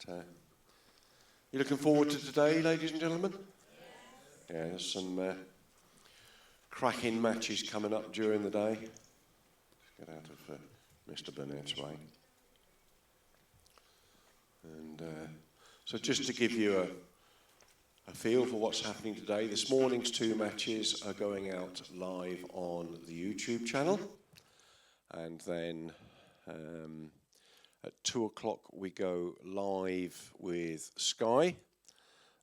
You looking forward to today, ladies and gentlemen? Yeah, there's some cracking matches coming up during the day. Let's get out of Mr. Burnett's way. And so just to give you a feel for what's happening today, this morning's two matches are going out live on the YouTube channel. And then at 2 o'clock we go live with Sky,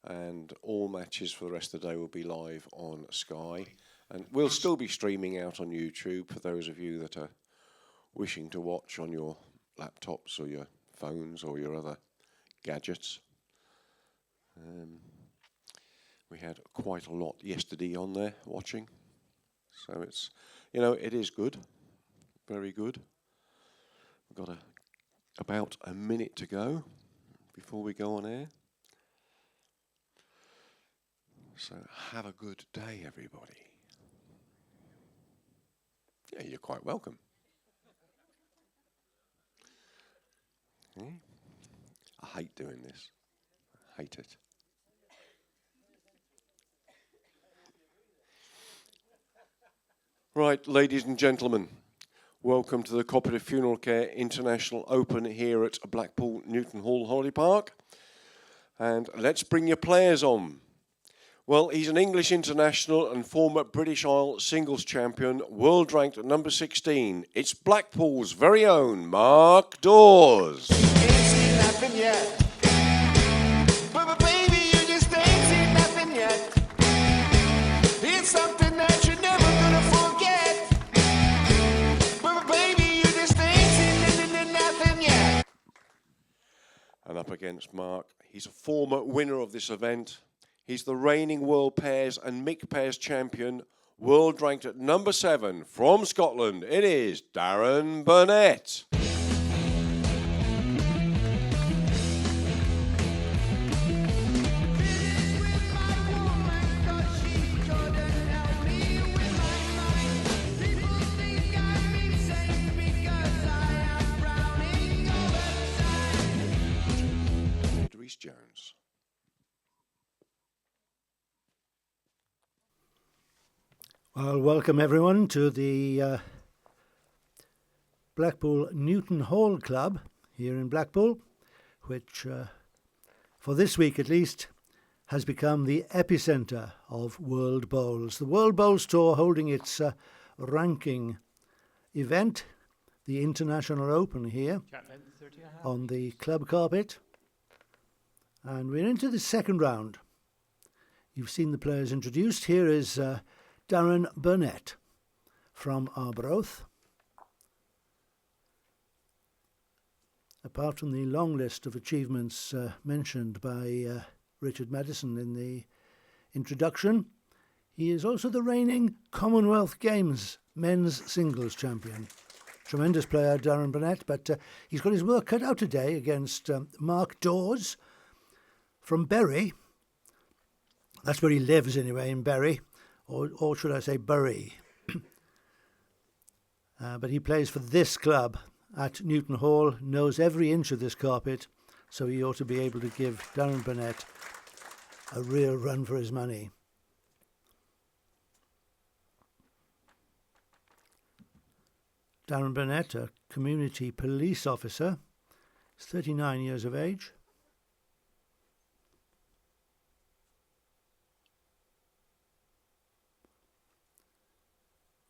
and all matches for the rest of the day will be live on Sky, and we'll still be streaming out on YouTube for those of you that are wishing to watch on your laptops or your phones or your other gadgets. We had quite a lot yesterday on there watching, so it's, you know, it is good, very good. We've got about a minute to go before we go on air. So have a good day, everybody. Yeah, you're quite welcome. I hate doing this. I hate it. Right, ladies and gentlemen. Welcome to the Co-operative Funeralcare International Open here at Blackpool Newton Hall Holiday Park. And let's bring your players on. Well, he's an English international and former British Isles singles champion, world ranked at number 16. It's Blackpool's very own Mark Dawes. Ain't seen nothing yet. But baby, you just ain't seen nothing yet. It's something that you're never gonna forget. And up against Mark, he's a former winner of this event. He's the reigning World Pairs and Mixed Pairs champion, world ranked at number 7 from Scotland. It is Darren Burnett. Jones. Well, welcome everyone to the Blackpool Newton Hall Club here in Blackpool, which for this week at least has become the epicentre of World Bowls. The World Bowls Tour holding its ranking event, the International Open here on the club carpet. And we're into the second round. You've seen the players introduced. Here is Darren Burnett from Arbroath. Apart from the long list of achievements mentioned by Richard Madison in the introduction, he is also the reigning Commonwealth Games men's singles champion. Tremendous player, Darren Burnett, but he's got his work cut out today against Mark Dawes from Bury. That's where he lives anyway, in Bury, or should I say Bury. But he plays for this club at Newton Hall, knows every inch of this carpet, so he ought to be able to give Darren Burnett a real run for his money. Darren Burnett, a community police officer, is 39 years of age.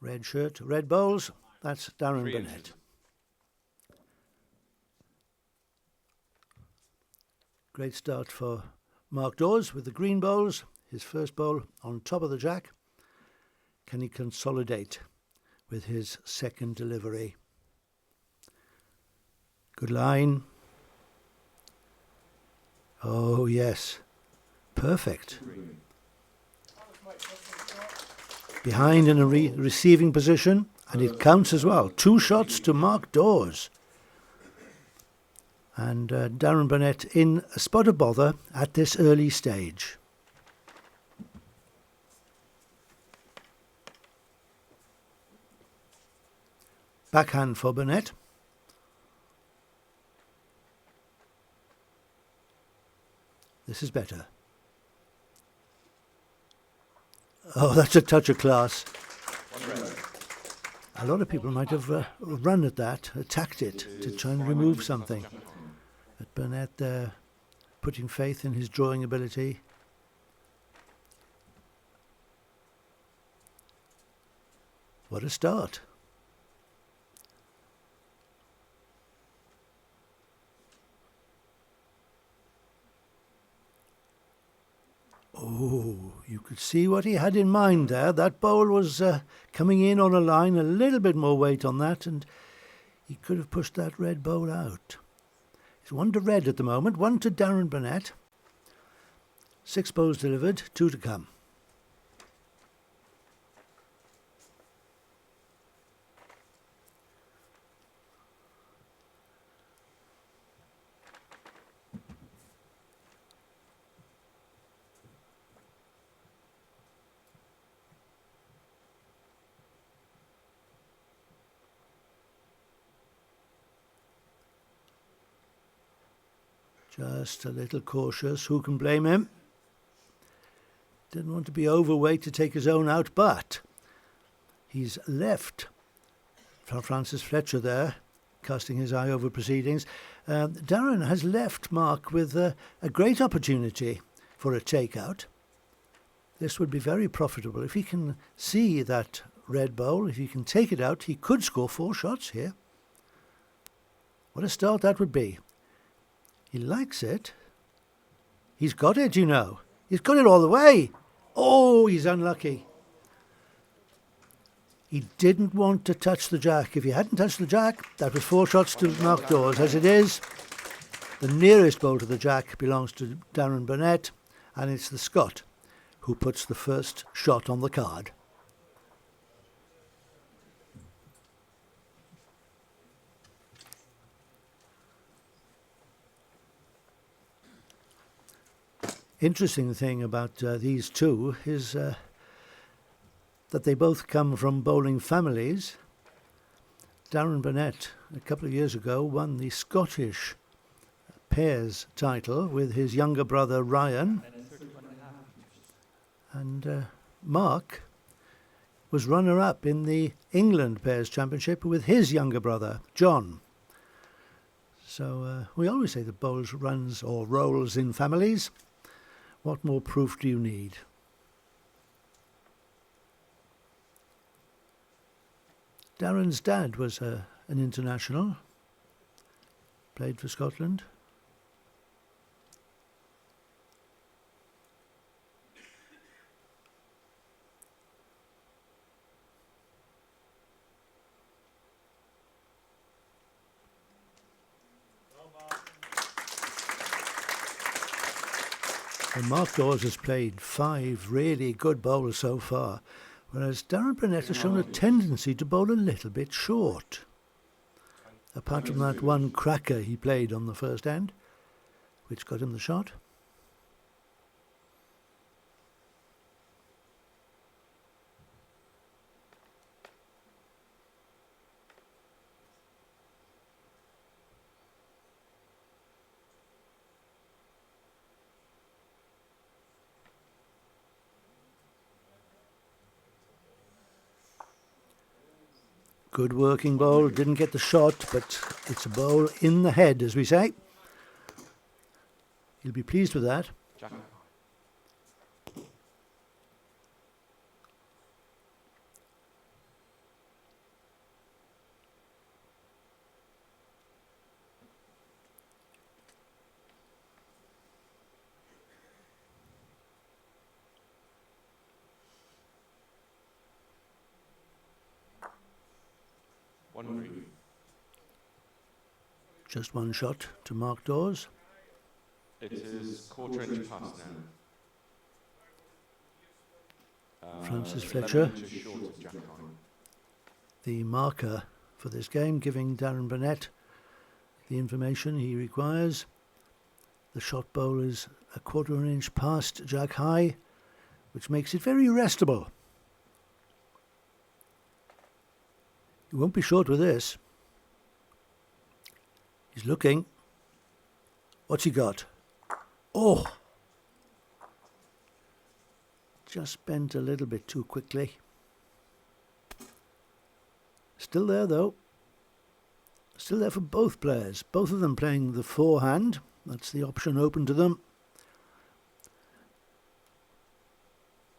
Red shirt, red bowls, that's Darren Burnett. Great start for Mark Dawes with the green bowls. His first bowl on top of the jack. Can he consolidate with his second delivery? Good line. Oh yes, perfect. Behind in a receiving position, and it counts as well. 2 shots to Mark Dawes. And Darren Burnett in a spot of bother at this early stage. Backhand for Burnett. This is better. Oh, that's a touch of class. A lot of people might have run at that, attacked it to try and remove something. But Burnett there, putting faith in his drawing ability. What a start. Oh, you could see what he had in mind there. That bowl was coming in on a line, a little bit more weight on that, and he could have pushed that red bowl out. It's 1 to red at the moment, 1 to Darren Burnett. 6 bowls delivered, 2 to come. Just a little cautious. Who can blame him? Didn't want to be overweight to take his own out, but he's left Francis Fletcher there, casting his eye over proceedings. Darren has left Mark with a great opportunity for a takeout. This would be very profitable. If he can see that red bowl, if he can take it out, he could score 4 shots here. What a start that would be. He likes it. He's got it, you know. He's got it all the way. Oh, he's unlucky. He didn't want to touch the jack. If he hadn't touched the jack, that was 4 shots to Mark Dawes. As it is, the nearest bowl to the jack belongs to Darren Burnett, and it's the Scot who puts the first shot on the card. Interesting thing about these two is that they both come from bowling families. Darren Burnett, a couple of years ago, won the Scottish pairs title with his younger brother Ryan. And Mark was runner-up in the England pairs championship with his younger brother, John. So we always say that bowls runs or rolls in families. What more proof do you need? Darren's dad was an international, played for Scotland. And Mark Dawes has played 5 really good bowls so far, whereas Darren Burnett has shown a tendency to bowl a little bit short. Apart from that one cracker he played on the first end, which got him the shot. Good working bowl, didn't get the shot, but it's a bowl in the head, as we say. He'll be pleased with that. Jack. Just one shot to Mark Dawes. It is quarter-inch past now. Francis Fletcher, 11 inches short of Jack High. the marker for this game, giving Darren Burnett the information he requires. The shot bowl is a quarter of an inch past Jack High, which makes it very restable. You won't be short with this. He's looking. What's he got? Oh, Just bent a little bit too quickly. Still there though. Still there for both players. Both of them playing the forehand. That's the option open to them.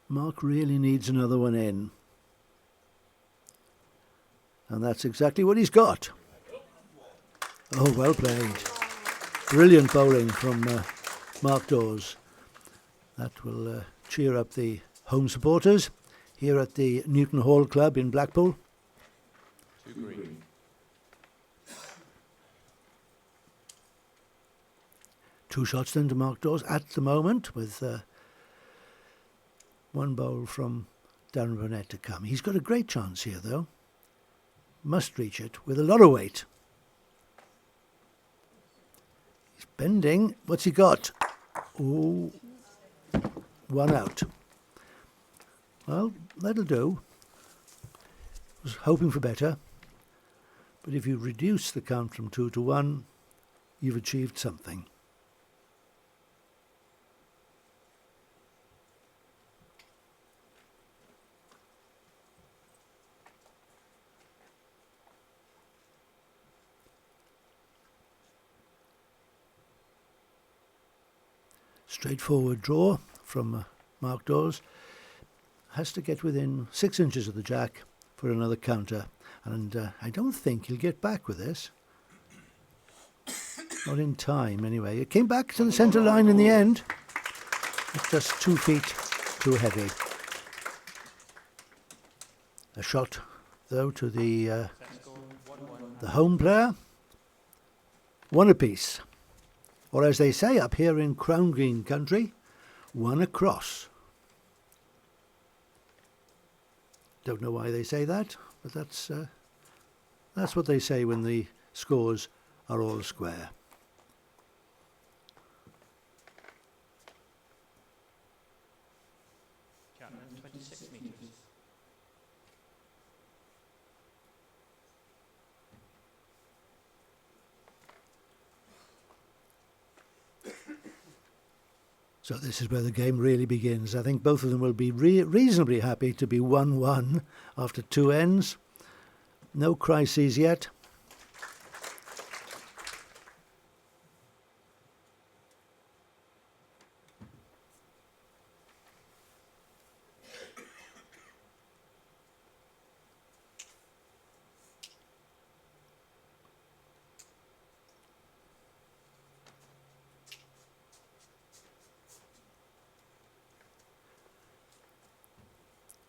Mark really needs another one in. And that's exactly what he's got. Oh, well played. Brilliant bowling from Mark Dawes. That will cheer up the home supporters here at the Newton Hall Club in Blackpool. 2 green. Two shots then to Mark Dawes at the moment, with one bowl from Darren Burnett to come. He's got a great chance here though. Must reach it with a lot of weight. He's bending. What's he got? Oh, one out. Well, that'll do. Was hoping for better. But if you reduce the count from 2 to 1, you've achieved something. Straightforward draw from Mark Dawes. Has to get within 6 inches of the jack for another counter. And I don't think he'll get back with this. Not in time, anyway. It came back to the centre line in the end. It's just 2 feet too heavy. A shot, though, to the home player. One apiece. Or as they say up here in Crown Green country, one across. Don't know why they say that, but that's what they say when the scores are all square. Chapman, 26 metres. So this is where the game really begins. I think both of them will be reasonably happy to be 1-1 after 2 ends. No crises yet.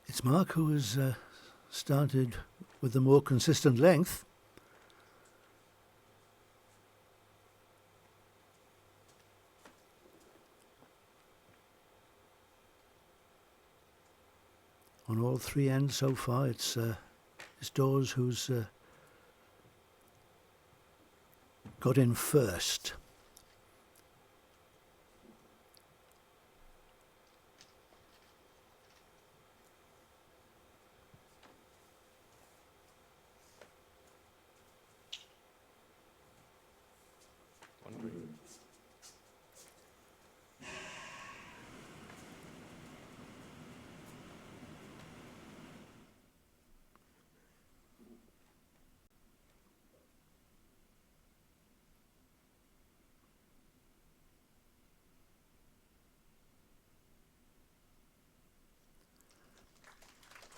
It's Mark who has started with the more consistent length. On all 3 ends so far, it's Dawes who's got in first.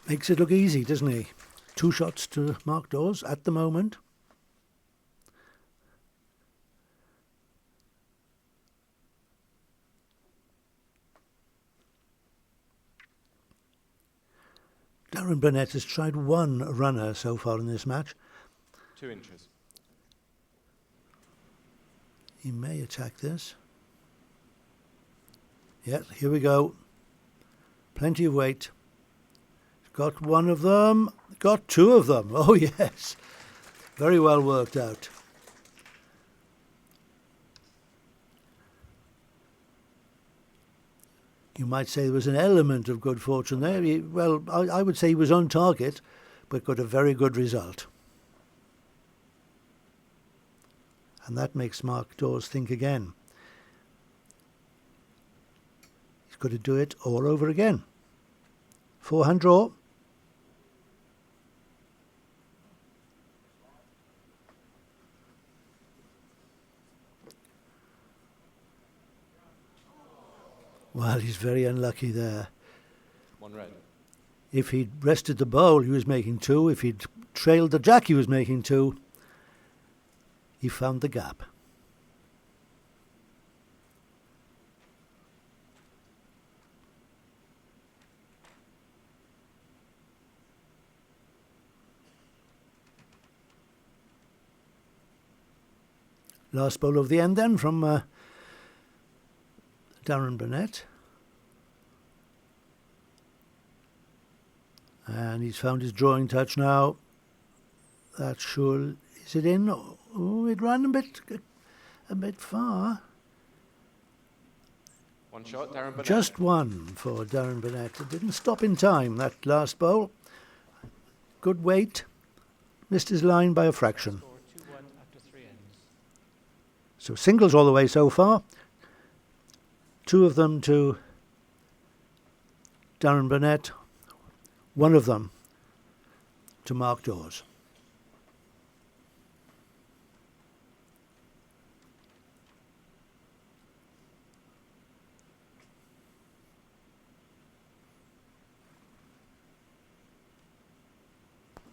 Makes it look easy, doesn't he? 2 shots to Mark Dawes at the moment. Darren Burnett has tried 1 runner so far in this match. 2 inches. He may attack this. Yes, here we go. Plenty of weight. Got 1 of them. Got 2 of them. Oh, yes. Very well worked out. You might say there was an element of good fortune there. I would say he was on target, but got a very good result. And that makes Mark Dawes think again. He's got to do it all over again. Forehand draw. Well, he's very unlucky there. 1 red. If he'd rested the bowl, he was making 2. If he'd trailed the jack, he was making 2. He found the gap. Last bowl of the end then from Darren Burnett. And he's found his drawing touch now. That's sure. Is it in? Oh, it ran a bit far. 1 shot, Darren Burnett. Just one for Darren Burnett. It didn't stop in time, that last bowl. Good weight. Missed his line by a fraction. Score 2-1 after 3 ends. So singles all the way so far. 2 of them to Darren Burnett. 1 of them to Mark Dawes.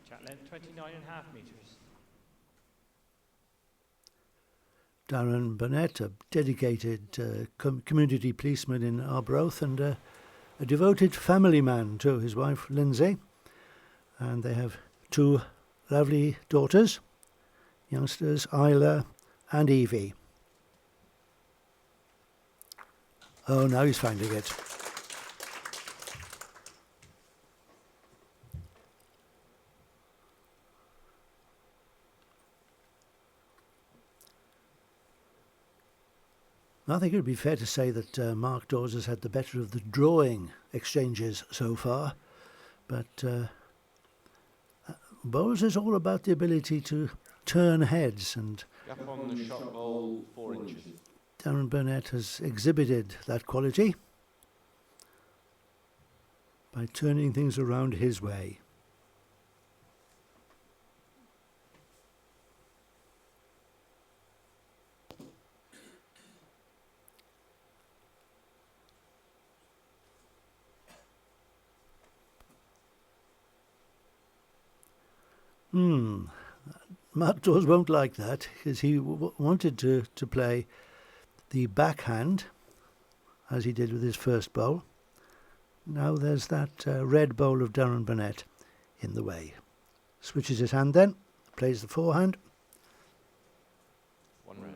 Chat length 29.5 metres. Darren Burnett, a dedicated community policeman in Arbroath and a devoted family man too, his wife Lindsay. And they have 2 lovely daughters, youngsters Isla and Evie. Oh, now he's finding it. I think it would be fair to say that Mark Dawes has had the better of the drawing exchanges so far, but bowls is all about the ability to turn heads, and Gap on the shot bowl, 4 inches. Darren Burnett has exhibited that quality by turning things around his way. Mark Dawes won't like that, because he wanted to play the backhand, as he did with his first bowl. Now there's that red bowl of Darren Burnett in the way. Switches his hand then, plays the forehand. 1 red.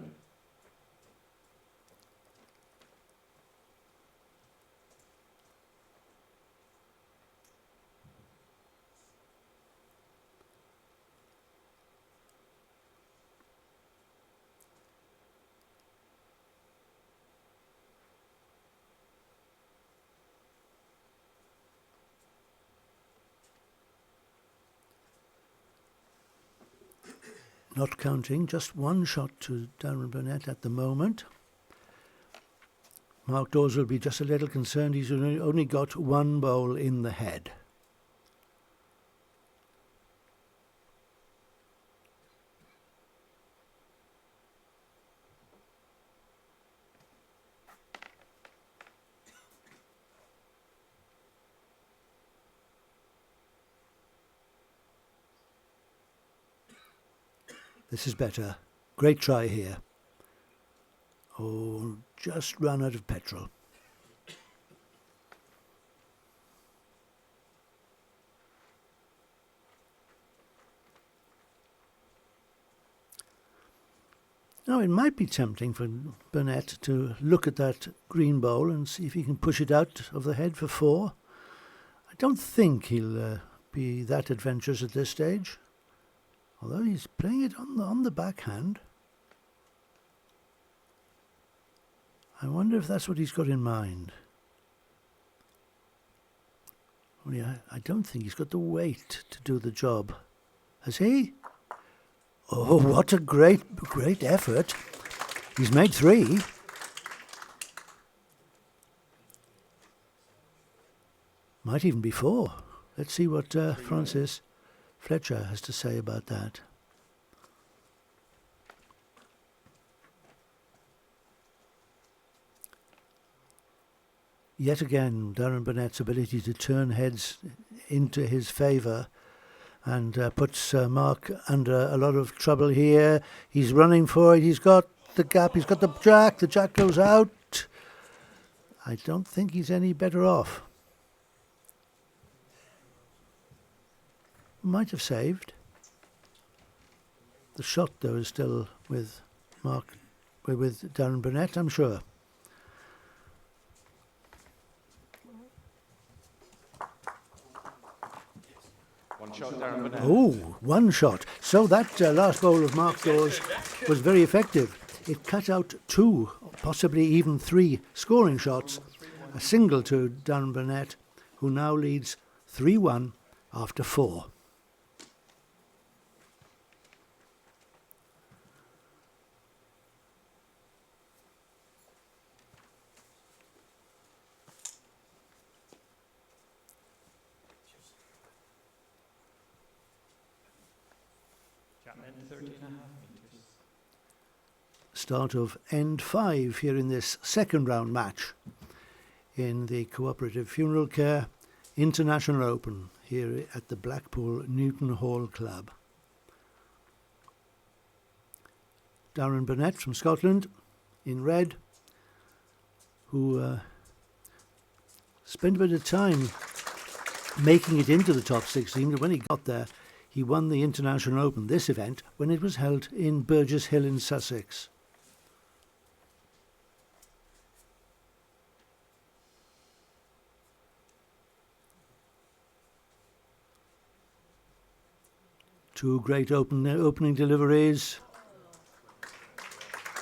Not counting, just 1 shot to Darren Burnett at the moment. Mark Dawes will be just a little concerned. He's only got 1 bowl in the head. This is better. Great try here. Oh, just run out of petrol. Now it might be tempting for Burnett to look at that green bowl and see if he can push it out of the head for 4. I don't think he'll be that adventurous at this stage. Although he's playing it on the backhand. I wonder if that's what he's got in mind. Only I don't think he's got the weight to do the job. Has he? Oh, what a great effort. He's made 3. Might even be 4. Let's see what Francis Fletcher has to say about that. Yet again, Darren Burnett's ability to turn heads into his favour and puts Mark under a lot of trouble here. He's running for it. He's got the gap. He's got the jack. The jack goes out. I don't think he's any better off. Might have saved. The shot, though, is still with Darren Burnett, I'm sure. One shot, Darren Burnett. Oh, one shot. So that last bowl of Mark Dawes was very effective. It cut out 2, possibly even 3 scoring shots. A single to Darren Burnett, who now leads 3-1 after 4. Chapman, 13.5 meters. Start of end 5 here in this second round match in the Co-operative Funeralcare International Open here at the Blackpool Newton Hall Club. Darren Burnett from Scotland in red, who spent a bit of time making it into the top 16, but when he got there, he won the International Open, this event, when it was held in Burgess Hill in Sussex. Two great opening deliveries.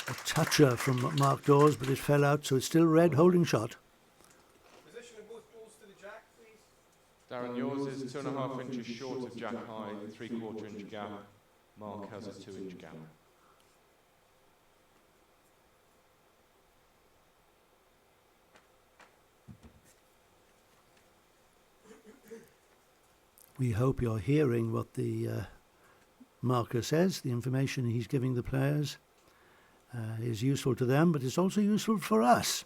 A toucher from Mark Dawes, but it fell out, so it's still red holding shot. Position of both balls to the jack, please. Darren, yours is 2.5 inches short of jack high, 3/4 inch gap. Mark has a 2-inch gap. We hope you're hearing what the marker says. The information he's giving the players is useful to them, but it's also useful for us,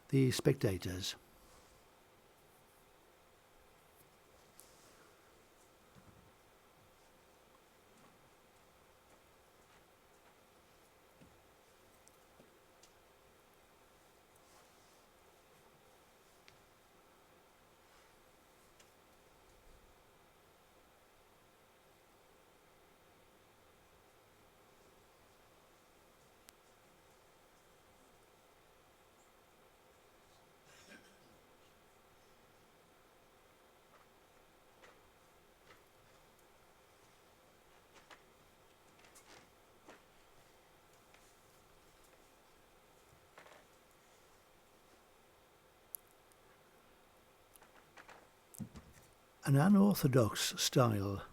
the spectators. An unorthodox style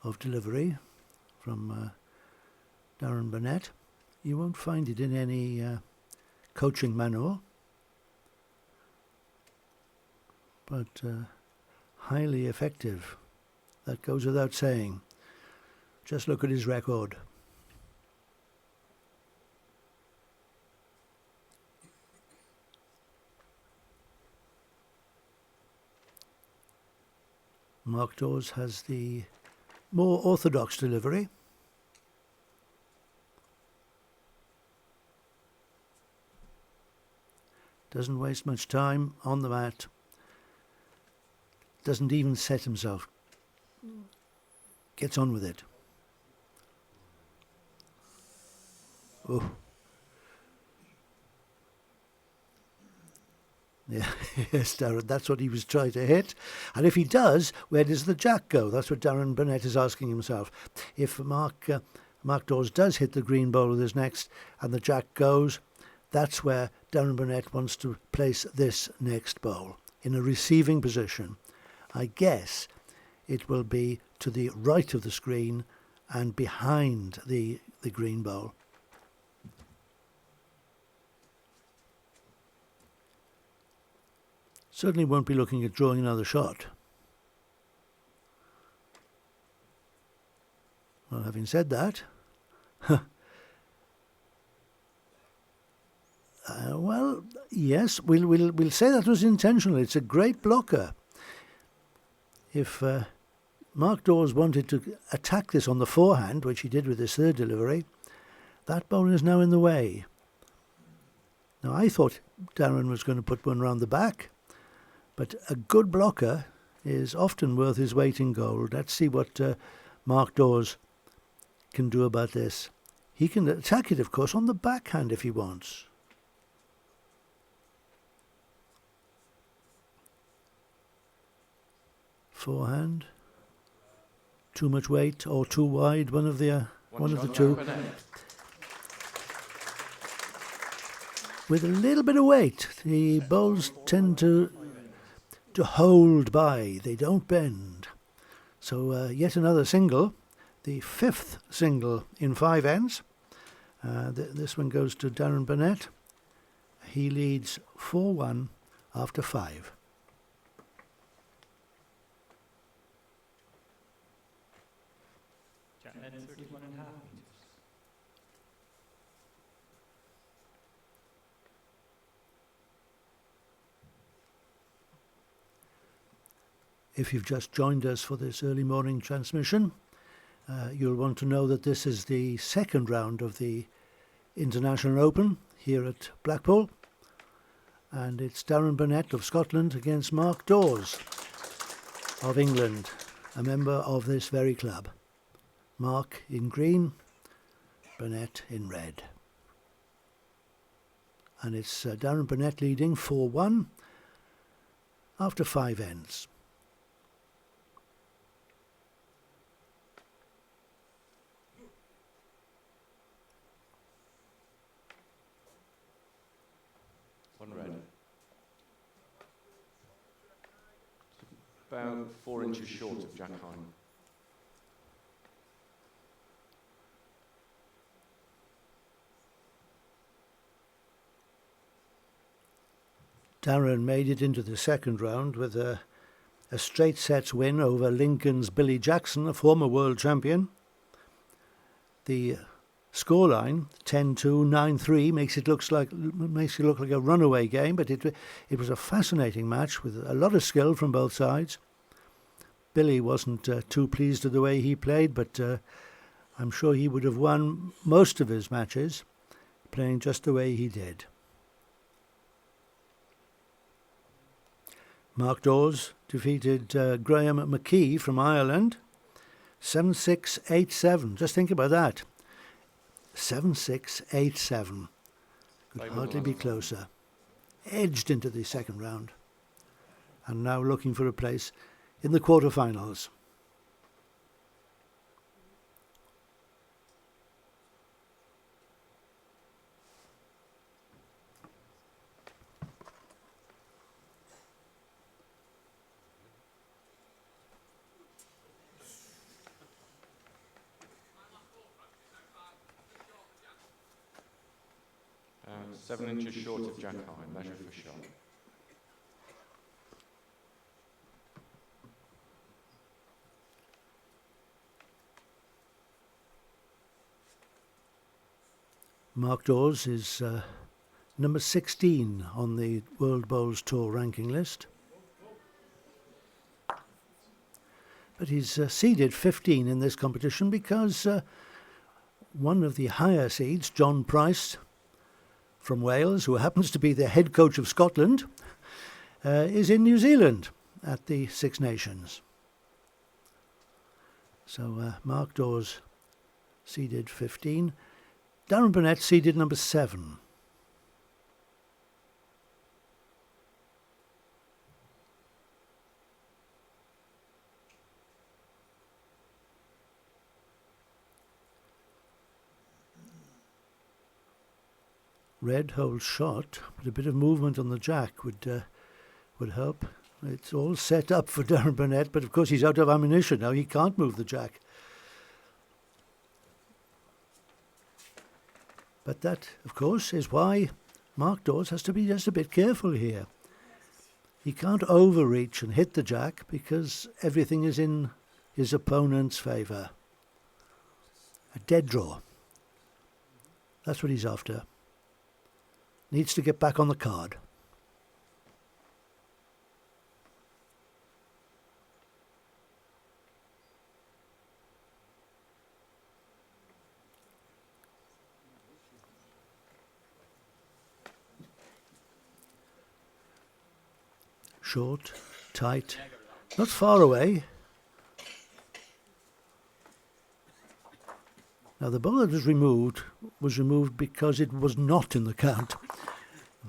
of delivery from Darren Burnett. You won't find it in any coaching manual, but highly effective. That goes without saying. Just look at his record. Mark Dawes has the more orthodox delivery. Doesn't waste much time on the mat. Doesn't even set himself. Gets on with it. Oh. Yeah, yes, Darren, that's what he was trying to hit. And if he does, where does the jack go? That's what Darren Burnett is asking himself. If Mark Dawes does hit the green bowl with his next and the jack goes, that's where Darren Burnett wants to place this next bowl, in a receiving position. I guess it will be to the right of the screen and behind the green bowl. Certainly won't be looking at drawing another shot. Well, having said that, well, yes, we'll say that was intentional. It's a great blocker. If Mark Dawes wanted to attack this on the forehand, which he did with his third delivery, that bowler is now in the way. Now, I thought Darren was going to put one round the back, but a good blocker is often worth his weight in gold. Let's see what Mark Dawes can do about this. He can attack it, of course, on the backhand if he wants. Forehand. Too much weight or too wide, one of the two. With a little bit of weight, the bowls tend to hold by. They don't bend. So yet another single, the fifth single in 5 ends. This one goes to Darren Burnett. He leads 4-1 after 5. Jack led 31.5 metres. If you've just joined us for this early morning transmission, you'll want to know that this is the second round of the International Open here at Blackpool, and it's Darren Burnett of Scotland against Mark Dawes of England, a member of this very club. Mark in green, Burnett in red. And it's Darren Burnett leading 4-1 after 5 ends. One red. About 4 inches short of Jack High. Darren made it into the second round with a straight sets win over Lincoln's Billy Jackson, a former world champion. The scoreline 10-2, 9-3 makes it look like a runaway game, but it was a fascinating match with a lot of skill from both sides. Billy wasn't too pleased with the way he played, but I'm sure he would have won most of his matches playing just the way he did. Mark Dawes defeated Graham McKee from Ireland 7-6, 8-7. Just think about that. 7-6, 8-7. Could hardly be closer. Edged into the second round. And now looking for a place in the quarterfinals. And 7 inches short of Jack High, measure for shot. Mark Dawes is number 16 on the World Bowls Tour ranking list. But he's seeded 15 in this competition because one of the higher seeds, John Price from Wales, who happens to be the head coach of Scotland, is in New Zealand at the Six Nations. So Mark Dawes seeded 15. Darren Burnett seeded number 7. Red holds shot, but a bit of movement on the jack would help. It's all set up for Darren Burnett, but of course he's out of ammunition now. He can't move the jack. But that, of course, is why Mark Dawes has to be just a bit careful here. He can't overreach and hit the jack because everything is in his opponent's favour. A dead draw. That's what he's after. Needs to get back on the card. Short, tight, not far away. Now the ball that was removed because it was not in the count.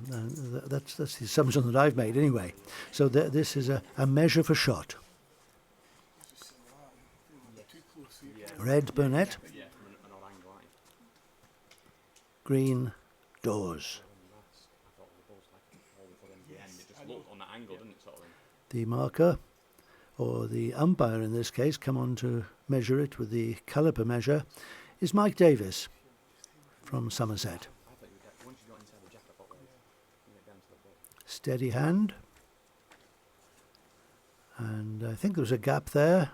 That's the assumption that I've made anyway. So this is a measure for shot. Red Burnett. Green Dawes. The marker, or the umpire in this case, come on to measure it with the caliper measure, is Mike Davis from Somerset. Steady hand. And I think there was a gap there.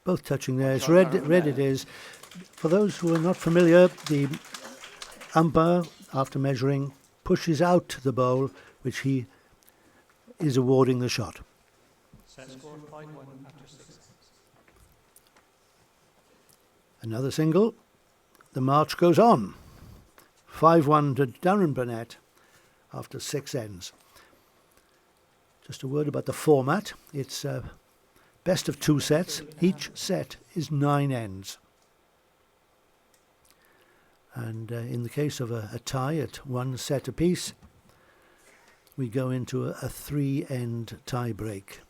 Both touching there. It's red it is. For those who are not familiar, the umpire, after measuring, pushes out the bowl, which he is awarding the shot. Set score 5-1 after 6 ends. Another single. The march goes on. 5-1 to Darren Burnett after 6 ends. Just a word about the format. It's best of 2 sets. Each set is 9 ends. And in the case of a tie at 1 set apiece, we go into a 3-end tie break.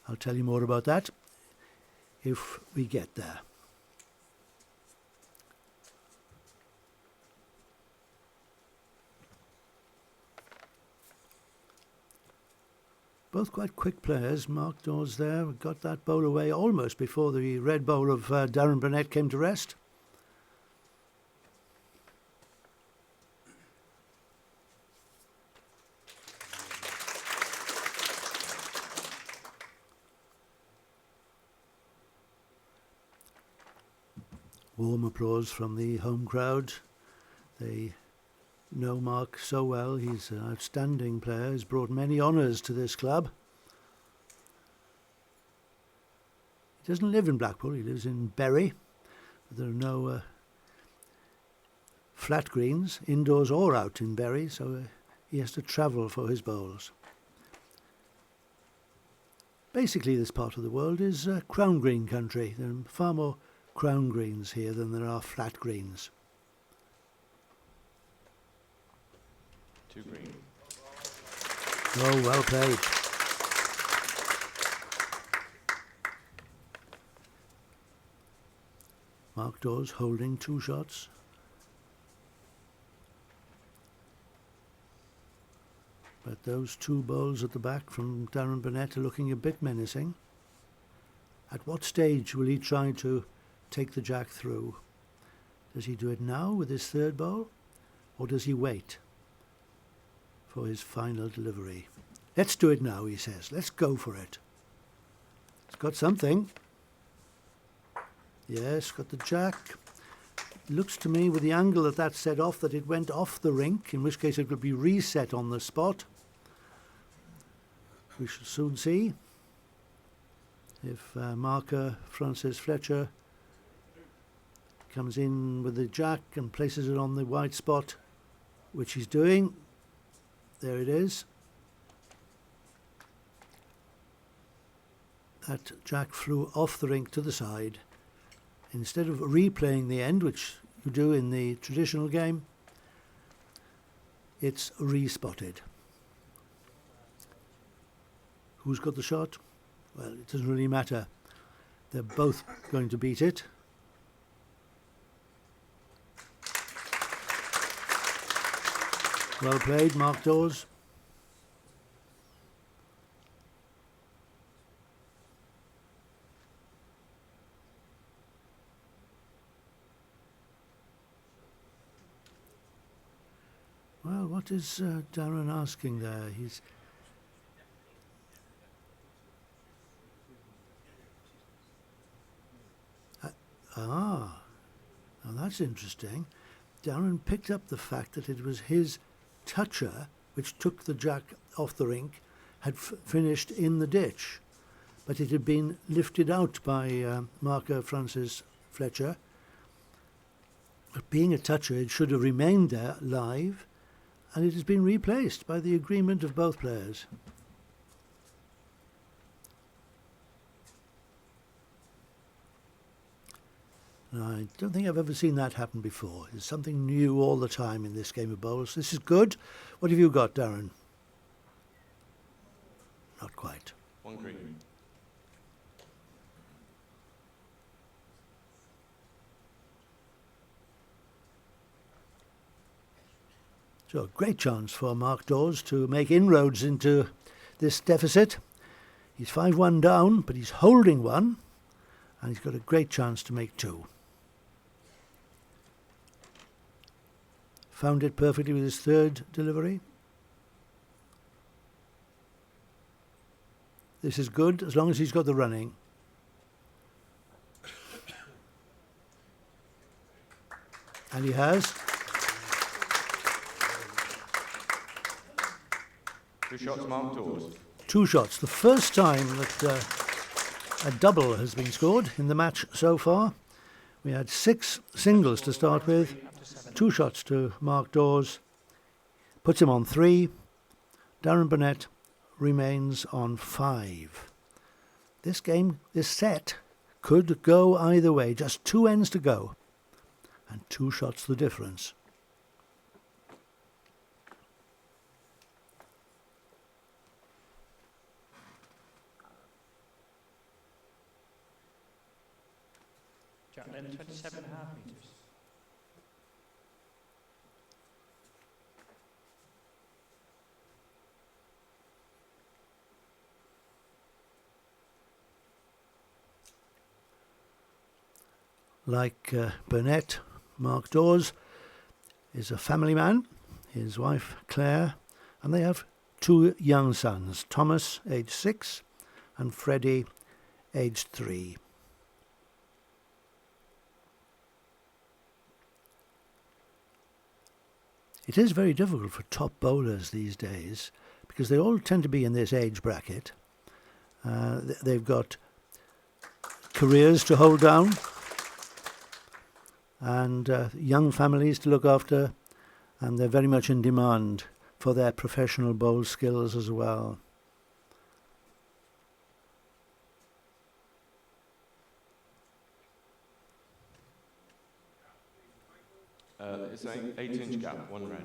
I'll tell you more about that if we get there. Both quite quick players. Mark Dawes there got that bowl away almost before the red bowl of Darren Burnett came to rest. Warm applause from the home crowd. They know Mark so well. He's an outstanding player. He's brought many honours to this club. He doesn't live in Blackpool. He lives in Bury. There are no flat greens, indoors or out in Bury, so he has to travel for his bowls. Basically, this part of the world is crown green country. There are far more crown greens here than there are flat greens. 2 green. Oh, well played. Mark Dawes holding 2 shots. But those 2 bowls at the back from Darren Burnett are looking a bit menacing. At what stage will he try to take the jack through? Does he do it now with his 3rd bowl, or does he wait for his final delivery? Let's do it now, he says. Let's go for it. It's got something. Yes, got the jack. It looks to me, with the angle that set off, that it went off the rink, in which case it will be reset on the spot. We shall soon see if marker Francis Fletcher comes in with the jack and places it on the white spot, which he's doing. There it is. That jack flew off the rink to the side. Instead of replaying the end, which you do in the traditional game, it's re-spotted. Who's got the shot? Well, it doesn't really matter. They're both going to beat it. Well played, Mark Dawes. Well, what is Darren asking there? He's... now that's interesting. Darren picked up the fact that it was his toucher which took the jack off the rink had finished in the ditch, but it had been lifted out by marker Francis Fletcher. But being a toucher, it should have remained there live, and it has been replaced by the agreement of both players. Now, I don't think I've ever seen that happen before. There's something new all the time in this game of bowls. This is good. What have you got, Darren? Not quite. 1 green. So, great chance for Mark Dawes to make inroads into this deficit. He's 5-1 down, but he's holding one, and he's got a great chance to make 2. Found it perfectly with his third delivery. This is good, as long as he's got the running. And he has. 2 shots, Mark Dawes. 2 shots. The first time that a double has been scored in the match so far. We had 6 singles to start with. 2 shots to Mark Dawes. Puts him on 3. Darren Burnett remains on 5. This game, this set, could go either way. Just 2 ends to go. And 2 shots the difference. Jack length 27.5 metres. Like Burnett, Mark Dawes is a family man, his wife Claire, and they have 2 young sons, Thomas, aged 6, and Freddie, aged 3. It is very difficult for top bowlers these days because they all tend to be in this age bracket. They've got careers to hold down and young families to look after, and they're very much in demand for their professional bowl skills as well. It's an 8-inch gap, 1 red.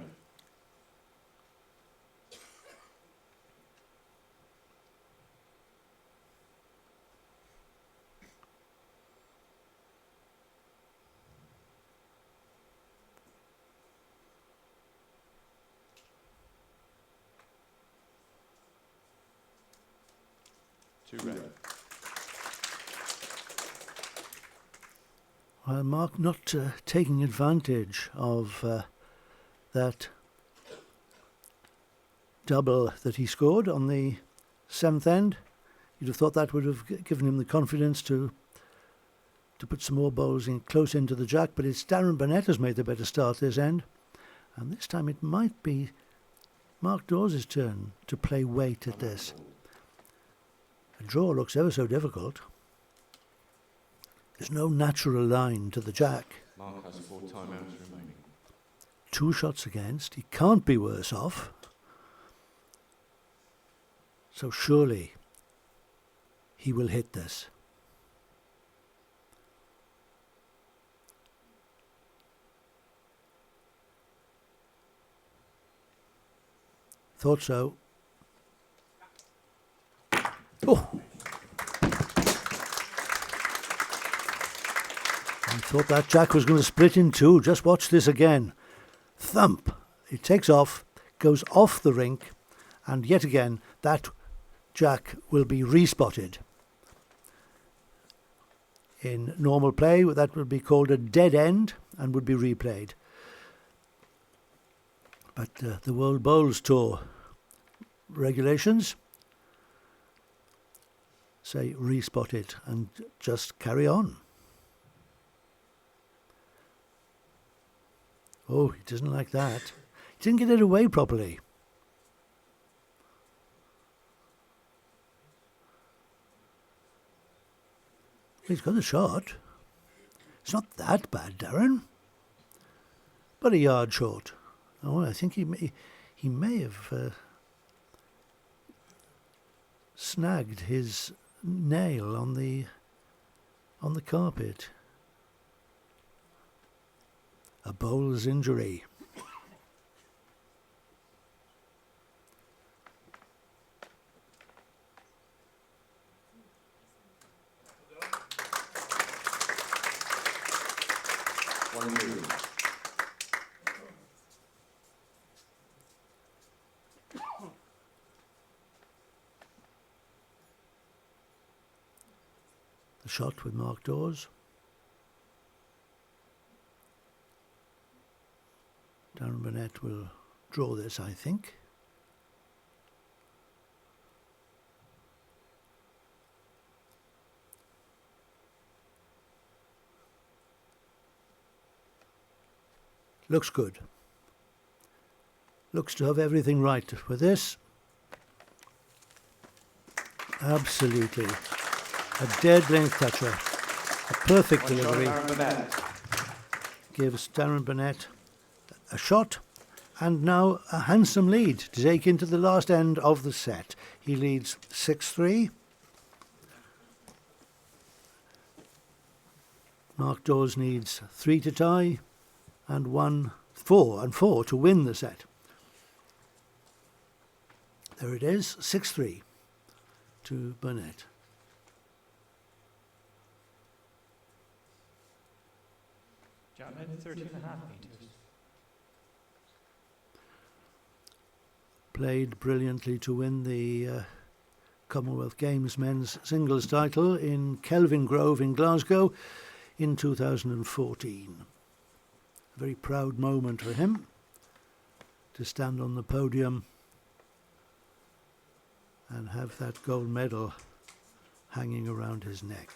Two red. Well, Mark not taking advantage of that double that he scored on the 7th end. You'd have thought that would have given him the confidence to put some more bowls in close into the jack, but it's Darren Burnett who's made the better start this end. And this time it might be Mark Dawes' turn to play weight at this. A draw looks ever so difficult. There's no natural line to the jack. Mark has 4 timeouts remaining. 2 shots against. He can't be worse off. So surely he will hit this. Thought so. Oh! I thought that jack was going to split in 2. Just watch this again. Thump. It takes off, goes off the rink, and yet again that jack will be respotted. In normal play, that would be called a dead end and would be replayed. But the World Bowls Tour regulations say respot it and just carry on. Oh, he doesn't like that. He didn't get it away properly. He's got a shot. It's not that bad, Darren. But a yard short. Oh, I think he may have snagged his nail on the carpet. A bowl's injury. The shot with Mark Dawes. Darren Burnett will draw this, I think. Looks good. Looks to have everything right with this. Absolutely. A dead length toucher. A perfect delivery. Gives Darren Burnett a shot and now a handsome lead to take into the last end of the set. He leads 6-3. Mark Dawes needs 3 to tie and 4 to win the set. There it is, 6-3 to Burnett. Jack Lynn, 13.5 metres. Played brilliantly to win the Commonwealth Games men's singles title in Kelvin Grove in Glasgow in 2014. A very proud moment for him to stand on the podium and have that gold medal hanging around his neck.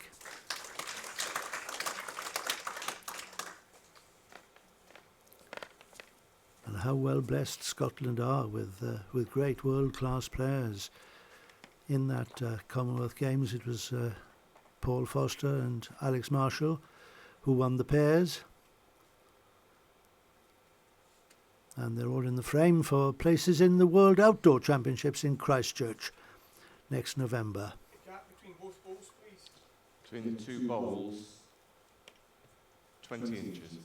And how well blessed Scotland are with great world-class players. In that Commonwealth Games, it was Paul Foster and Alex Marshall who won the pairs. And they're all in the frame for places in the World Outdoor Championships in Christchurch next November. The gap between both bowls, please. Between the two bowls, 20 inches.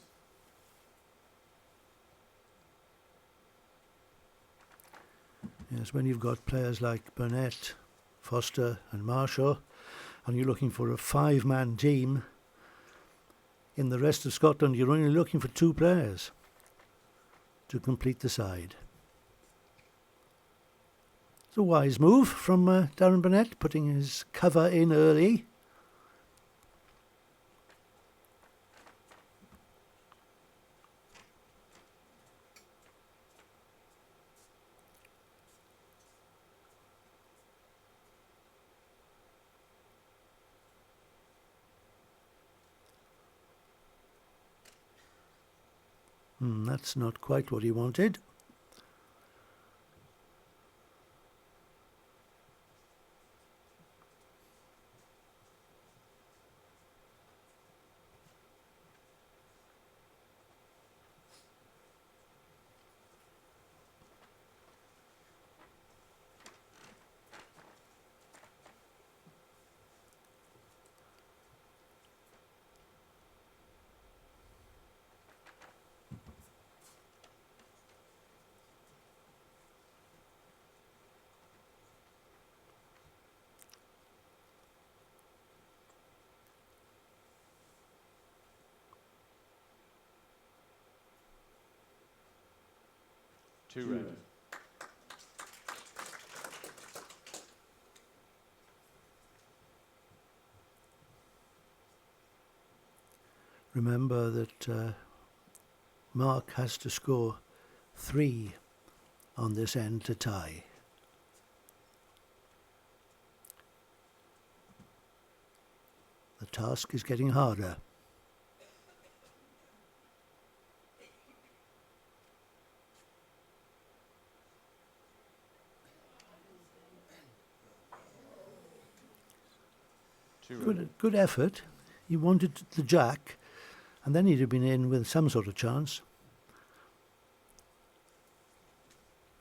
Yes, when you've got players like Burnett, Foster and Marshall, and you're looking for a 5-man team, in the rest of Scotland you're only looking for 2 players to complete the side. It's a wise move from Darren Burnett, putting his cover in early. That's not quite what he wanted. Two red. Remember that Mark has to score 3 on this end to tie. The task is getting harder. Good effort. He wanted the jack, and then he'd have been in with some sort of chance.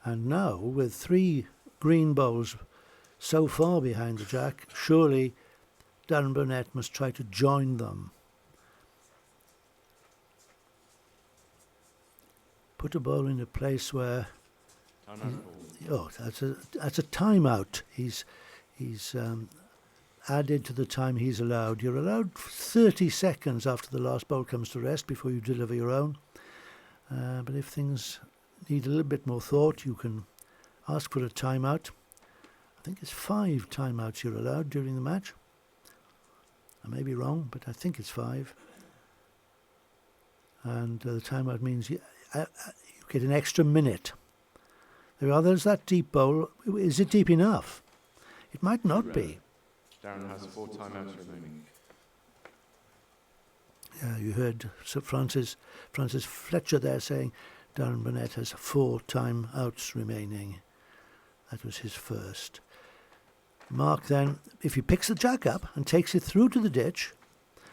And now, with 3 green bowls so far behind the jack, surely Darren Burnett must try to join them. Put a bowl in a place where... that's a timeout. He's added to the time he's allowed. You're allowed 30 seconds after the last bowl comes to rest before you deliver your own. But if things need a little bit more thought, you can ask for a timeout. I think it's 5 timeouts you're allowed during the match. I may be wrong, but I think it's 5. And the timeout means you get an extra minute. There's that deep bowl. Is it deep enough? It might not be. Darren has 4 timeouts remaining. You heard Sir Francis Fletcher there saying Darren Burnett has 4 timeouts remaining. That was his first. Mark then, if he picks the jack up and takes it through to the ditch,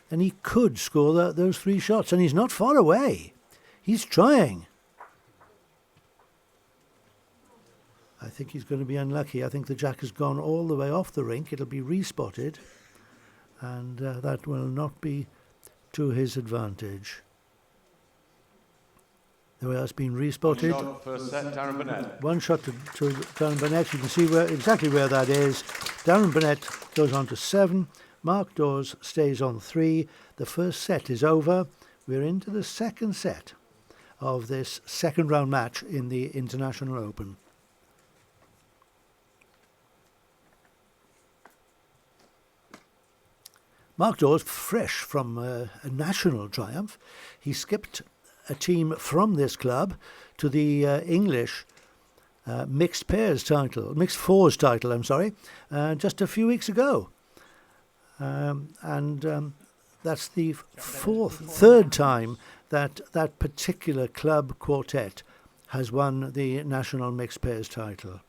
then he could score those 3 shots, and he's not far away. He's trying. I think he's going to be unlucky. I think the jack has gone all the way off the rink. It'll be respotted, and that will not be to his advantage. There has been respotted. 1 shot, first set, Darren Burnett. 1 shot to Darren Burnett. You can see exactly where that is. Darren Burnett goes on to 7. Mark Dawes stays on 3. The first set is over. We're into the second set of this second round match in the International Open. Mark Dawes, fresh from a national triumph, he skipped a team from this club to the English mixed fours title, just a few weeks ago. That's the third time that particular club quartet has won the national mixed pairs title.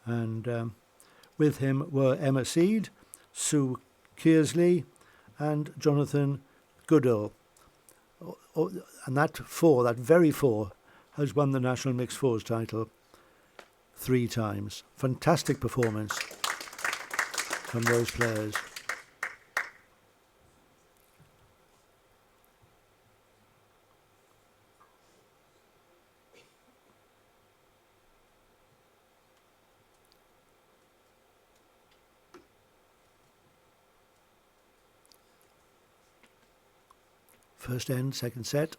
And with him were Emma Seed, Sue Kearsley and Jonathan Goodall. And that very four, has won the National Mixed Fours title 3 times. Fantastic performance from those players. First end, second set.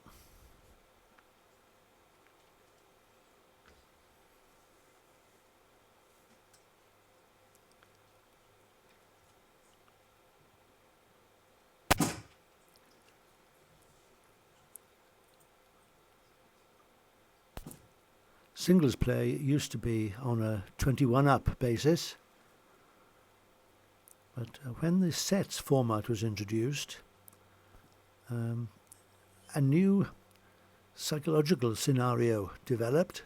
Singles play used to be on a 21-up basis, but when the sets format was introduced, a new psychological scenario developed.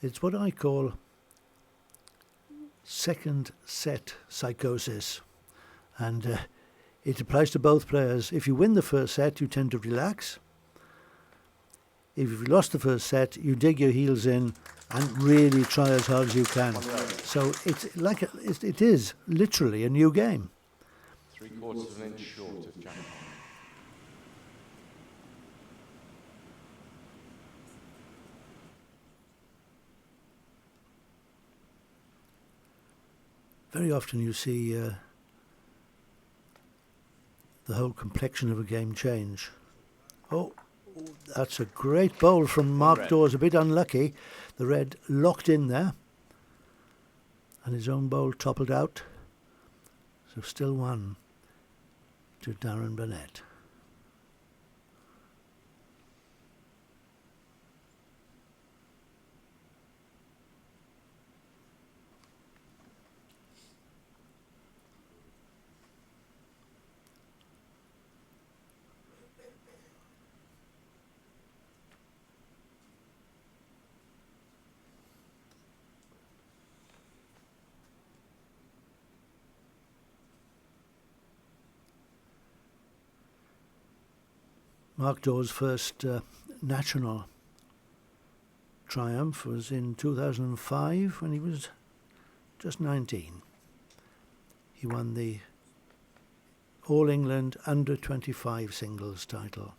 It's what I call second set psychosis, and it applies to both players. If you win the first set, you tend to relax. If you've lost the first set, you dig your heels in and really try as hard as you can. So it's like it is literally a new game. 3/4 of an inch short of Jack. Very often you see the whole complexion of a game change. Oh, that's a great bowl from Mark Dawes, a bit unlucky. The red locked in there, and his own bowl toppled out. So still 1 to Darren Burnett. Mark Dawes' first national triumph was in 2005 when he was just 19. He won the All England under 25 singles title.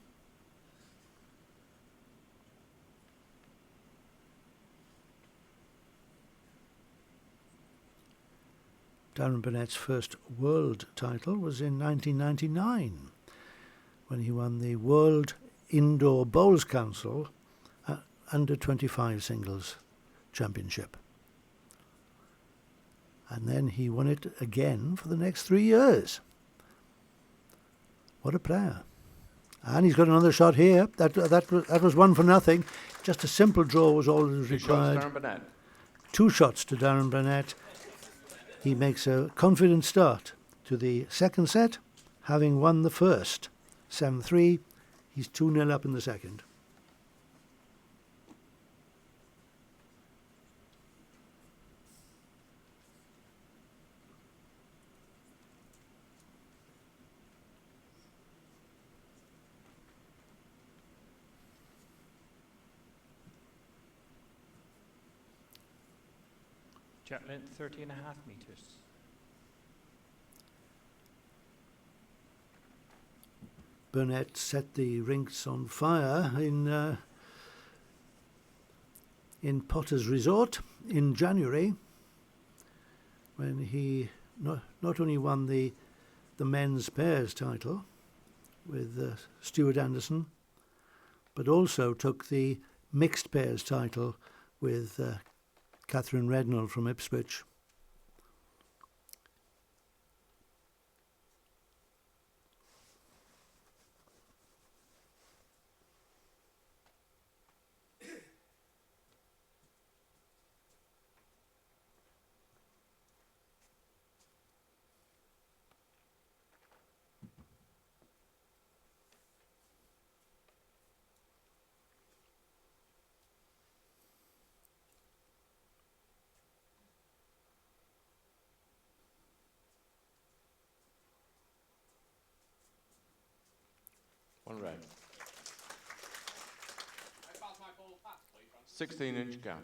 Darren Burnett's first world title was in 1999 when he won the World Indoor Bowls Council under 25 singles championship. And then he won it again for the next 3 years. What a player. And he's got another shot here. That was one for nothing. Just a simple draw was all that was required. 2 shots, Darren Burnett. 2 shots to Darren Burnett. He makes a confident start to the second set, having won the first. 7-3. He's 2-0 up in the second. Jack length 30.5 meters. Burnett set the rinks on fire in Potter's Resort in January, when he not only won the men's pairs title with Stuart Anderson, but also took the mixed pairs title with Catherine Rednall from Ipswich. One red. I pass my ball fast, please, Francis. 16-inch gap.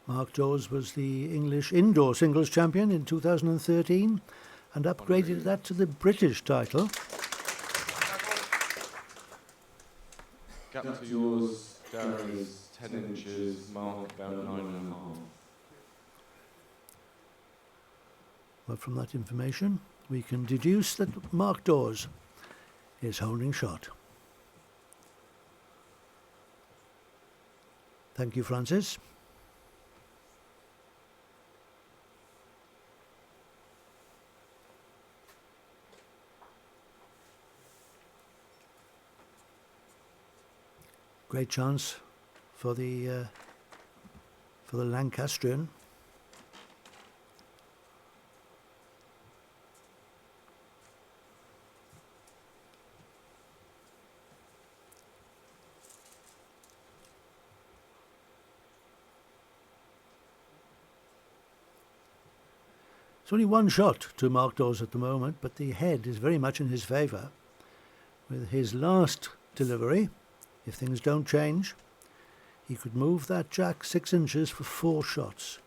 Mark Dawes was the English indoor singles champion in 2013 and upgraded that to the British title. Gap to yours, Darren, is 10 inches, Mark about 9.5. But from that information, we can deduce that Mark Dawes is holding shot. Thank you, Francis. Great chance for the Lancastrian. It's only one shot to Mark Dawes at the moment, but the head is very much in his favour. With his last delivery, if things don't change, he could move that jack 6 inches for 4 shots.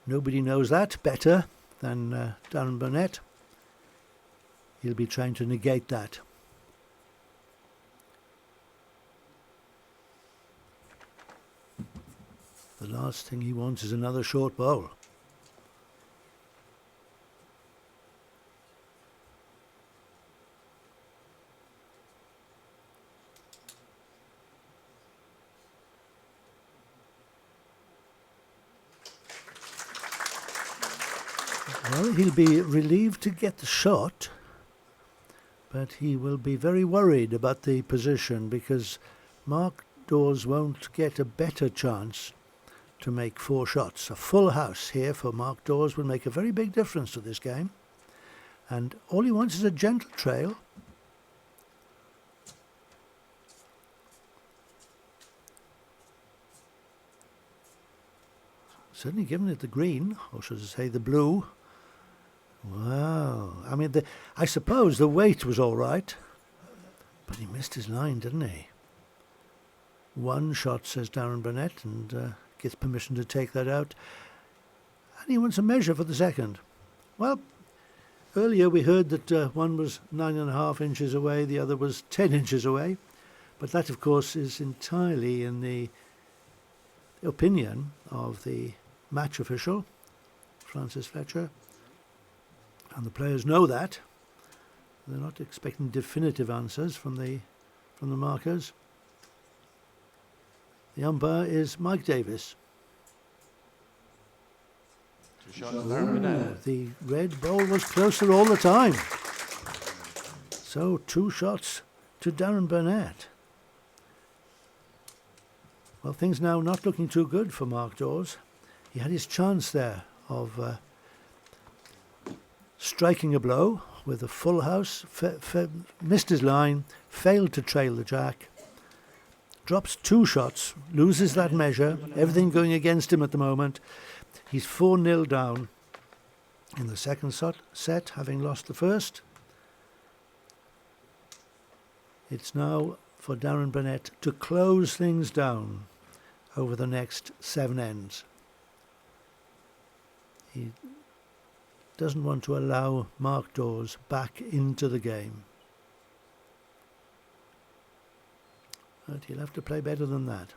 Nobody knows that better than Darren Burnett. He'll be trying to negate that. The last thing he wants is another short bowl. Well, he'll be relieved to get the shot, but he will be very worried about the position because Mark Dawes won't get a better chance to make 4 shots. A full house here for Mark Dawes will make a very big difference to this game. And all he wants is a gentle trail. Certainly given it the green, or should I say the blue. Wow. I mean, I suppose the weight was all right, but he missed his line, didn't he? One shot, says Darren Burnett, and gets permission to take that out. And he wants a measure for the second. Well, earlier we heard that one was 9.5 inches away, the other was 10 inches away. But that, of course, is entirely in the opinion of the match official, Francis Fletcher. And the players know that. They're not expecting definitive answers from the markers. The umpire is Mike Davis. 2 shots, Darren Burnett. The red ball was closer all the time. So 2 shots to Darren Burnett. Well, things now not looking too good for Mark Dawes. He had his chance there of striking a blow with a full house, missed his line, failed to trail the jack, drops 2 shots, loses that measure, everything going against him at the moment. He's 4-0 down in the second set, having lost the first. It's now for Darren Burnett to close things down over the next 7 ends. He doesn't want to allow Mark Dawes back into the game. But he'll have to play better than that.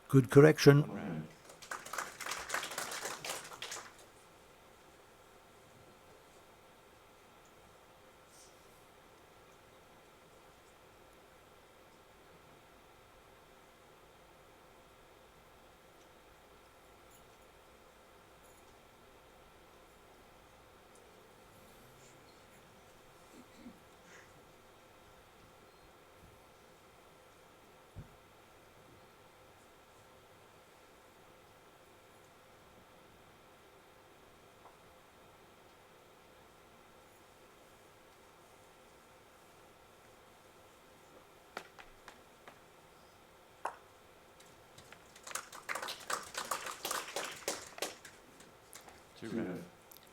Good correction.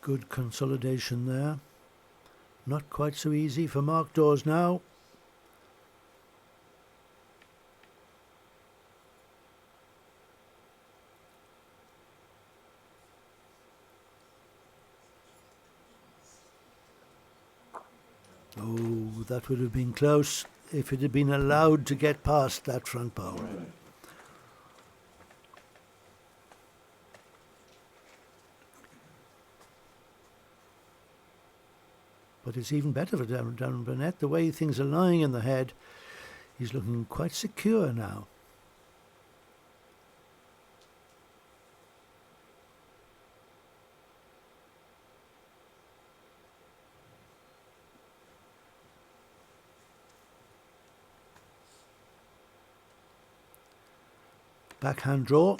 Good consolidation there. Not quite so easy for Mark Dawes now. Oh, that would have been close if it had been allowed to get past that front pole. But it's even better for Darren Burnett. The way things are lying in the head, he's looking quite secure now. Backhand draw.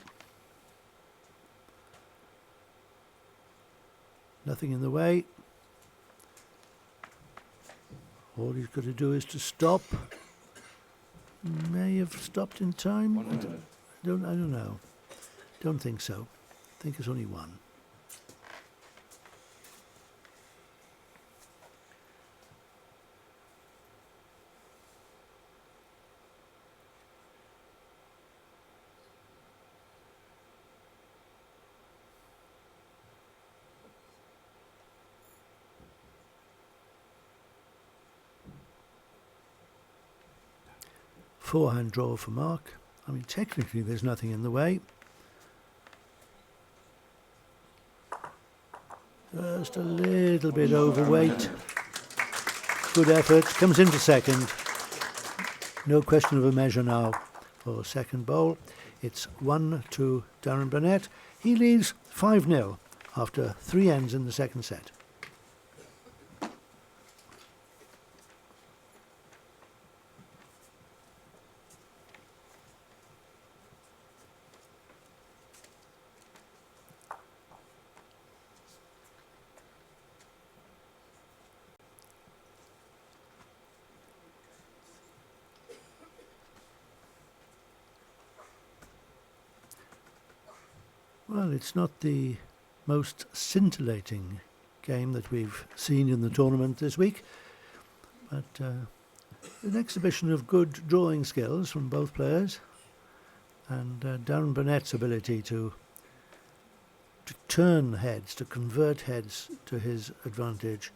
Nothing in the way. All he's got to do is to stop. May have stopped in time. I don't know. Don't think so. I think it's only one. Forehand draw for Mark. I mean, technically there's nothing in the way. Just a little bit overweight. Good effort. Comes into second. No question of a measure now for second bowl. It's 1 to Darren Burnett. He leads 5-0 after 3 ends in the second set. Well, it's not the most scintillating game that we've seen in the tournament this week, but an exhibition of good drawing skills from both players, and Darren Burnett's ability to turn heads, to convert heads to his advantage,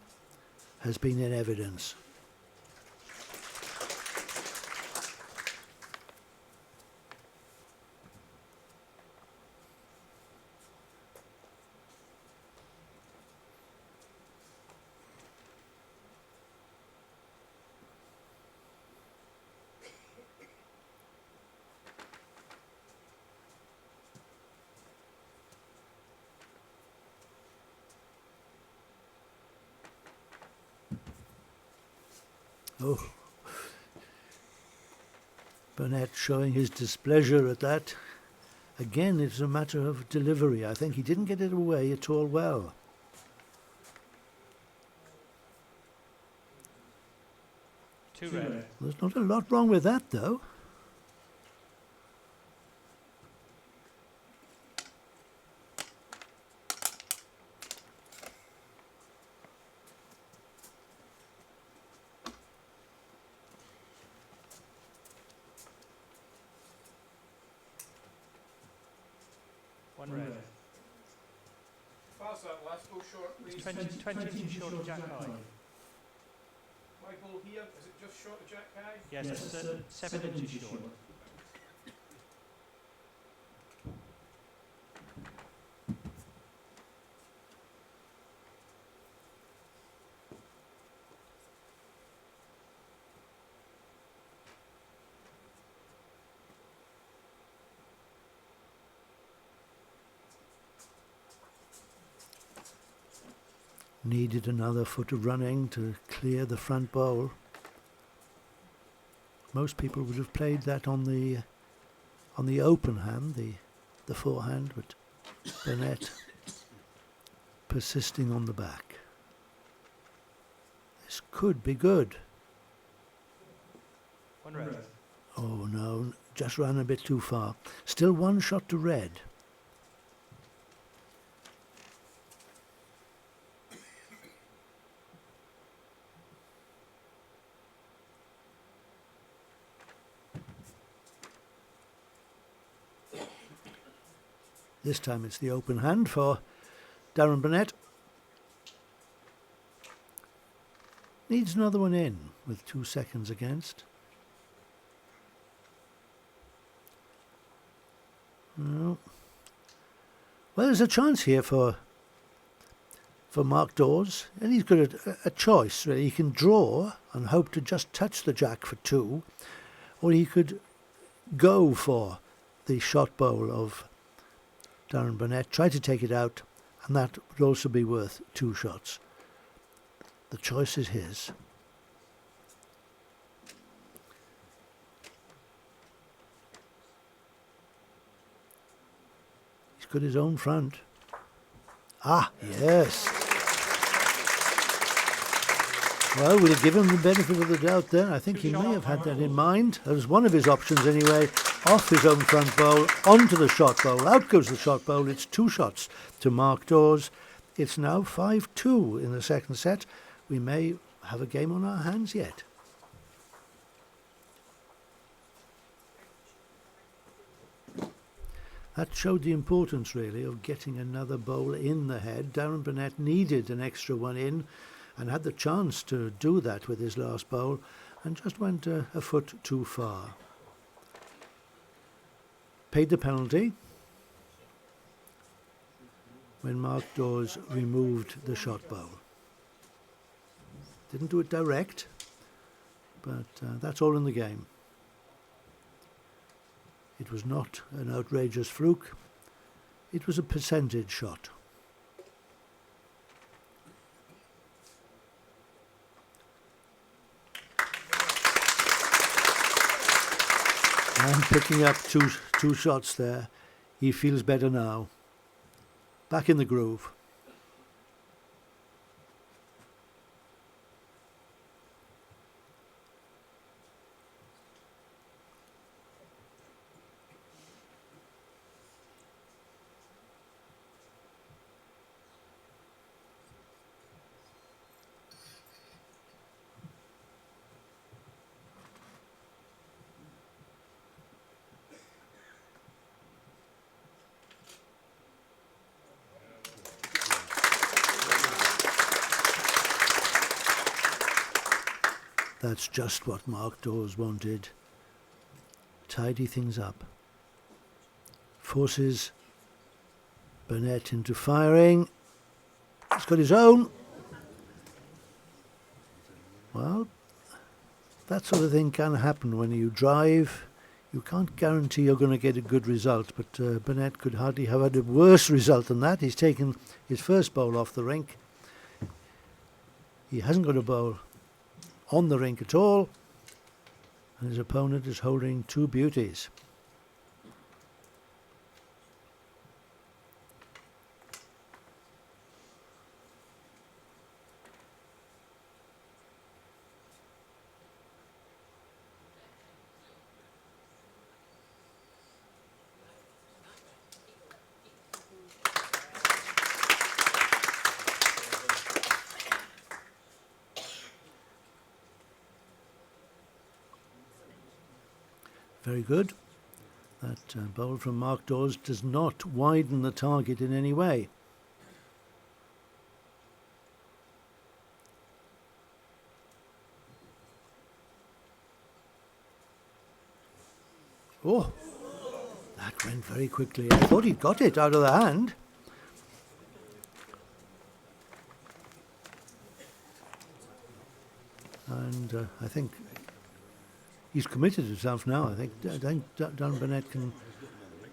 has been in evidence. Oh, Burnett showing his displeasure at that. Again, it's a matter of delivery. I think he didn't get it away at all well. Two red. There's not a lot wrong with that, though. One red. Pass that last, go short, please. 20 inches short of Jack high. My ball here, is it just short of Jack high? Yes, it's 7 inches short. Needed another foot of running to clear the front bowl. Most people would have played that on the open hand, the forehand, but Burnett persisting on the back. This could be good. One red. Oh no, just ran a bit too far. Still 1 shot to red. This time it's the open hand for Darren Burnett. Needs another one in with 2 seconds against. No. Well, there's a chance here for Mark Dawes, and he's got a choice really. He can draw and hope to just touch the jack for 2, or he could go for the shot bowl of Darren Burnett, try to take it out, and that would also be worth 2 shots. The choice is his. He's got his own front. Ah, yes. Well, we'll give him the benefit of the doubt there. I think he may have had that in mind. That was one of his options anyway. Off his own front bowl, onto the shot bowl. Out goes the shot bowl. It's 2 shots to Mark Dawes. It's now 5-2 in the second set. We may have a game on our hands yet. That showed the importance, really, of getting another bowl in the head. Darren Burnett needed an extra one in and had the chance to do that with his last bowl and just went a foot too far. paid the penalty when Mark Dawes removed the shot bowl. Didn't do it direct, but that's all in the game. It was not an outrageous fluke. It was a percentage shot. And picking up two shots there, he feels better now. Back in the groove. That's just what Mark Dawes wanted. Tidy things up. Forces Burnett into firing. He's got his own. Well, that sort of thing can happen when you drive. You can't guarantee you're going to get a good result, but Burnett could hardly have had a worse result than that. He's taken his first bowl off the rink. He hasn't got a bowl on the rink at all, and his opponent is holding two beauties. Very good. That bowl from Mark Dawes does not widen the target in any way. Oh, that went very quickly. I thought he'd got it out of the hand. And I think he's committed himself now. I think Darren Burnett can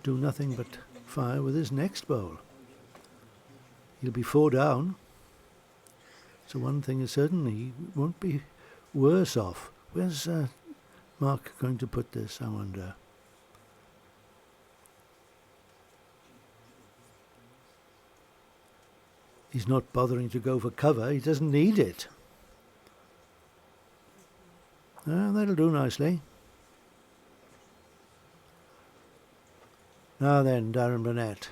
do nothing but fire with his next bowl. He'll be 4 down. So one thing is certain, he won't be worse off. Where's Mark going to put this, I wonder? He's not bothering to go for cover. He doesn't need it. That'll do nicely. Now then, Darren Burnett,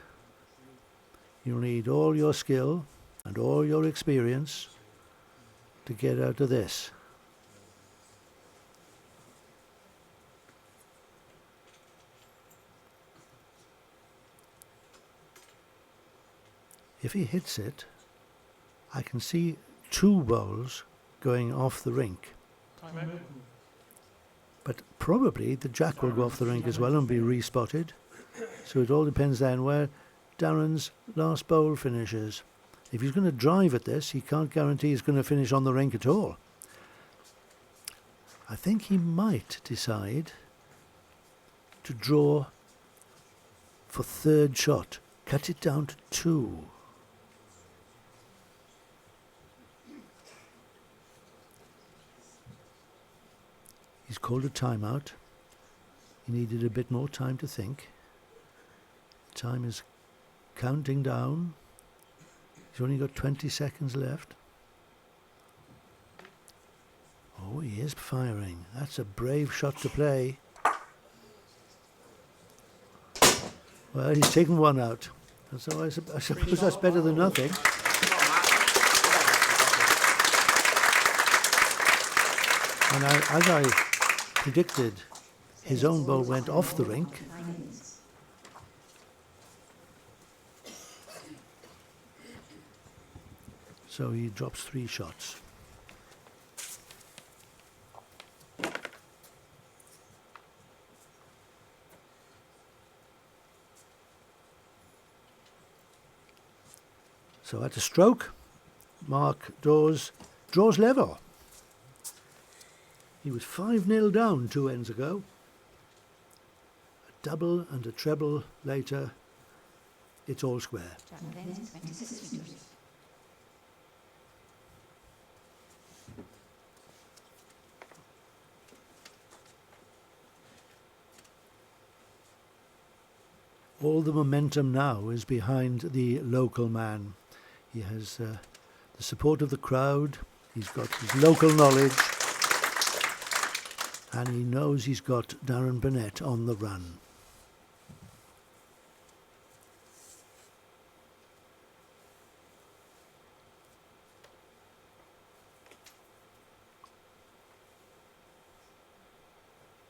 you'll need all your skill and all your experience to get out of this. If he hits it, I can see 2 bowls going off the rink. But probably the jack will go off the rink as well and be respotted. So it all depends then where Darren's last bowl finishes. If he's going to drive at this, he can't guarantee he's going to finish on the rink at all. I think he might decide to draw for 3rd shot. Cut it down to 2. He's called a timeout. He needed a bit more time to think. The time is counting down. He's only got 20 seconds left. Oh, he is firing. That's a brave shot to play. Well, he's taken one out. So I suppose that's better than nothing. And as I predicted, his own ball went off the rink. So he drops 3 shots. So at a stroke, Mark Dawes draws level. He was 5-0 down 2 ends ago. A double and a treble later, it's all square. Jack wins 26 meters. All the momentum now is behind the local man. He has the support of the crowd, he's got his local knowledge, and he knows he's got Darren Burnett on the run.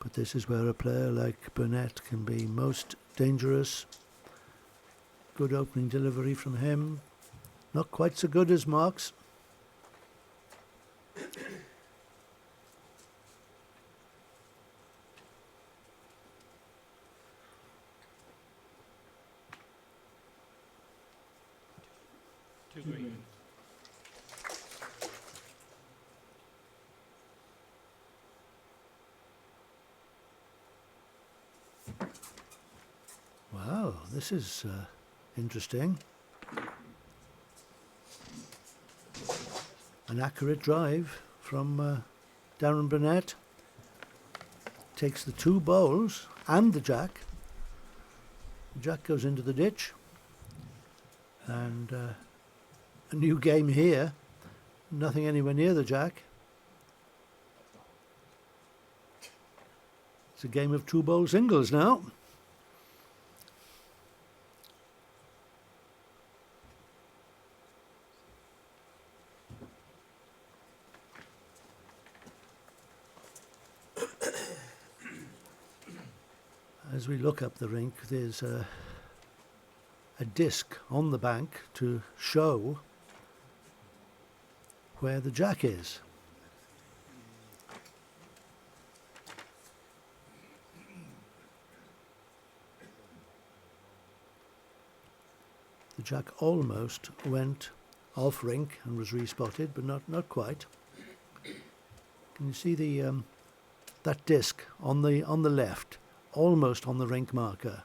But this is where a player like Burnett can be most dangerous. Good opening delivery from him. Not quite so good as Mark's. Two green. Wow, this is interesting. An accurate drive from Darren Burnett. Takes the 2 bowls and the jack. The jack goes into the ditch. And a new game here. Nothing anywhere near the jack. It's a game of 2 bowl singles now. As we look up the rink, there's a disc on the bank to show where the jack is. The jack almost went off rink and was respotted, but not quite. Can you see the that disc on the left? Almost on the rink marker.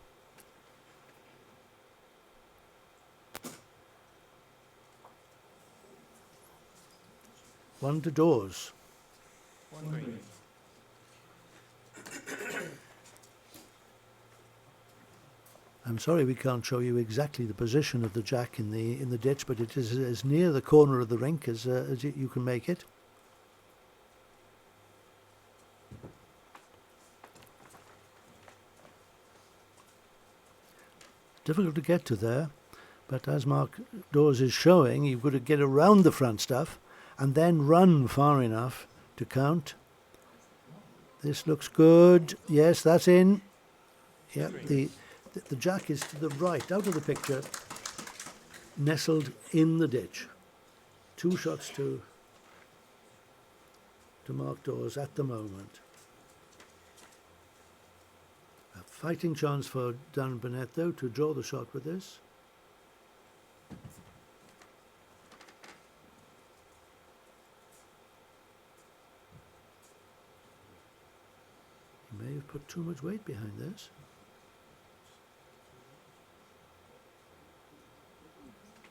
One to Dawes. One green. I'm sorry we can't show you exactly the position of the jack in the ditch, but it is as near the corner of the rink as you can make it. Difficult to get to there, but as Mark Dawes is showing, you've got to get around the front stuff and then run far enough to count. This looks good. Yes, that's in. Yeah, the jack is to the right, out of the picture, nestled in the ditch. 2 shots to Mark Dawes at the moment. A fighting chance for Darren Burnett, though, to draw the shot with this. He may have put too much weight behind this.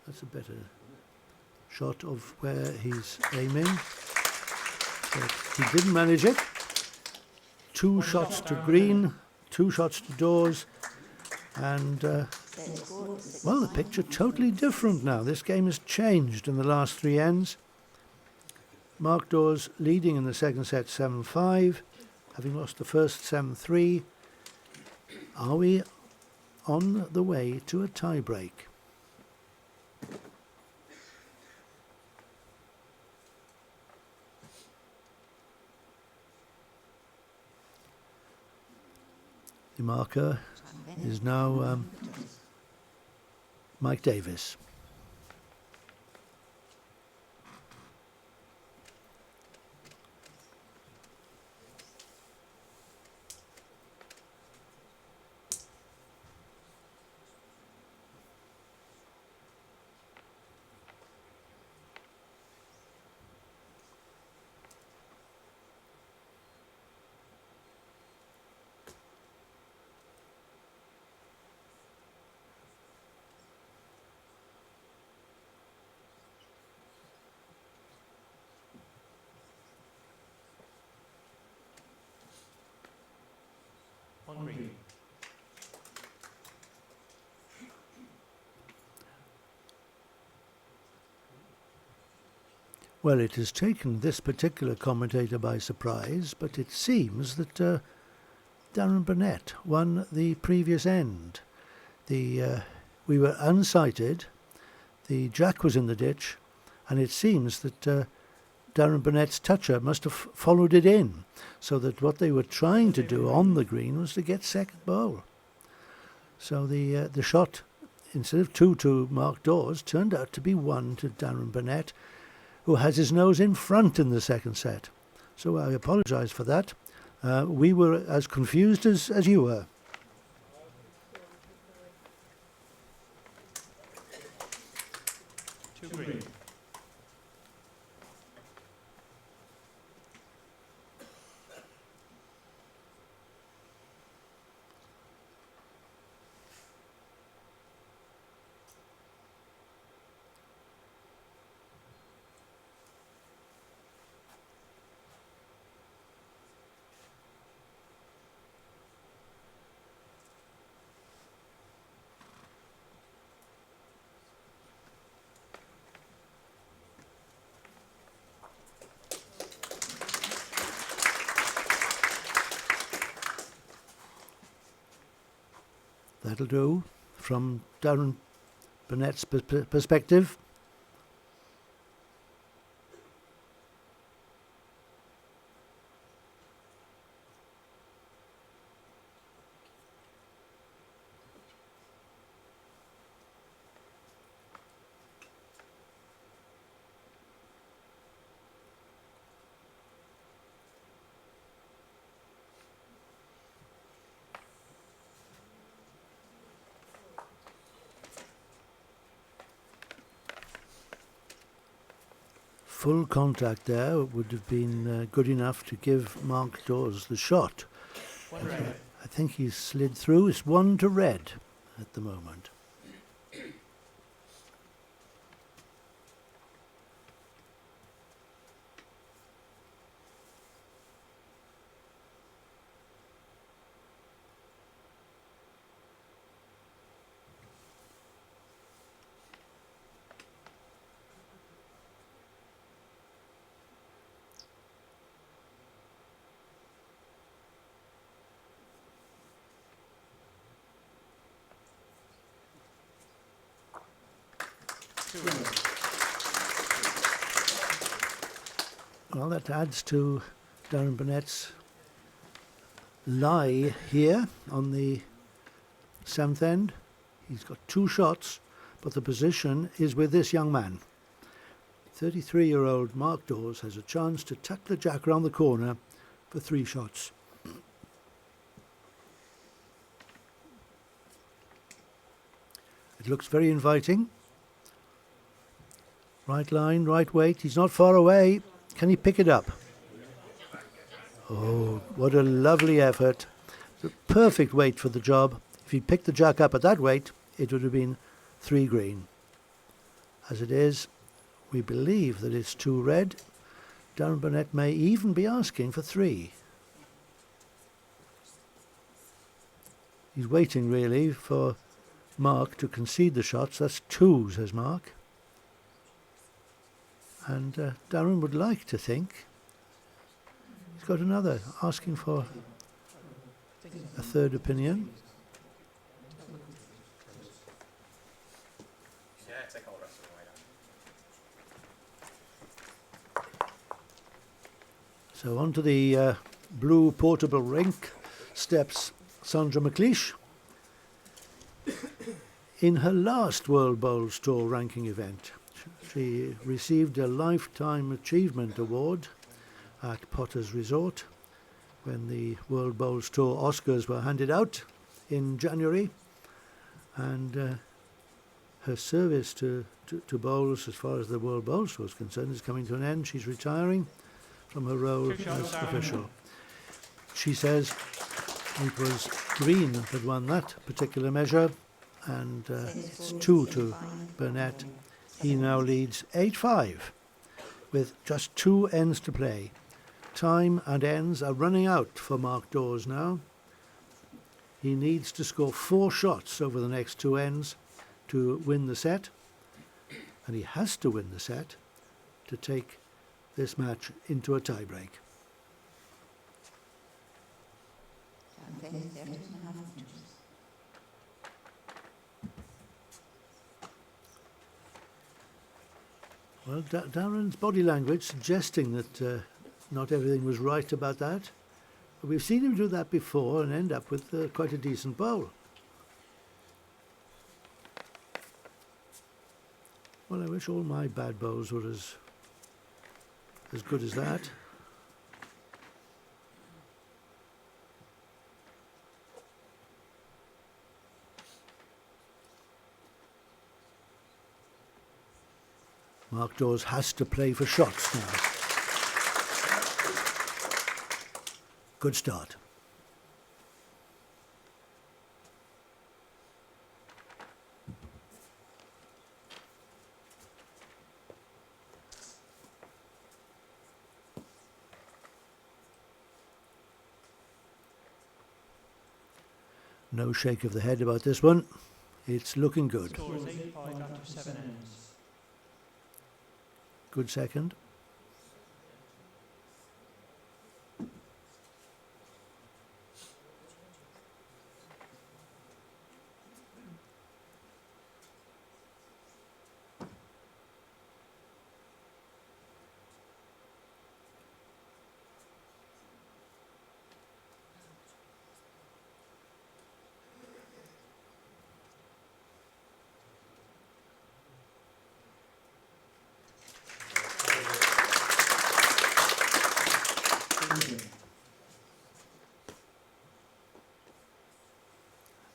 That's a better shot of where he's aiming. But he didn't manage it. 2 shots to green. 2 shots to Dawes, and well, the picture totally different now. This game has changed in the last 3 ends. Mark Dawes leading in the second set 7-5, having lost the first 7-3. Are we on the way to a tie-break? The marker is now Mike Davis. Well, it has taken this particular commentator by surprise, but it seems that Darren Burnett won the previous end. We were unsighted, the jack was in the ditch, and it seems that Darren Burnett's toucher must have followed it in, so that what they were trying to do on the green was to get second bowl. So the shot, instead of 2 to Mark Dawes, turned out to be 1 to Darren Burnett, who has his nose in front in the second set. So I apologise for that. We were as confused as you were. Two green. That'll do, from Darren Burnett's perspective. Full contact there would have been good enough to give Mark Dawes the shot. One red. I think he's slid through. It's 1 to red at the moment. Two red. Well, that adds to Darren Burnett's lie here on the 7th end. He's got 2 shots, but the position is with this young man. 33-year-old Mark Dawes has a chance to tuck the jack around the corner for 3 shots. It looks very inviting. Right line, right weight. He's not far away. Can he pick it up? Oh, what a lovely effort. The perfect weight for the job. If he'd picked the jack up at that weight, it would have been 3 green. As it is, we believe that it's 2 red. Darren Burnett may even be asking for 3. He's waiting really for Mark to concede the shots. That's 2, says Mark. And Darren would like to think he's got another, asking for a third opinion. So onto the blue portable rink steps Sandra McLeish. In her last World Bowls Tour ranking event, she received a Lifetime Achievement Award at Potter's Resort when the World Bowls Tour Oscars were handed out in January. And her service to bowls, as far as the World Bowls Tour is concerned, is coming to an end. She's retiring from her role as official. She says it was Green that won that particular measure, and it's 2 to Burnett. He now leads 8-5 with just 2 ends to play. Time and ends are running out for Mark Dawes now. He needs to score 4 shots over the next 2 ends to win the set, and he has to win the set to take this match into a tiebreak. Down 30 and a half inches. Well, Darren's body language suggesting that not everything was right about that. But we've seen him do that before and end up with quite a decent bowl. Well, I wish all my bad bowls were as good as that. Mark Dawes has to play for shots now. Good start. No shake of the head about this one. It's looking good. Score is 8-5 after 7 ends. Good second.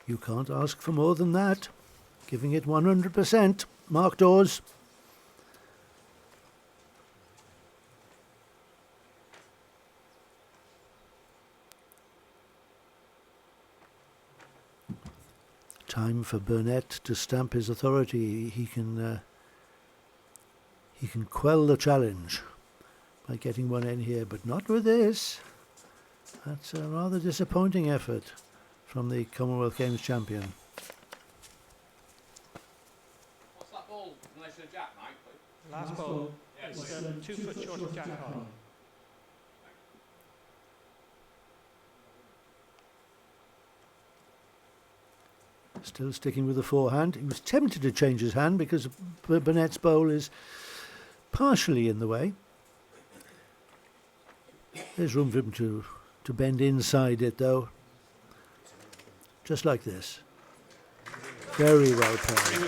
You can't ask for more than that. Giving it 100%. Mark Dawes. Time for Burnett to stamp his authority. He can quell the challenge by getting one in here, but not with this. That's a rather disappointing effort from the Commonwealth Games champion. What's that ball in relation to Jack, Mike, please? Last ball is 2 foot short of Jack high. Still sticking with the forehand. He was tempted to change his hand because Burnett's bowl is partially in the way. There's room for him to bend inside it though. Just like this. Very well played.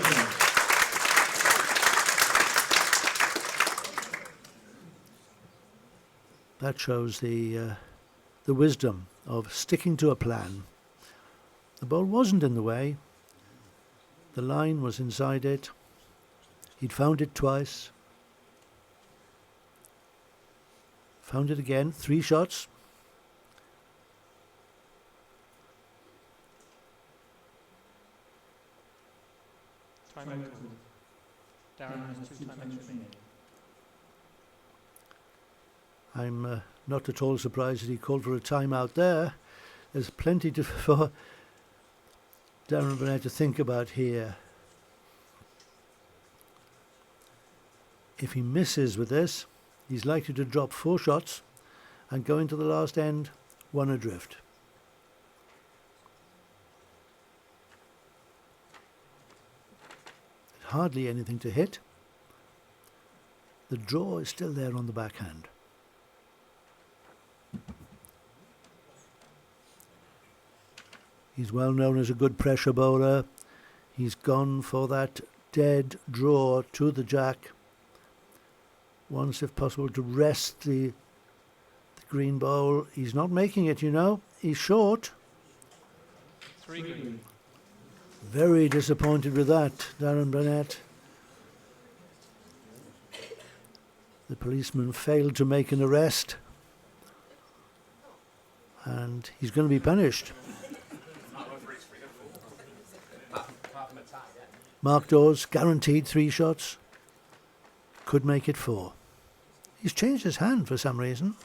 That shows the wisdom of sticking to a plan. The ball wasn't in the way. The line was inside it. He'd found it twice. Found it again. 3 shots. Time out. Darren has 2 timeouts remaining. I'm not at all surprised that he called for a timeout there. There's plenty for Darren Burnett to think about here. If he misses with this, he's likely to drop 4 shots and go into the last end 1 adrift. Hardly anything to hit. The draw is still there on the backhand. He's well known as a good pressure bowler. He's gone for that dead draw to the jack. Wants, if possible, to rest the green bowl. He's not making it, you know. He's short. 3 green. Very disappointed with that, Darren Burnett. The policeman failed to make an arrest. And he's going to be punished. Mark Dawes, guaranteed 3 shots. Could make it 4. He's changed his hand for some reason.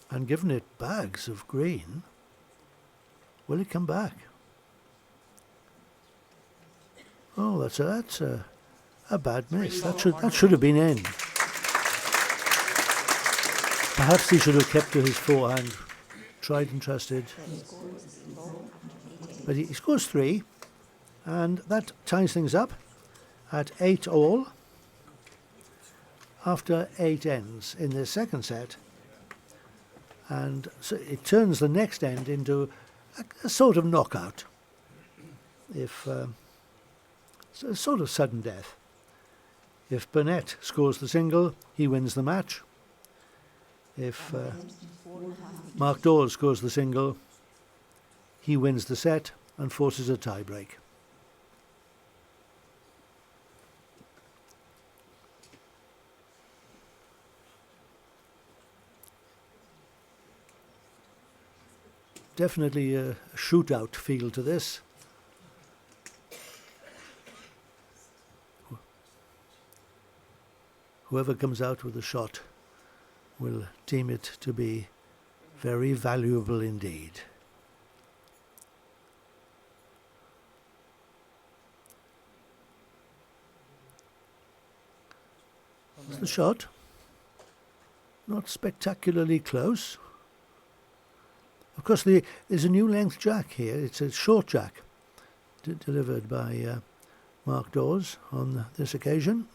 And given it bags of green. Will it come back? Oh, that's a A bad miss. That should have been in. Perhaps he should have kept to his forehand, tried and trusted. But he scores 3, and that ties things up at 8 all after 8 ends in the second set. And so it turns the next end into a sort of knockout, if a sort of sudden death. If Burnett scores the single, he wins the match. If Mark Dawes scores the single, he wins the set and forces a tie-break. Definitely a shootout feel to this. Whoever comes out with a shot will deem it to be very valuable indeed. It's the shot. Not spectacularly close. Of course, there's a new length jack here. It's a short jack delivered by Mark Dawes on this occasion.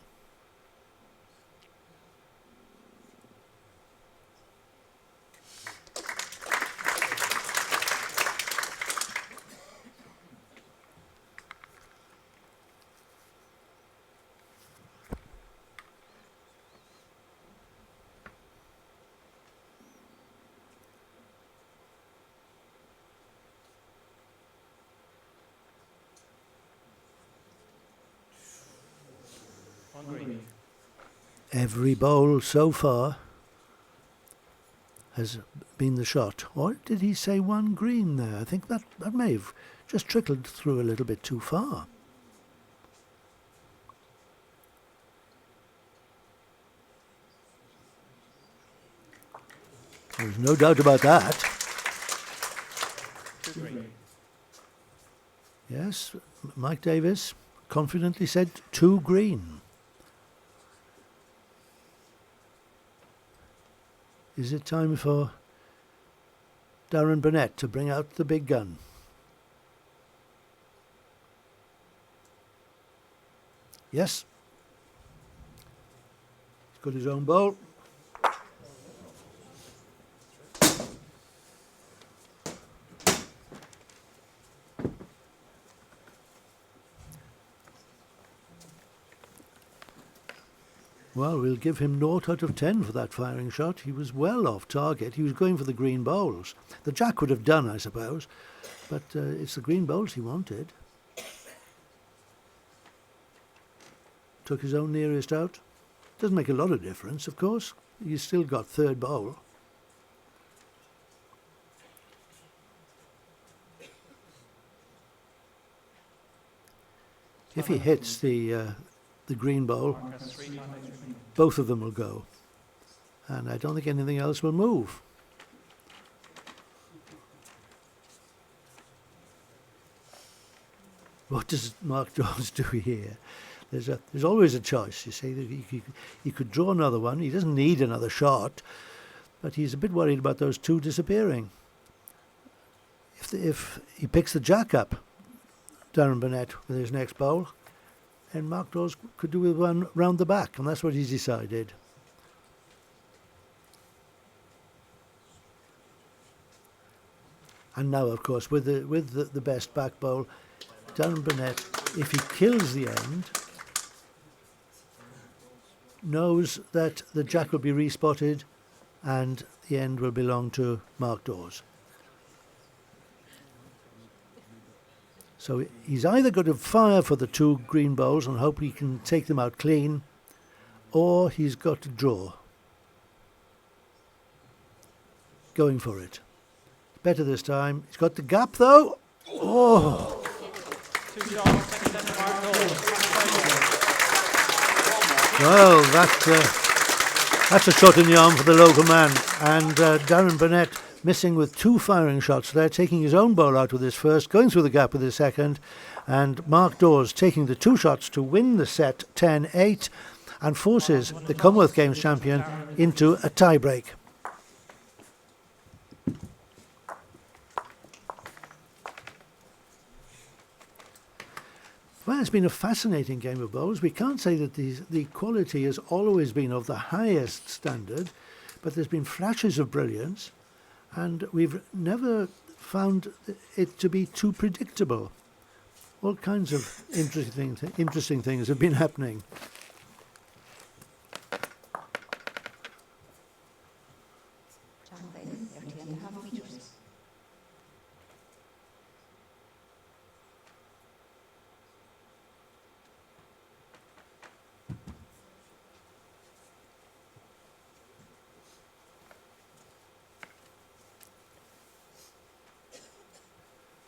Every bowl so far has been the shot. Or did he say 1 green there? I think that may have just trickled through a little bit too far. There's no doubt about that. Yes, Mike Davis confidently said 2 green. Is it time for Darren Burnett to bring out the big gun? Yes. He's got his own bowl. Well, we'll give him 0 out of 10 for that firing shot. He was well off target. He was going for the green bowls. The jack would have done, I suppose, but it's the green bowls he wanted. Took his own nearest out. Doesn't make a lot of difference, of course. He's still got third bowl. If he hits the green bowl, both of them will go, and I don't think anything else will move. What does Mark Dawes do here? There's always a choice, you see. He could draw another one. He doesn't need another shot, but he's a bit worried about those 2 disappearing. If he picks the jack up, Darren Burnett, with his next bowl, and Mark Dawes could do with one round the back, and that's what he's decided. And now, of course, with the best back bowl, Darren Burnett, if he kills the end, knows that the jack will be respotted and the end will belong to Mark Dawes. So he's either got to fire for the 2 green bowls and hope he can take them out clean, or he's got to draw. Going for it. Better this time. He's got the gap though. Oh! Well, that's a shot in the arm for the local man. And Darren Burnett missing with 2 firing shots there, taking his own bowl out with his first, going through the gap with his second, and Mark Dawes taking the 2 shots to win the set 10-8 and forces the Commonwealth Games champion into a tie-break. Well, it's been a fascinating game of bowls. We can't say that the quality has always been of the highest standard, but there's been flashes of brilliance, and we've never found it to be too predictable. All kinds of interesting things have been happening. John Bailey, 30.5 metres.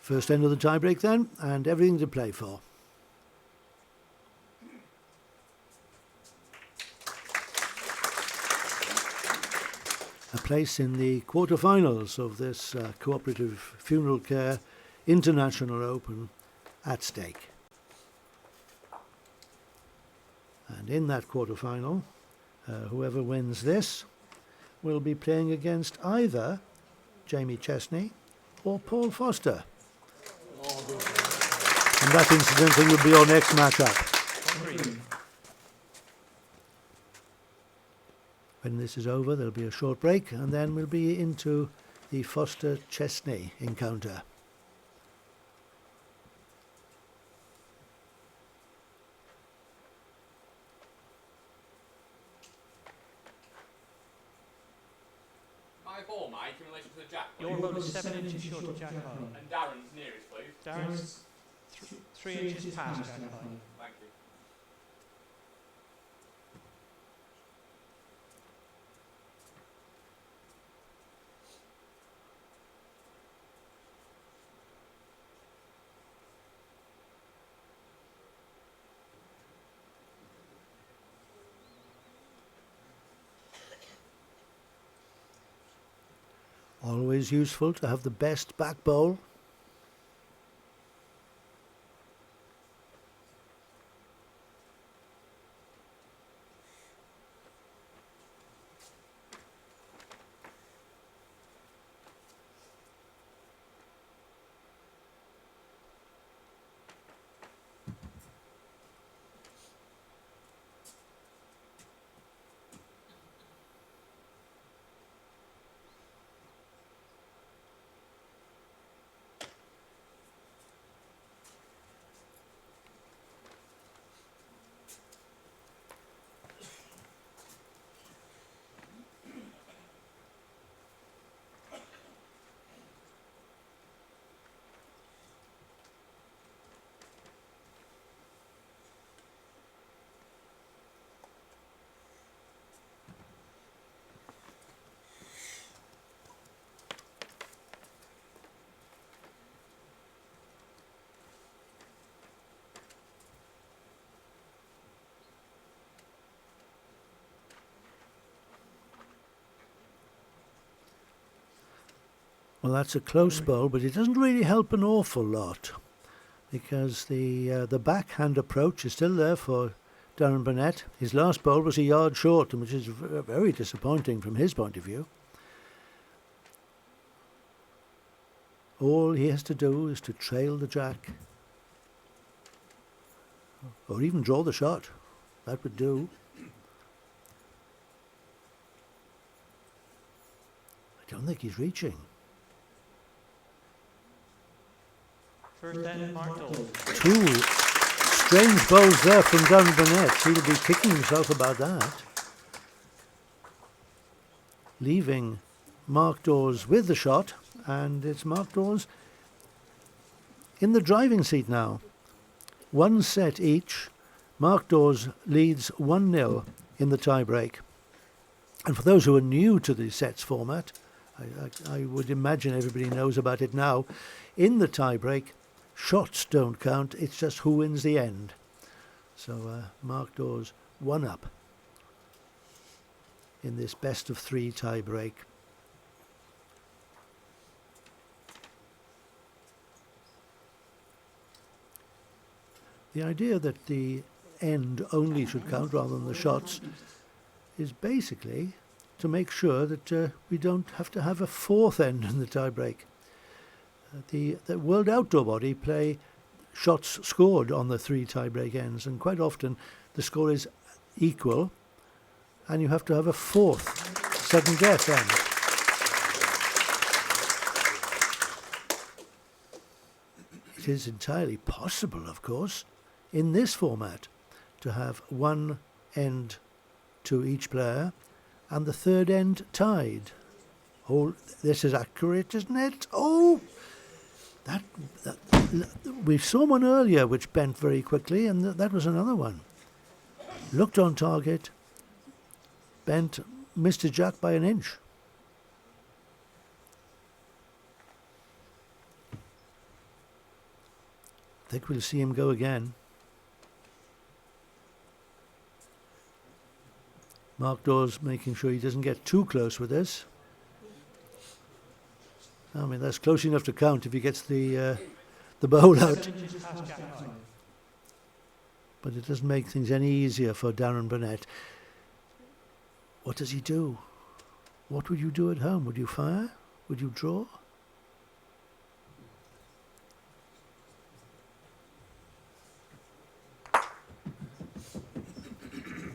First end of the tie-break then, and everything to play for. A place in the quarter-finals of this Co-operative Funeralcare International Open at stake. And in that quarter-final, whoever wins this will be playing against either Jamie Chesney or Paul Foster. And that incidentally will be your next matchup. When this is over, there'll be a short break, and then we'll be into the Foster-Chesney encounter. My ball, Mike, in relation to the jack. Your ball is 7 inches short of jack high. And Darren's nearest, please. Darren's 3 inches past jack high. Thank you. Always useful to have the best back bowl. Well, that's a close bowl, but it doesn't really help an awful lot, because the backhand approach is still there for Darren Burnett. His last bowl was a yard short, which is very disappointing from his point of view. All he has to do is to trail the jack, or even draw the shot. That would do. I don't think he's reaching. First end, Mark Dawes. 2 strange bowls there from Darren Burnett. He'll be kicking himself about that. Leaving Mark Dawes with the shot, and it's Mark Dawes in the driving seat now. 1 set each. Mark Dawes leads 1-0 in the tie-break. And for those who are new to the sets format, I would imagine everybody knows about it now. In the tie-break, shots don't count, it's just who wins the end. So Mark Dawes 1 up in this best of 3 tie-break. The idea that the end only should count rather than the shots is basically to make sure that we don't have to have a fourth end in the tie-break. The World Outdoor Body play shots scored on the 3 tie-break ends, and quite often the score is equal and you have to have a fourth sudden death end. It is entirely possible, of course, in this format to have one end to each player and the third end tied. Oh, this is accurate, isn't it? Oh, that we saw one earlier which bent very quickly, and that was another one. Looked on target, bent, missed his jack by an inch. I think we'll see him go again. Mark Dawes making sure he doesn't get too close with this. I mean, that's close enough to count if he gets the bowl out. But it doesn't make things any easier for Darren Burnett. What does he do? What would you do at home? Would you fire? Would you draw?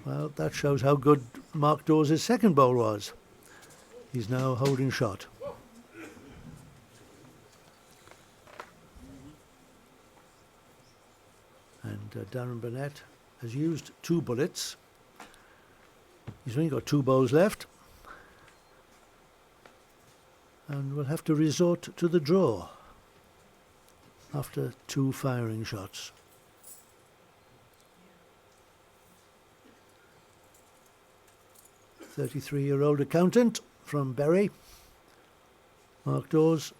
Well, that shows how good Mark Dawes' second bowl was. He's now holding shot. And Darren Burnett has used 2 bullets. He's only got 2 bowls left. And will have to resort to the draw after 2 firing shots. A 33-year-old accountant from Bury, Mark Dawes.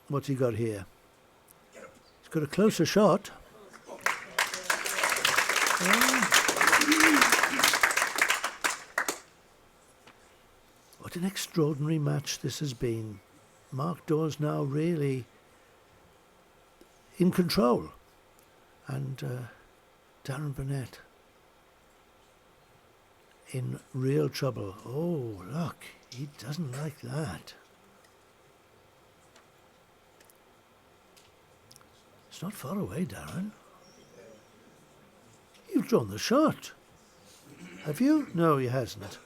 What's he got here? He's got a closer shot. What an extraordinary match this has been. Mark Dawes now really in control. And Darren Burnett in real trouble. Oh, look, he doesn't like that. It's not far away, Darren. You've drawn the shot. Have you? No, he hasn't.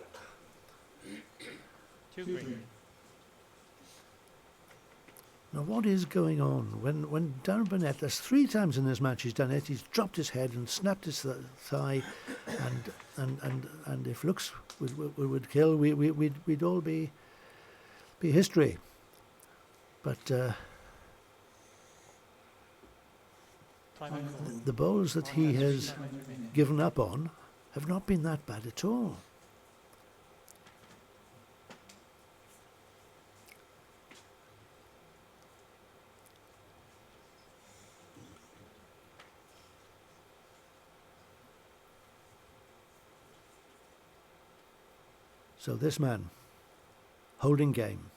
2 green. Now, what is going on? When Darren Burnett, there's 3 times in this match he's done it, he's dropped his head and snapped his thigh, and if looks would kill, we'd all be history. But the bowls that he has given up on have not been that bad at all. So this man, holding game.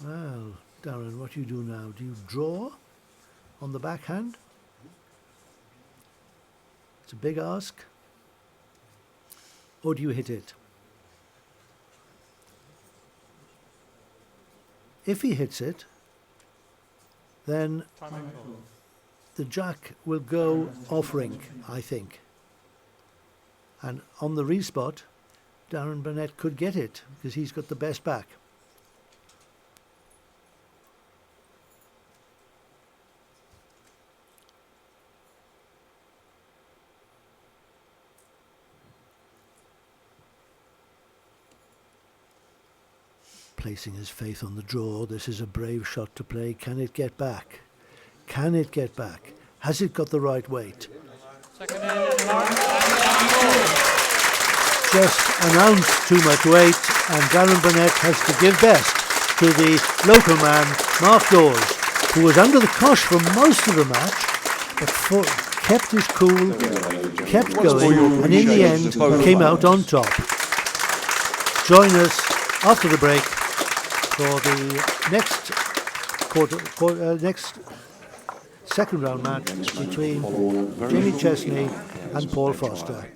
Well, Darren, what do you do now? Do you draw on the backhand? It's a big ask. Or do you hit it? If he hits it, then the jack will go off rink, I think. And on the respot, Darren Burnett could get it because he's got the best back. Placing his faith on the draw. This is a brave shot to play. Can it get back? Can it get back? Has it got the right weight? Second end, Mark. just announced too much weight, and Darren Burnett has to give best to the local man, Mark Dawes, who was under the cosh for most of the match, but kept his cool, kept going, and in the end came out on top. Join us after the break for the next second round match between Jamie Chesney and Paul Foster.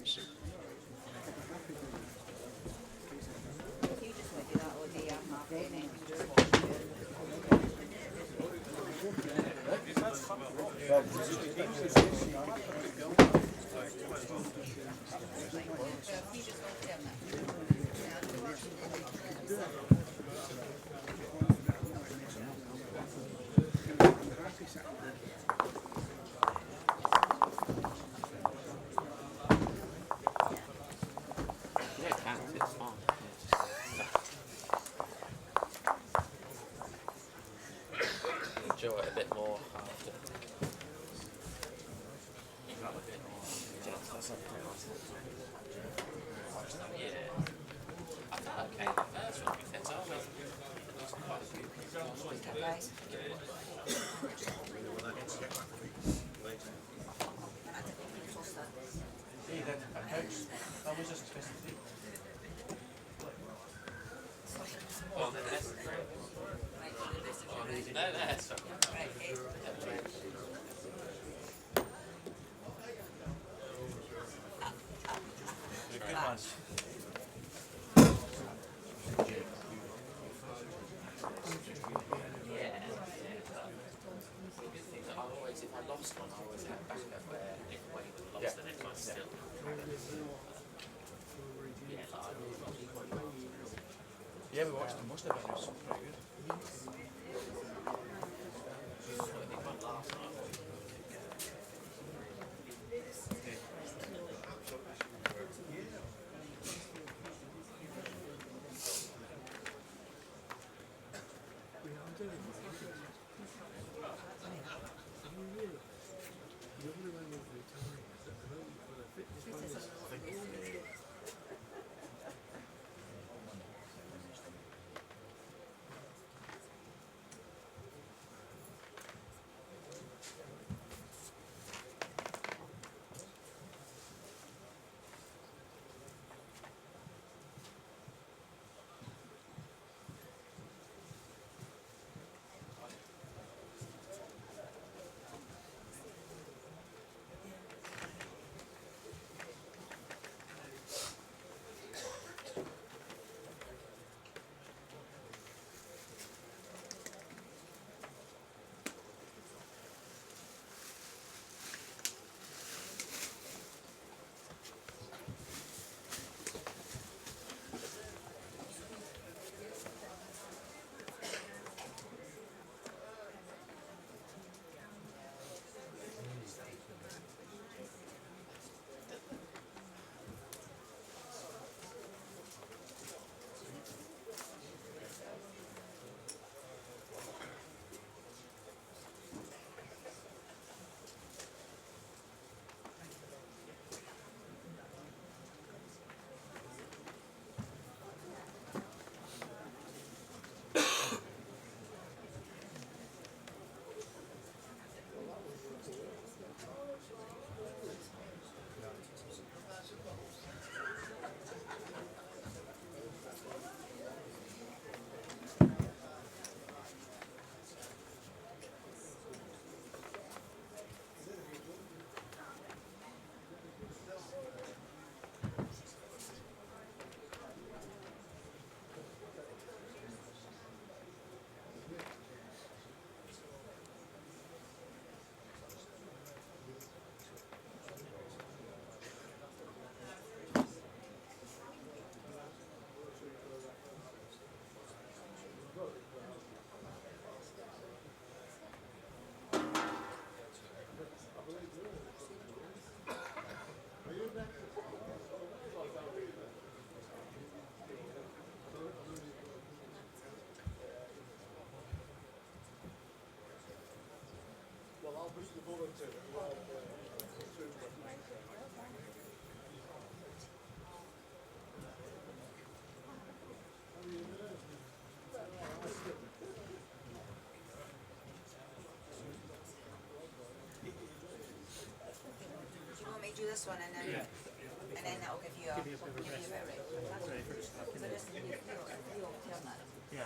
Enjoy it a bit more after. If I lost one, I always had backup where if Wayne lost the next one still. Yeah, we watched them, wasn't it? It was pretty good. do this one and then that'll give you a bit right. Because I just think you feel alternate. Yeah.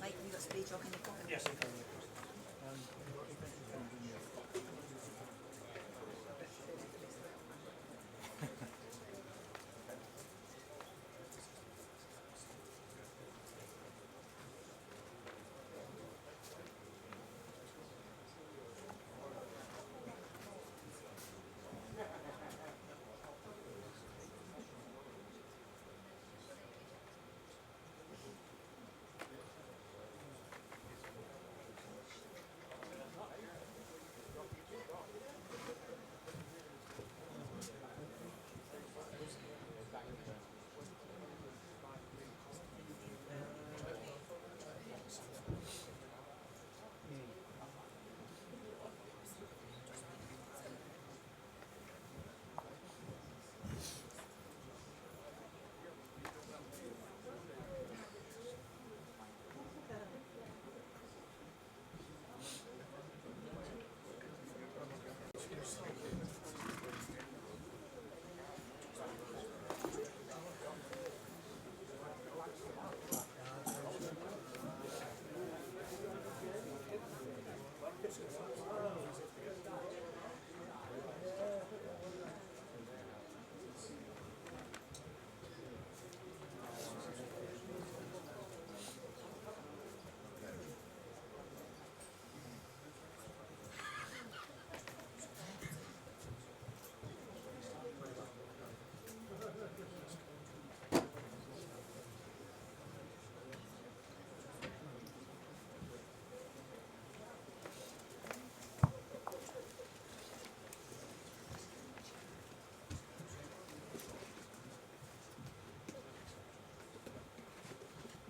Mike, you got spray chalk in your pocket? Yes, I can.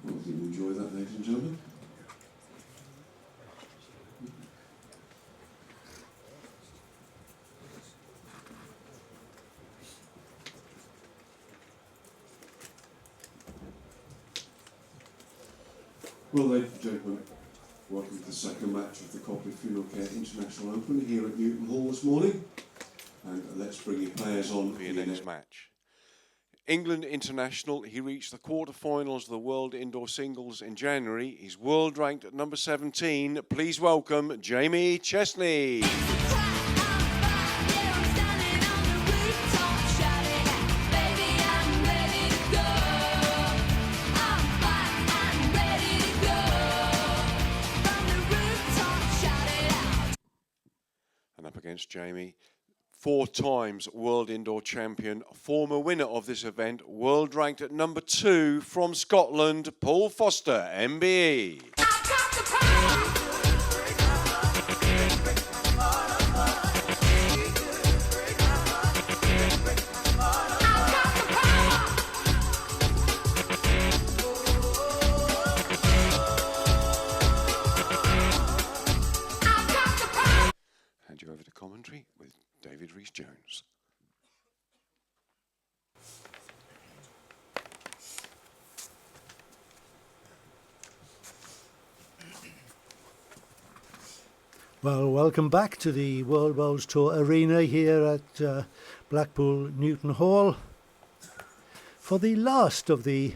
Well, did you enjoy that, ladies and gentlemen? Well, ladies and gentlemen, welcome to the second match of the Co-operative Funeralcare International Open here at Newton Hall this morning. And let's bring your players on for your next match. England international, he reached the quarter-finals of the World Indoor Singles in January. He's world ranked at number 17. Please welcome Jamie Chesney. And up against Jamie, 4 times world indoor champion, former winner of this event, world ranked at number 2 from Scotland, Paul Foster, MBE. Hand you over to commentary with David Rees-Jones. Well, welcome back to the World Bowls Tour Arena here at Blackpool Newton Hall for the last of the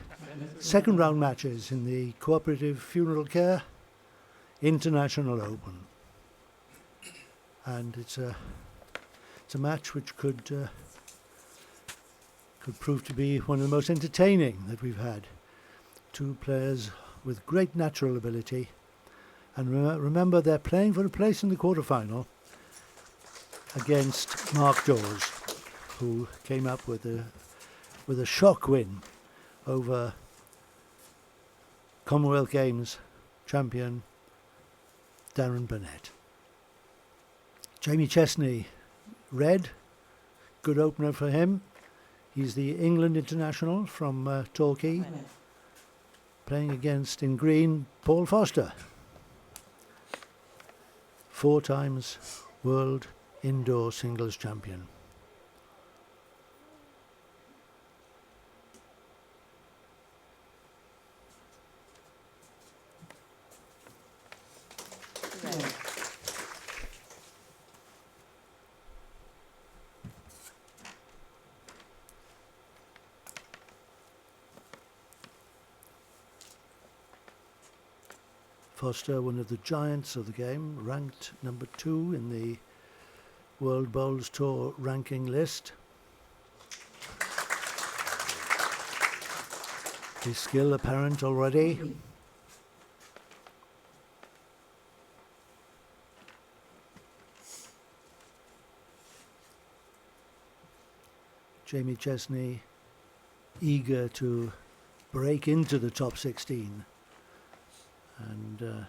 second round matches in the Co-operative Funeralcare International Open. And it's a match which could prove to be one of the most entertaining that we've had. 2 players with great natural ability, and remember they're playing for a place in the quarter-final against Mark Dawes, who came up with a shock win over Commonwealth Games champion Darren Burnett. Jamie Chesney, red, good opener for him. He's the England international from Torquay, playing against, in green, Paul Foster. 4 times world indoor singles champion. Foster, one of the giants of the game, ranked number 2 in the World Bowls Tour ranking list. His skill apparent already. Jamie Chesney eager to break into the top 16. And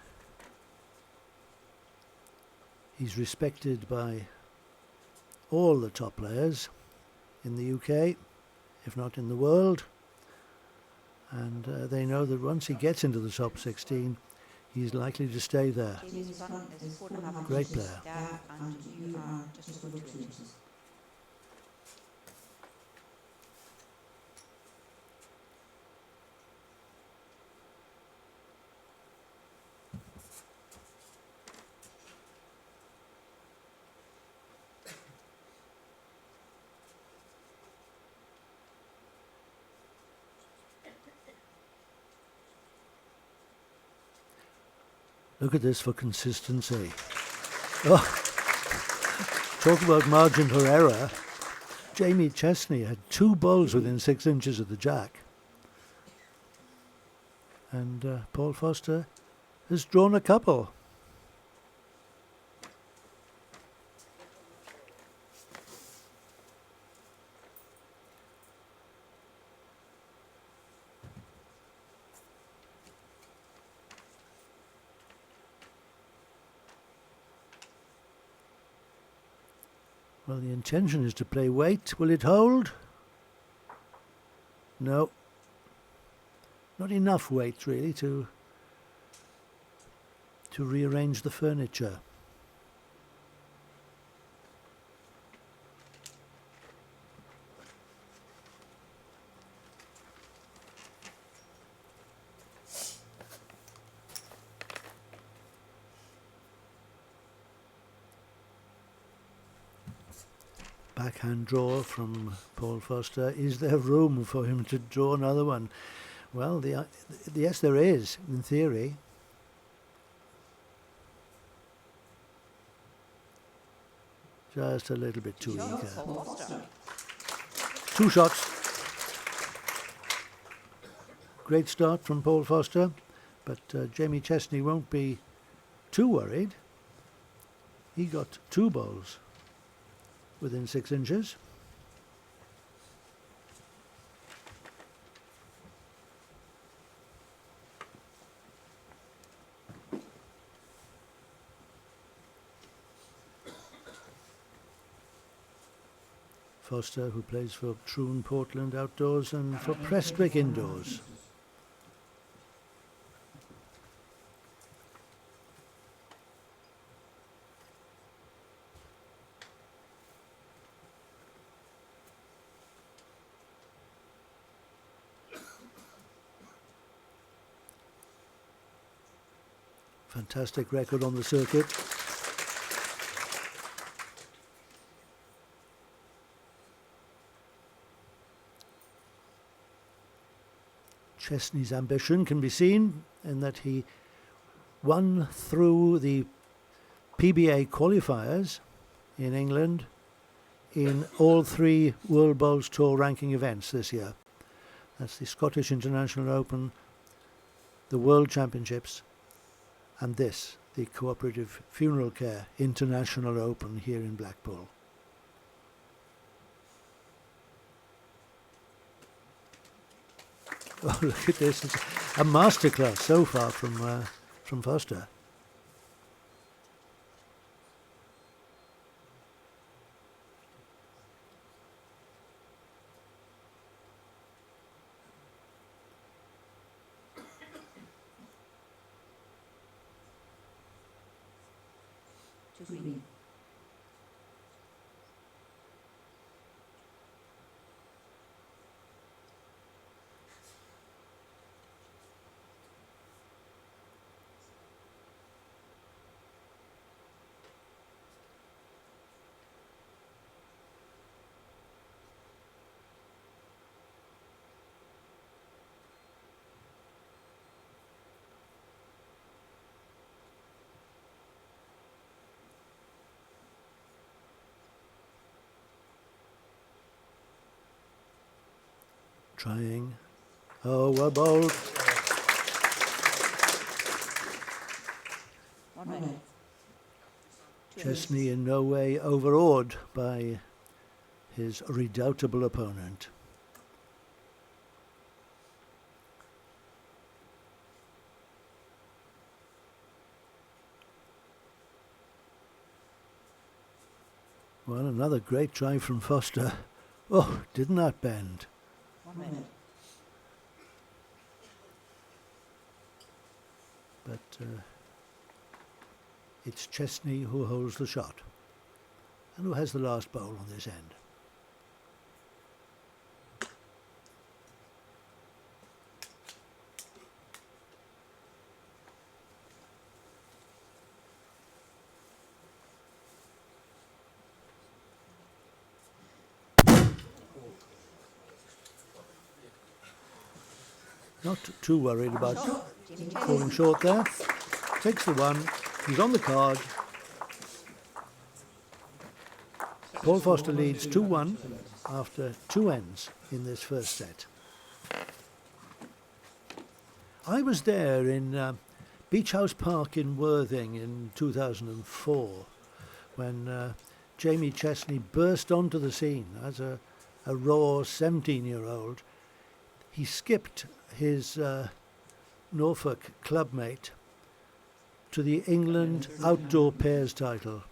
he's respected by all the top players in the UK, if not in the world. And they know that once he gets into the top 16, he's likely to stay there. Great player. Look at this for consistency. Oh, talk about margin for error. Jamie Chesney had 2 balls within 6 inches of the jack. And Paul Foster has drawn a couple. Well, the intention is to play weight. Will it hold? No. Not enough weight, really, to rearrange the furniture. Backhand draw from Paul Foster. Is there room for him to draw another one? Well, yes, there is, in theory. Just a little bit too eager. 2 shots. Great start from Paul Foster, but Jamie Chesney won't be too worried. He got 2 balls within 6 inches. Foster, who plays for Troon Portland outdoors and for Prestwick indoors. Fantastic record on the circuit. Chesney's ambition can be seen in that he won through the PBA qualifiers in England in all 3 World Bowls Tour ranking events this year. That's the Scottish International Open, the World Championships, and this, the Co-operative Funeralcare International Open here in Blackpool. Oh, look at this. It's a masterclass so far from Foster. to green. Trying. Oh, well bowled. One red. Chesney in no way overawed by his redoubtable opponent. Well, another great try from Foster. Oh, didn't that bend? One red. But it's Chesney who holds the shot and who has the last bowl on this end. Not too worried about falling short there. Takes the one. He's on the card. Paul Foster leads 2-1 after 2 ends in this first set. I was there in Beach House Park in Worthing in 2004 when Jamie Chesney burst onto the scene as a raw 17-year-old. He skipped his Norfolk clubmate to the England outdoor pairs title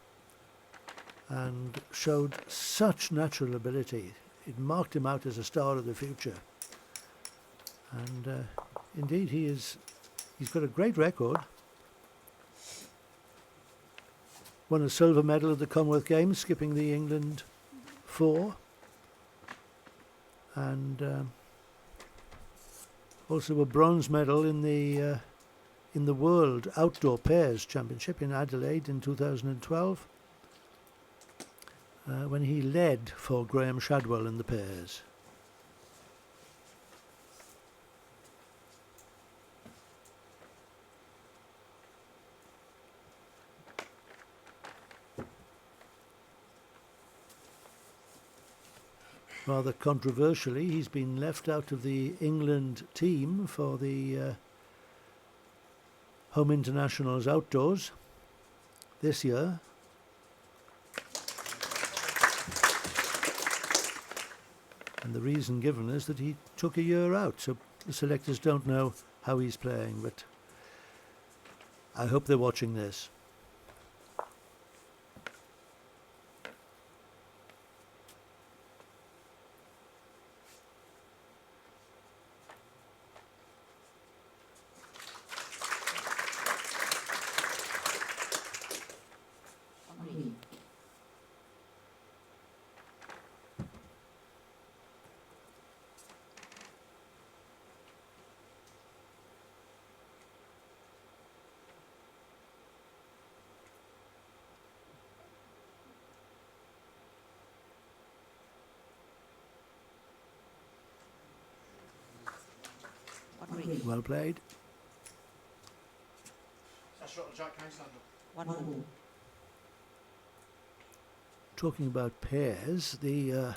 and showed such natural ability. It marked him out as a star of the future. And indeed he's got a great record. Won a silver medal at the Commonwealth Games, skipping the England 4. And also a bronze medal in the World Outdoor Pairs Championship in Adelaide in 2012, when he led for Graham Shadwell in the pairs. Rather controversially, he's been left out of the England team for the Home Internationals Outdoors this year. And the reason given is that he took a year out, so the selectors don't know how he's playing, but I hope they're watching this. Well played. One more. Talking about pairs, the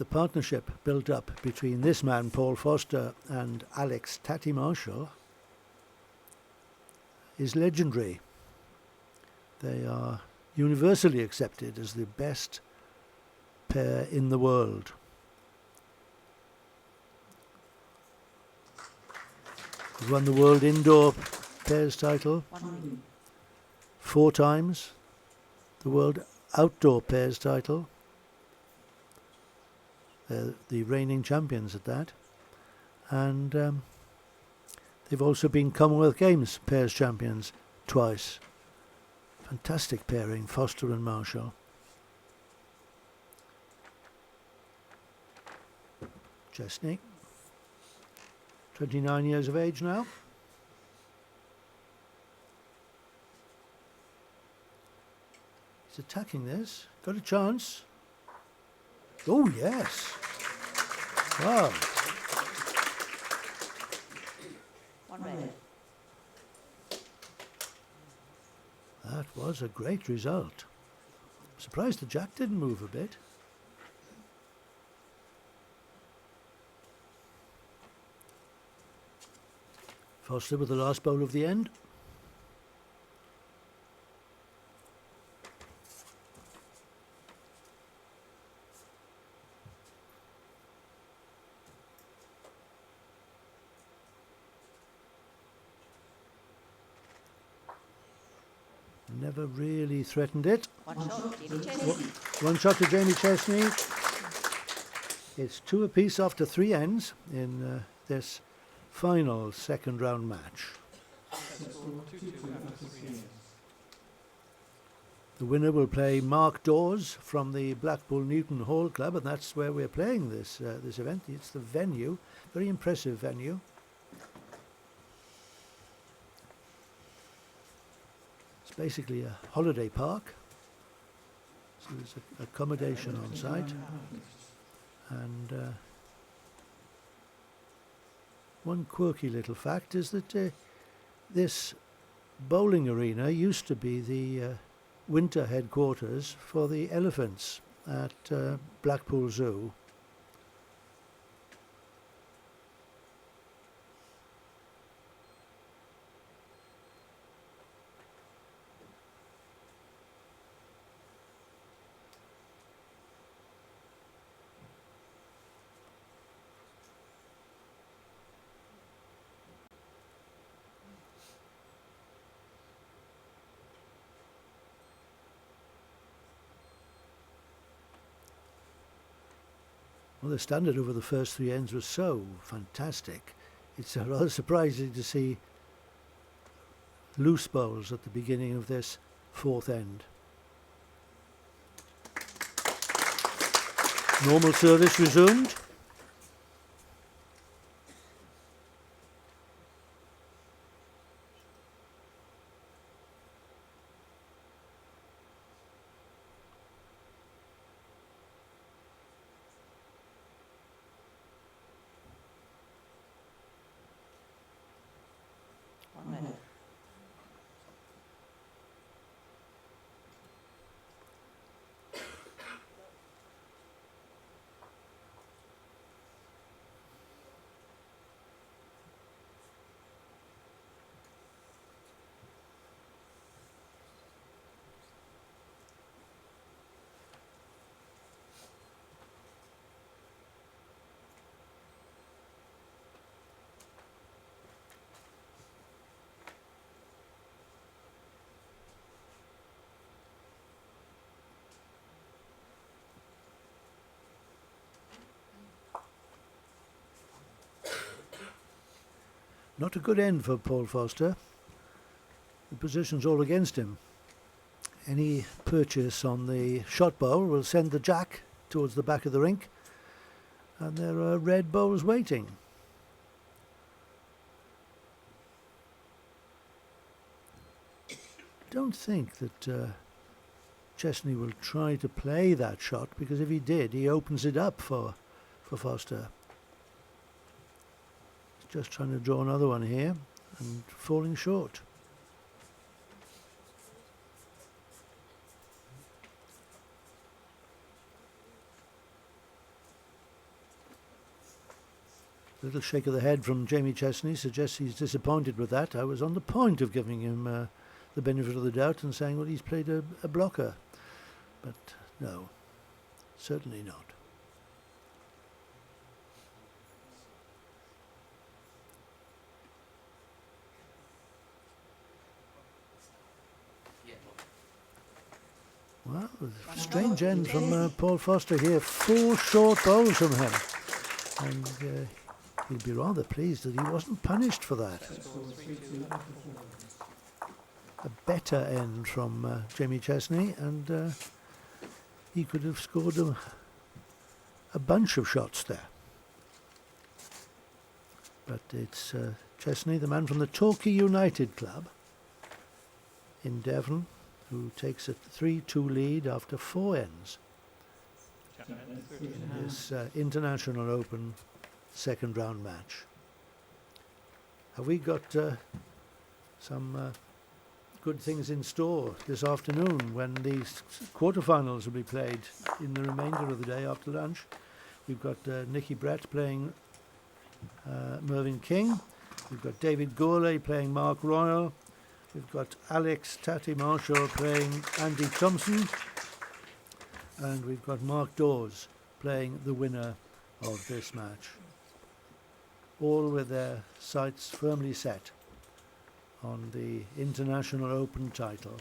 partnership built up between this man, Paul Foster, and Alex Tatty Marshall is legendary. They are universally accepted as the best pair in the world. He's won the World Indoor Pairs title 4 times, the World Outdoor Pairs title. They're the reigning champions at that. And they've also been Commonwealth Games Pairs champions twice. Fantastic pairing, Foster and Marshall. Chesney, 29 years of age now. He's attacking this. Got a chance. Oh, yes. Wow. One red. That was a great result. Surprised the jack didn't move a bit. Foster with the last bowl of the end. Never really threatened it. One shot, Jamie Chesney. One shot to Jamie Chesney. It's 2 apiece after 3 ends in this final second round match. The winner will play Mark Dawes from the Blackpool Newton Hall Club, and that's where we're playing this this event. It's the venue, very impressive venue. It's basically a holiday park, so there's accommodation on site, and one quirky little fact is that this bowling arena used to be the winter headquarters for the elephants at Blackpool Zoo. Well, the standard over the first 3 ends was so fantastic. It's rather surprising to see loose bowls at the beginning of this 4th end. Normal service resumed. One red. Not a good end for Paul Foster. The position's all against him. Any purchase on the shot bowl will send the jack towards the back of the rink, and there are red bowls waiting. Don't think that Chesney will try to play that shot, because if he did, he opens it up for Foster. Just trying to draw another one here and falling short. A little shake of the head from Jamie Chesney suggests he's disappointed with that. I was on the point of giving him the benefit of the doubt and saying, well, he's played a blocker. But no, certainly not. Well, strange end from Paul Foster here. 4 short bowls from him. And he'd be rather pleased that he wasn't punished for that. A better end from Jamie Chesney, and he could have scored a bunch of shots there. But it's Chesney, the man from the Torquay United Club in Devon, who takes a 3-2 lead after 4 ends in this International Open second round match. Have we got some good things in store this afternoon when these quarterfinals will be played in the remainder of the day after lunch? We've got Nicky Brett playing Mervyn King. We've got David Gourlay playing Mark Royal. We've got Alex Tatty Marshall playing Andy Thompson. And we've got Mark Dawes playing the winner of this match. All with their sights firmly set on the International Open title.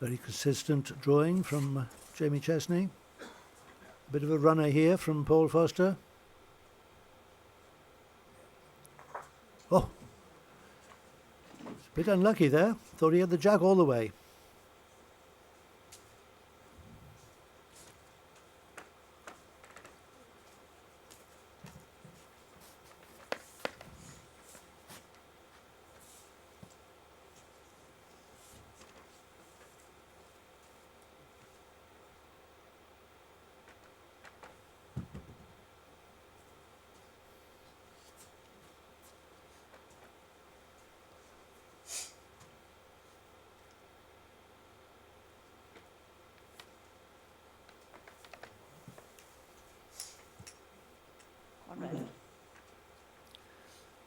Very consistent drawing from Jamie Chesney. A bit of a runner here from Paul Foster. Oh, it's a bit unlucky there. Thought he had the jack all the way.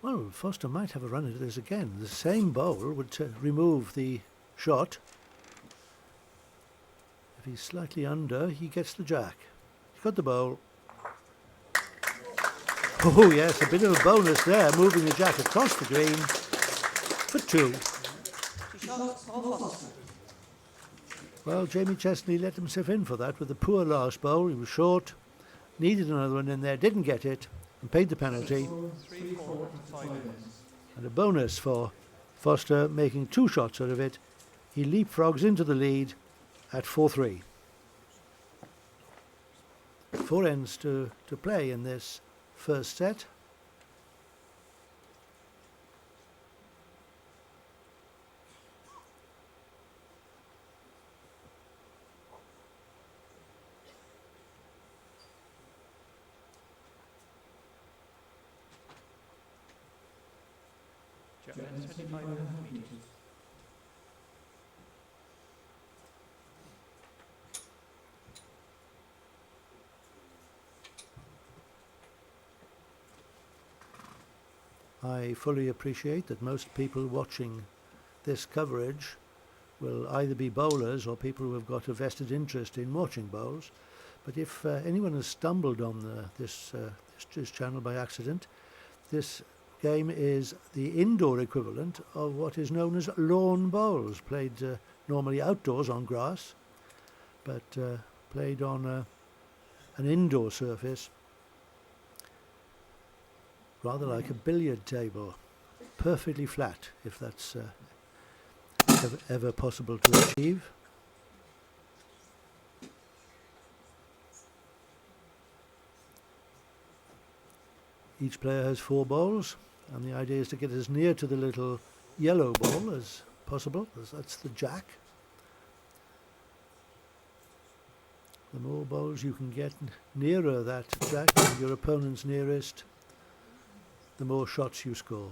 Well, Foster might have a run at this again. The same bowl would remove the shot. If he's slightly under, he gets the jack. He's got the bowl. Oh yes, a bit of a bonus there, moving the jack across the green for 2. Well, Jamie Chesney let himself in for that with a poor last bowl. He was short, needed another one in there, didn't get it, and paid the penalty. 3-4 and 5 ends. And a bonus for Foster, making 2 shots out of it. He leapfrogs into the lead at 4-3. 4 ends to play in this first set. Jack ends 25 meters. I fully appreciate that most people watching this coverage will either be bowlers or people who have got a vested interest in watching bowls. But if anyone has stumbled on this channel by accident, this game is the indoor equivalent of what is known as lawn bowls, played normally outdoors on grass, but played on an indoor surface, rather like a billiard table, perfectly flat, if that's ever possible to achieve. Each player has 4 balls, and the idea is to get as near to the little yellow ball as possible. That's the jack. The more balls you can get nearer that jack than your opponent's nearest, the more shots you score.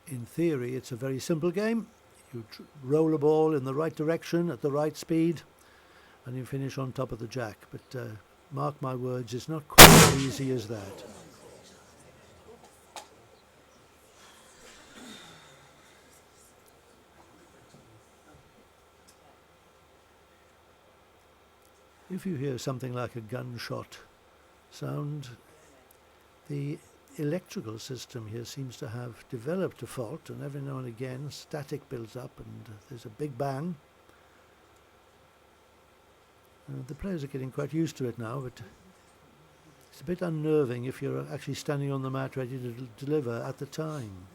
In theory, it's a very simple game. You roll a ball in the right direction at the right speed, and you finish on top of the jack. But mark my words, it's not quite as easy as that. If you hear something like a gunshot sound, the electrical system here seems to have developed a fault, and every now and again static builds up and there's a big bang. The players are getting quite used to it now, but it's a bit unnerving if you're actually standing on the mat ready to deliver at the time.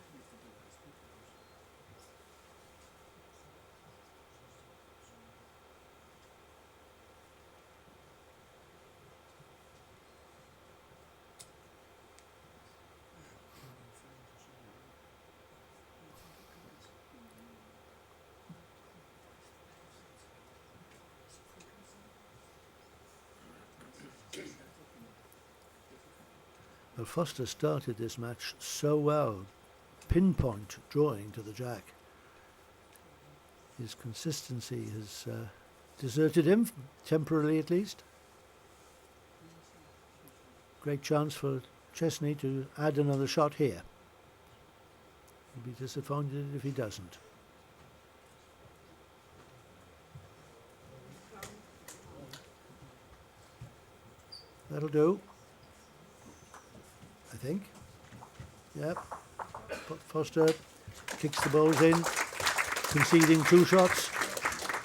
Well, Foster started this match so well, pinpoint drawing to the jack. His consistency has deserted him, temporarily at least. Great chance for Chesney to add another shot here. He'll be disappointed if he doesn't. That'll do, I think. Yep. Foster kicks the balls in, conceding 2 shots,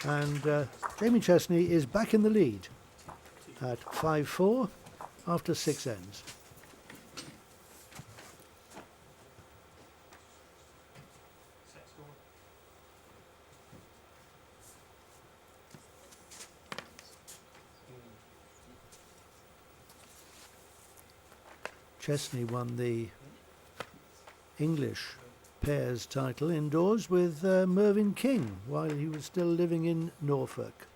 and Jamie Chesney is back in the lead at 5-4 after 6 ends. Chesney won the English pairs title indoors with Mervyn King while he was still living in Norfolk.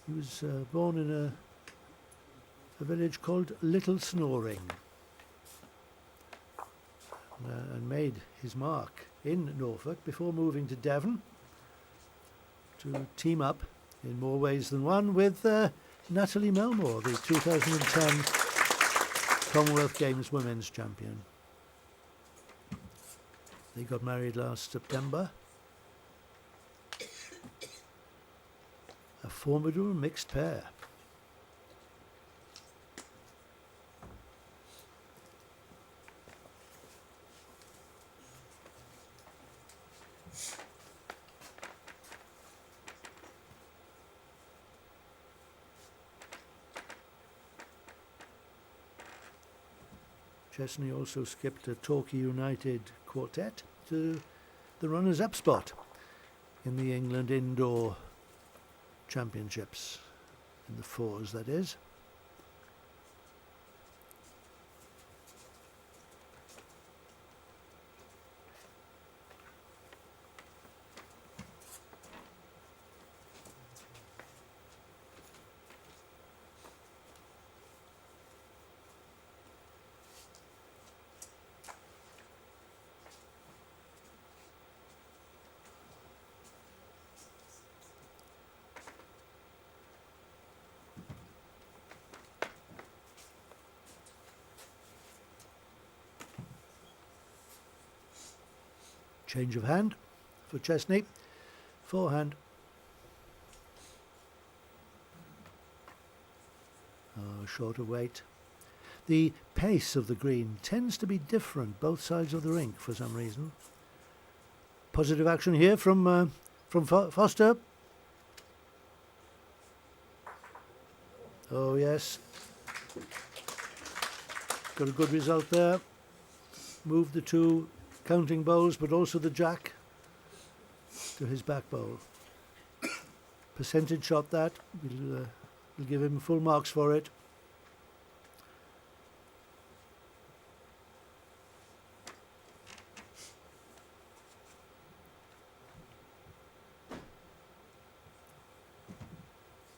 He was born in a village called Little Snoring and made his mark in Norfolk before moving to Devon to team up in more ways than one with Natalie Melmore, the 2010 Commonwealth Games Women's Champion. They got married last September. A formidable mixed pair. Chesney also skipped a Torquay United quartet to the runners-up spot in the England Indoor Championships, in the 4s that is. Change of hand for Chesney, forehand. Oh, shorter weight. The pace of the green tends to be different both sides of the rink for some reason. Positive action here from Foster. Oh yes, got a good result there. Moved the 2 counting bowls, but also the jack to his back bowl. Percentage shot that. We'll give him full marks for it.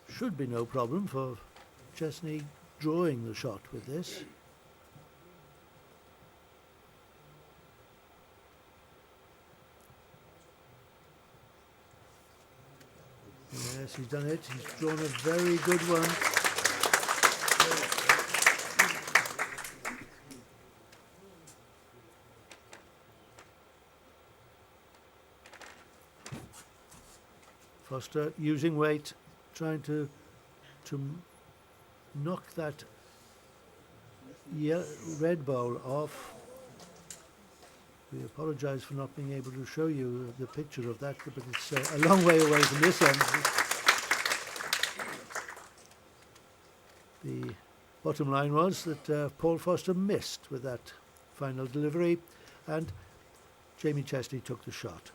Should be no problem for Chesney drawing the shot with this. Yes, he's done it. He's drawn a very good one. Foster using weight, trying to knock that red bowl off. We apologise for not being able to show you the picture of that, but it's a long way away from this end. The bottom line was that Paul Foster missed with that final delivery, and Jamie Chesney took the shot.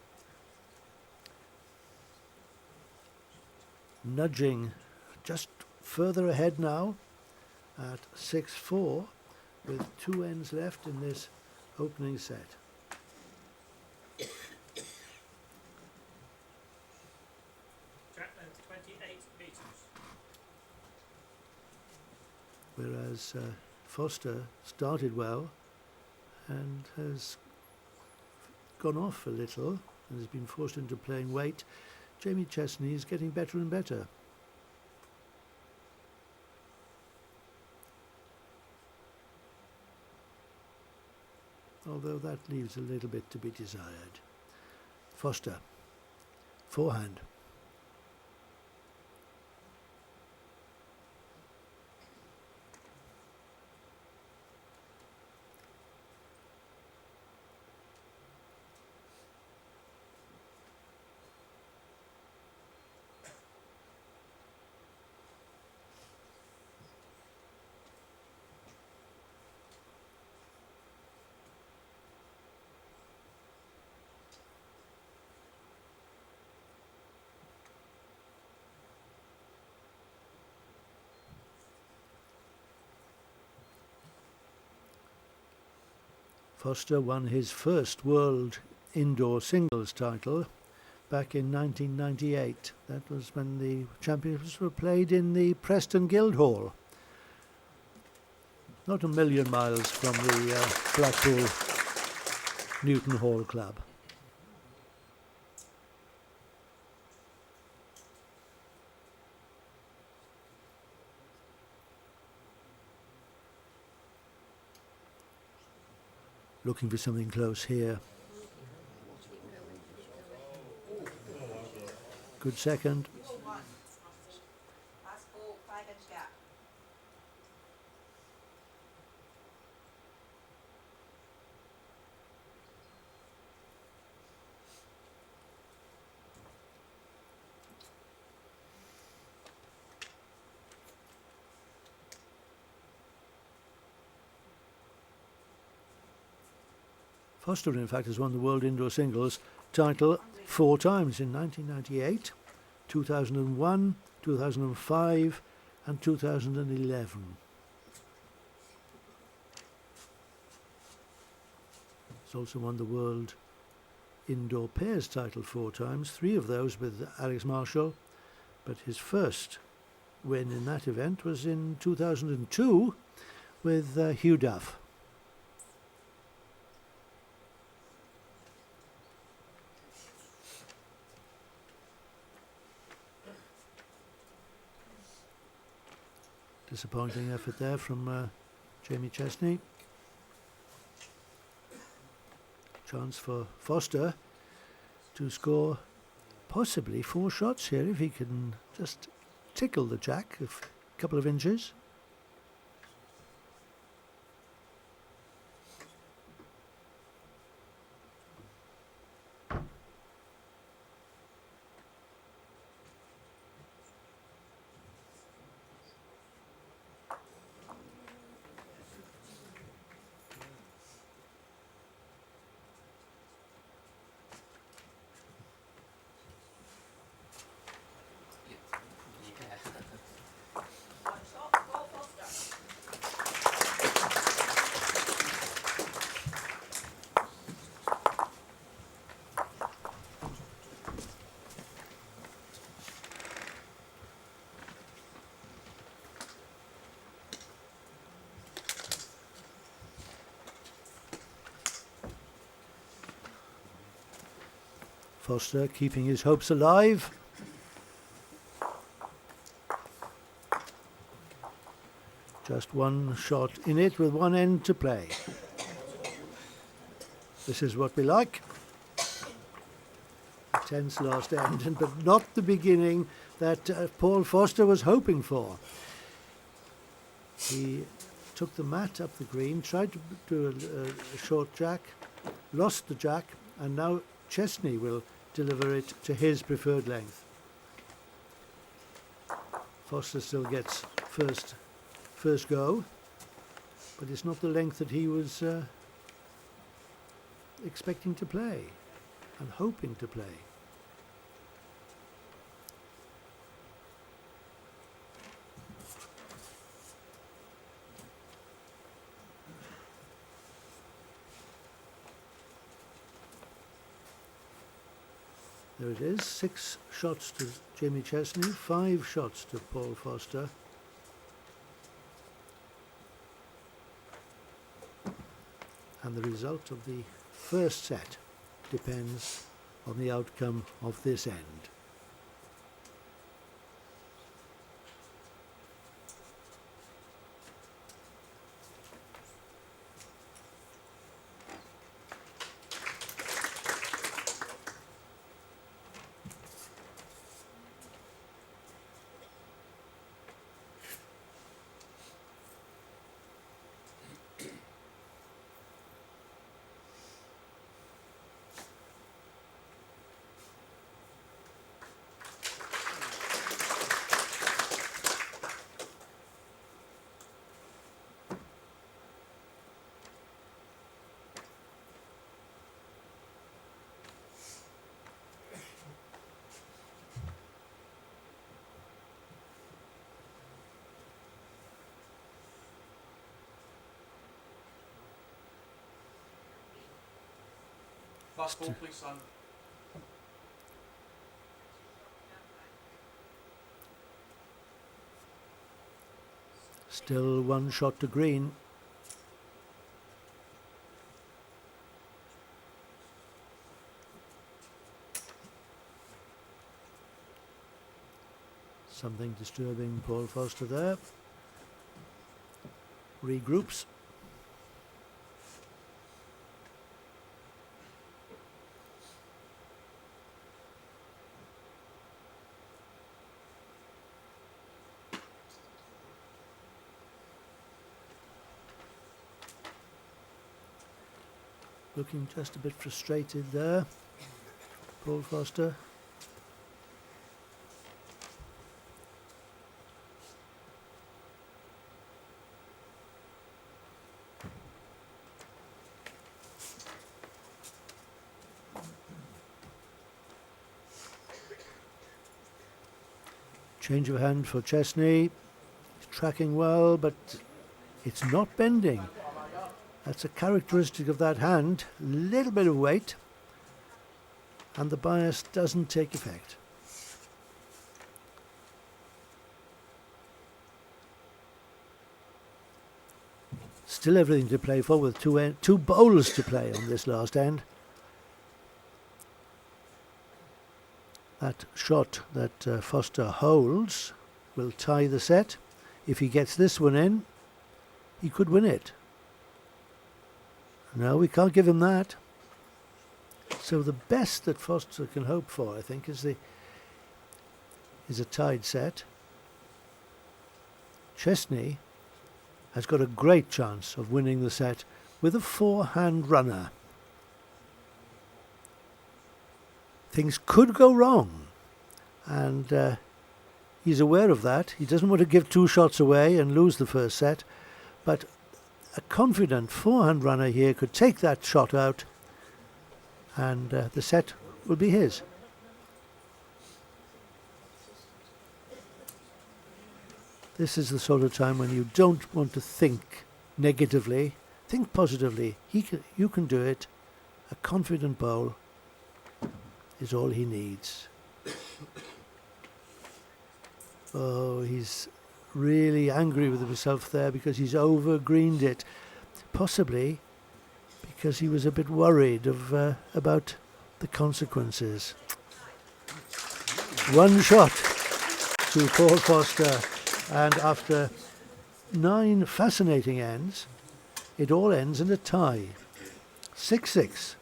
Nudging just further ahead now at 6-4 with 2 ends left in this opening set. Jack length 28 metres. Whereas Foster started well and has gone off a little and has been forced into playing weight. Jamie Chesney is getting better and better. Although that leaves a little bit to be desired. Foster, forehand. Foster won his first world indoor singles title back in 1998. That was when the championships were played in the Preston Guildhall. Not a million miles from the Blackpool Newton Hall Club. Looking for something close here. Good second. Last ball, 5-inch gap. Foster, in fact, has won the World Indoor Singles title 4 times in 1998, 2001, 2005 and 2011. He's also won the World Indoor Pairs title 4 times, 3 of those with Alex Marshall, but his first win in that event was in 2002 with Hugh Duff. Disappointing effort there from Jamie Chesney. Chance for Foster to score possibly 4 shots here if he can just tickle the jack a couple of inches. Foster keeping his hopes alive. Just one shot in it with one end to play. This is what we like. A tense last end, but not the beginning that Paul Foster was hoping for. He took the mat up the green, tried to do a short jack, lost the jack, and now Chesney will deliver it to his preferred length. Foster still gets first go, but it's not the length that he was expecting to play and hoping to play. There it is, 6 shots to Jamie Chesney, 5 shots to Paul Foster. And the result of the first set depends on the outcome of this end. Last ball, please, son. Still 1 shot to green. Something disturbing Paul Foster there. Regroups. Looking just a bit frustrated there, Paul Foster. Change of hand for Chesney. He's tracking well, but it's not bending. That's a characteristic of that hand, a little bit of weight, and the bias doesn't take effect. Still everything to play for with two bowls to play on this last end. That shot that Foster holds will tie the set. If he gets this one in, he could win it. No, we can't give him that. So the best that Foster can hope for, I think, is a tied set. Chesney has got a great chance of winning the set with a 4-hand runner. Things could go wrong, and he's aware of that. He doesn't want to give 2 shots away and lose the first set, but a confident 4-hand runner here could take that shot out, and the set will be his. This is the sort of time when you don't want to think negatively. Think positively. You can do it. A confident bowl is all he needs. Oh, he's really angry with himself there because he's over-greened it. Possibly because he was a bit worried about the consequences. One shot to Paul Foster, and after 9 fascinating ends, it all ends in a tie. 6-6.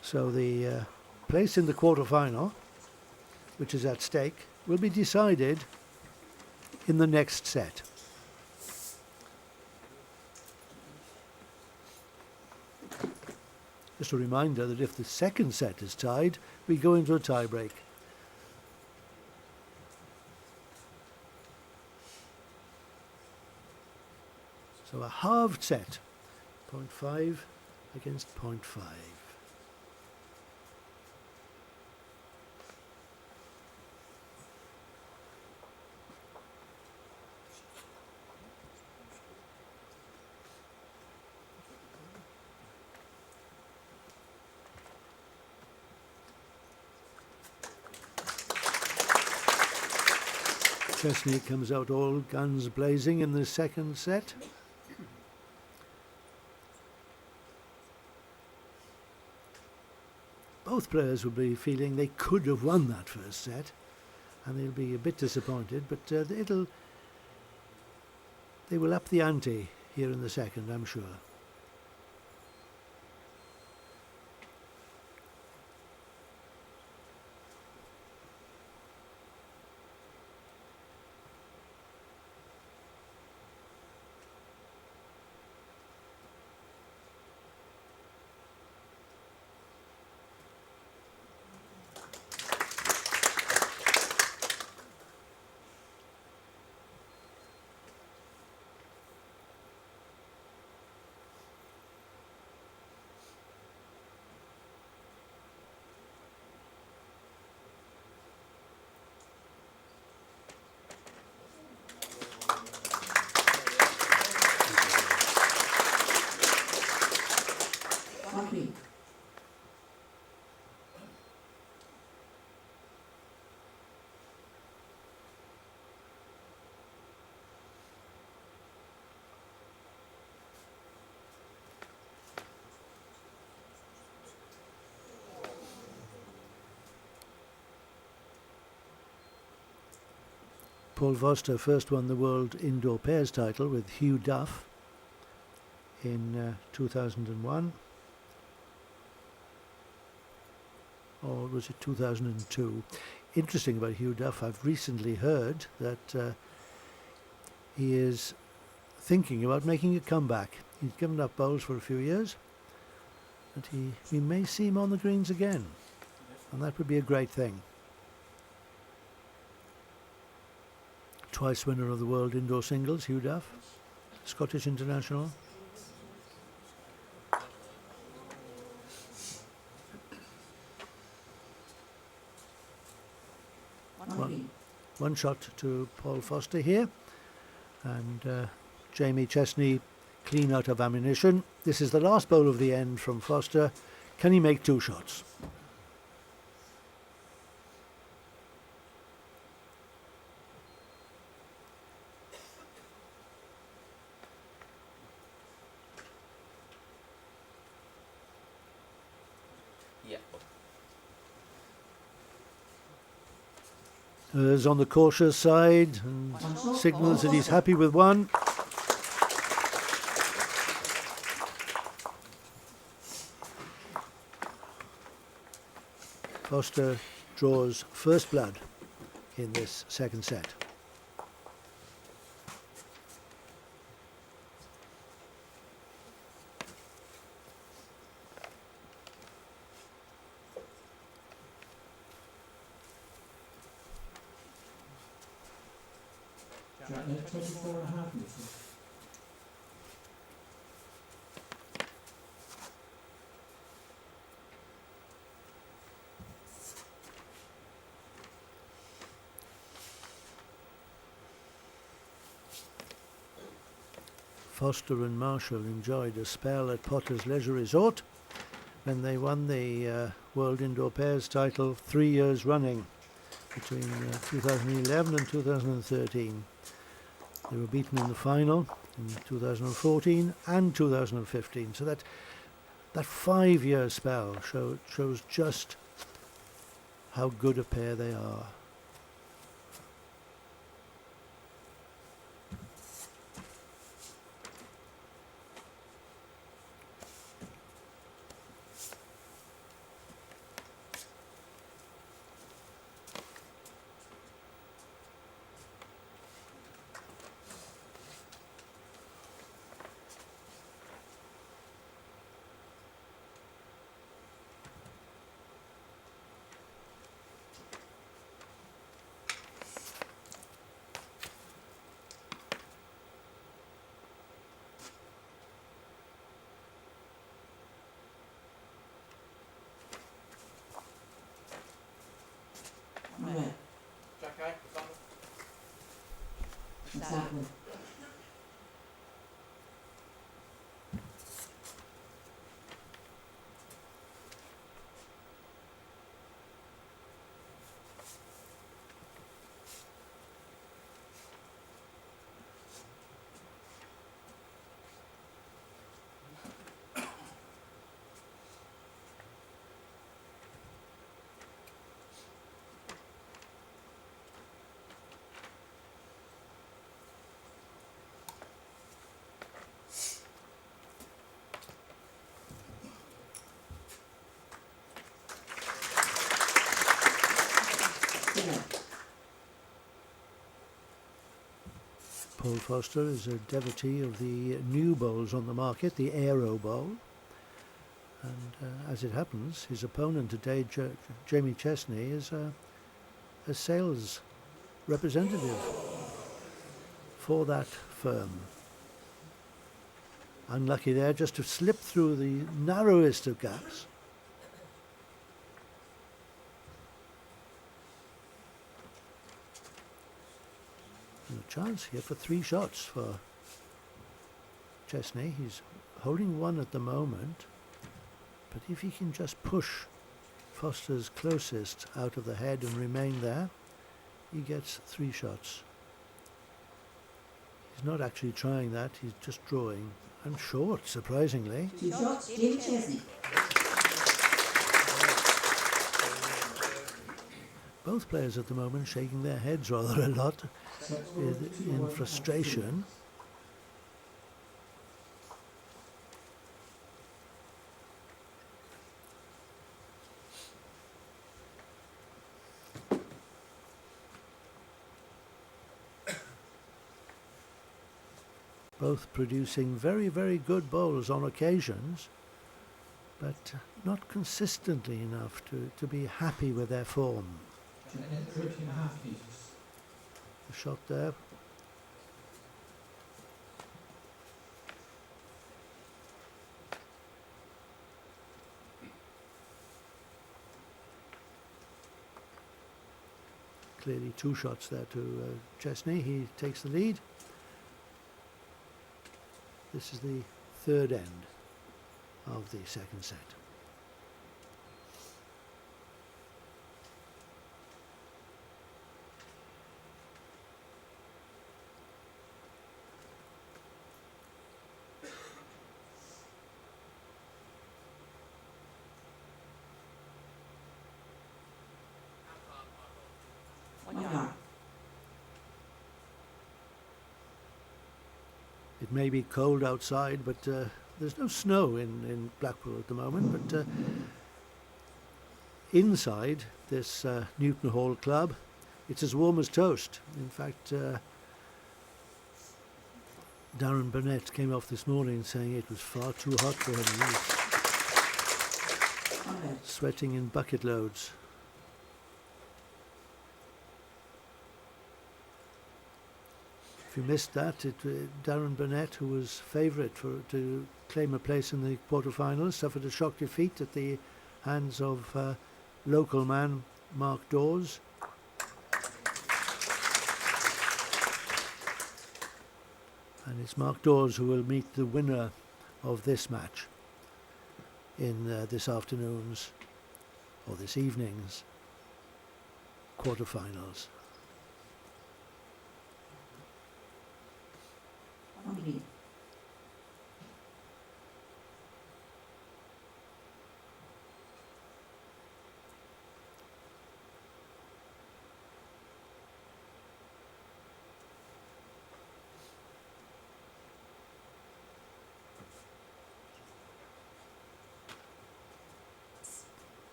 So the place in the quarter-final, which is at stake, will be decided in the next set. Just a reminder that if the second set is tied, we go into a tie break. So a halved set, 0.5 against 0.5. Chesney comes out all guns blazing in the second set. Both players will be feeling they could have won that first set, and they'll be a bit disappointed, but they will up the ante here in the second, I'm sure. Paul Foster first won the World Indoor Pairs title with Hugh Duff in 2001, or was it 2002? Interesting about Hugh Duff, I've recently heard that he is thinking about making a comeback. He's given up bowls for a few years, but we may see him on the greens again, and that would be a great thing. Twice winner of the World Indoor Singles, Hugh Duff, Scottish international. One shot to Paul Foster here, and Jamie Chesney clean out of ammunition. This is the last bowl of the end from Foster. Can he make 2 shots? Is on the cautious side and signals that he's happy with one. Foster draws first blood in this second set. Jack, 24.5 meters. Foster and Marshall enjoyed a spell at Potter's Leisure Resort when they won the World Indoor Pairs title 3 years running between 2011 and 2013. They were beaten in the final in 2014 and 2015, so that That 5-year spell shows just how good a pair they are. Right, Jack A, exactly. Yeah. Paul Foster is a devotee of the new bowls on the market, the Aero Bowl. And as it happens, his opponent today, Jamie Chesney, is a sales representative for that firm. Unlucky there just to slip through the narrowest of gaps. And a chance here for 3 shots for Chesney. He's holding one at the moment, but if he can just push Foster's closest out of the head and remain there, he gets 3 shots. He's not actually trying that, he's just drawing. And short, surprisingly. 2 shots, David Chesney. Both players at the moment shaking their heads rather a lot in frustration. Both producing very, very good bowls on occasions, but not consistently enough to be happy with their form. 13.5 meters. The shot there. Clearly 2 shots there to Chesney. He takes the lead. This is the 3rd end of the 2nd set. It may be cold outside, but there's no snow in Blackpool at the moment. But inside this Newton Hall club, it's as warm as toast. In fact, Darren Burnett came off this morning saying it was far too hot for him. He was sweating in bucket loads. If you missed that, Darren Burnett, who was favourite to claim a place in the quarterfinals, suffered a shock defeat at the hands of local man Mark Dawes. And it's Mark Dawes who will meet the winner of this match in this afternoon's, or this evening's, quarterfinals.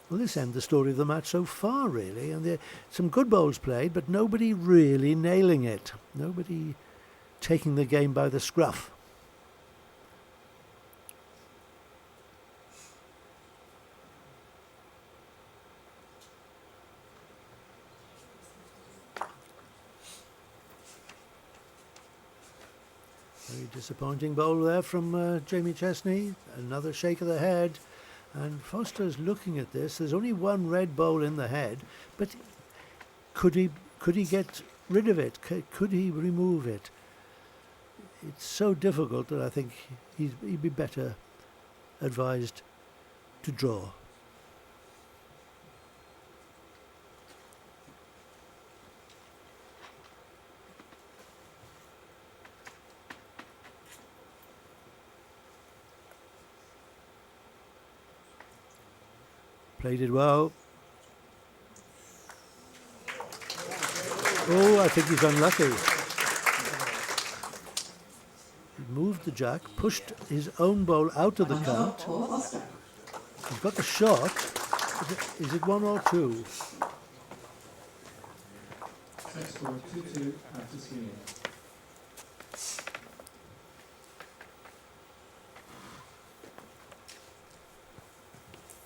Well, this ends the story of the match so far, really. And there some good bowls played, but nobody really nailing it. Nobody taking the game by the scruff. Very disappointing bowl there from Jamie Chesney. Another shake of the head. And Foster's looking at this. There's only one red bowl in the head, but could he get rid of it? Could he remove it? It's so difficult that I think he'd be better advised to draw. Played it well. Oh, I think he's unlucky. He moved the jack, pushed his own bowl out of the count. He's got the shot. Is it 1 or 2? Set score 2-2 after screening.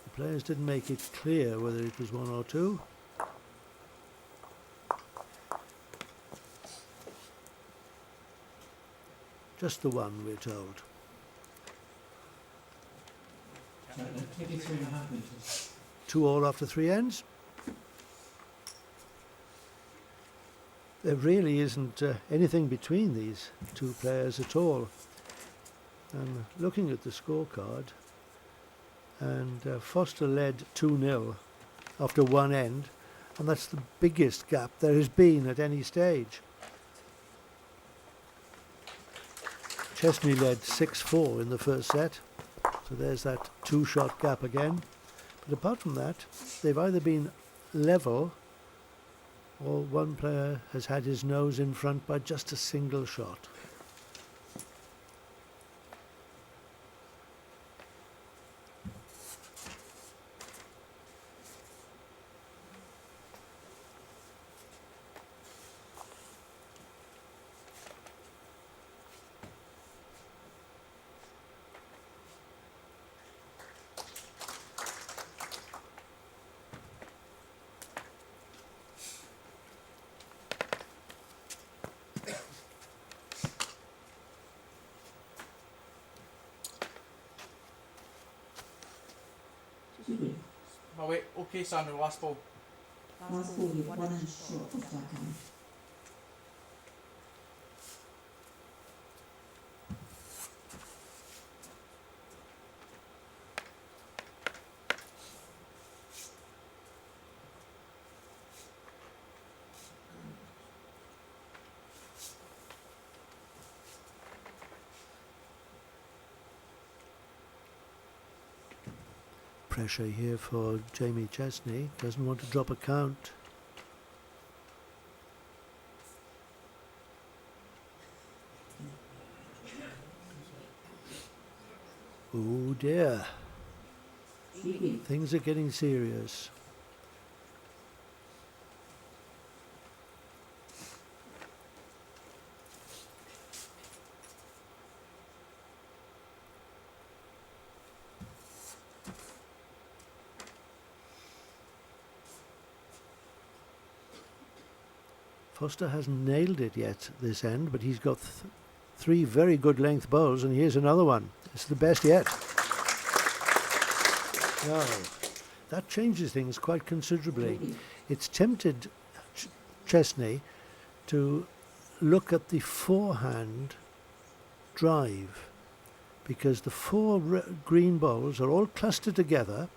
The players didn't make it clear whether it was 1 or 2. Just the one, we're told. 23.5 metres. 2 all after 3 ends. There really isn't anything between these two players at all. I'm looking at the scorecard, and Foster led 2-0 after 1 end, and that's the biggest gap there has been at any stage. Chesney led 6-4 in the first set, so there's that 2-shot gap again. But apart from that, they've either been level or one player has had his nose in front by just a single shot. Oh wait, okay Sandra, last ball. Last ball, you're 1 inch short of backhand. Pressure here for Jamie Chesney. Doesn't want to drop a count. Oh dear. Things are getting serious. Foster hasn't nailed it yet this end, but he's got 3 very good length bowls, and here's another one. It's the best yet. Now, that changes things quite considerably. It's tempted Chesney to look at the forehand drive, because the 4 green bowls are all clustered together.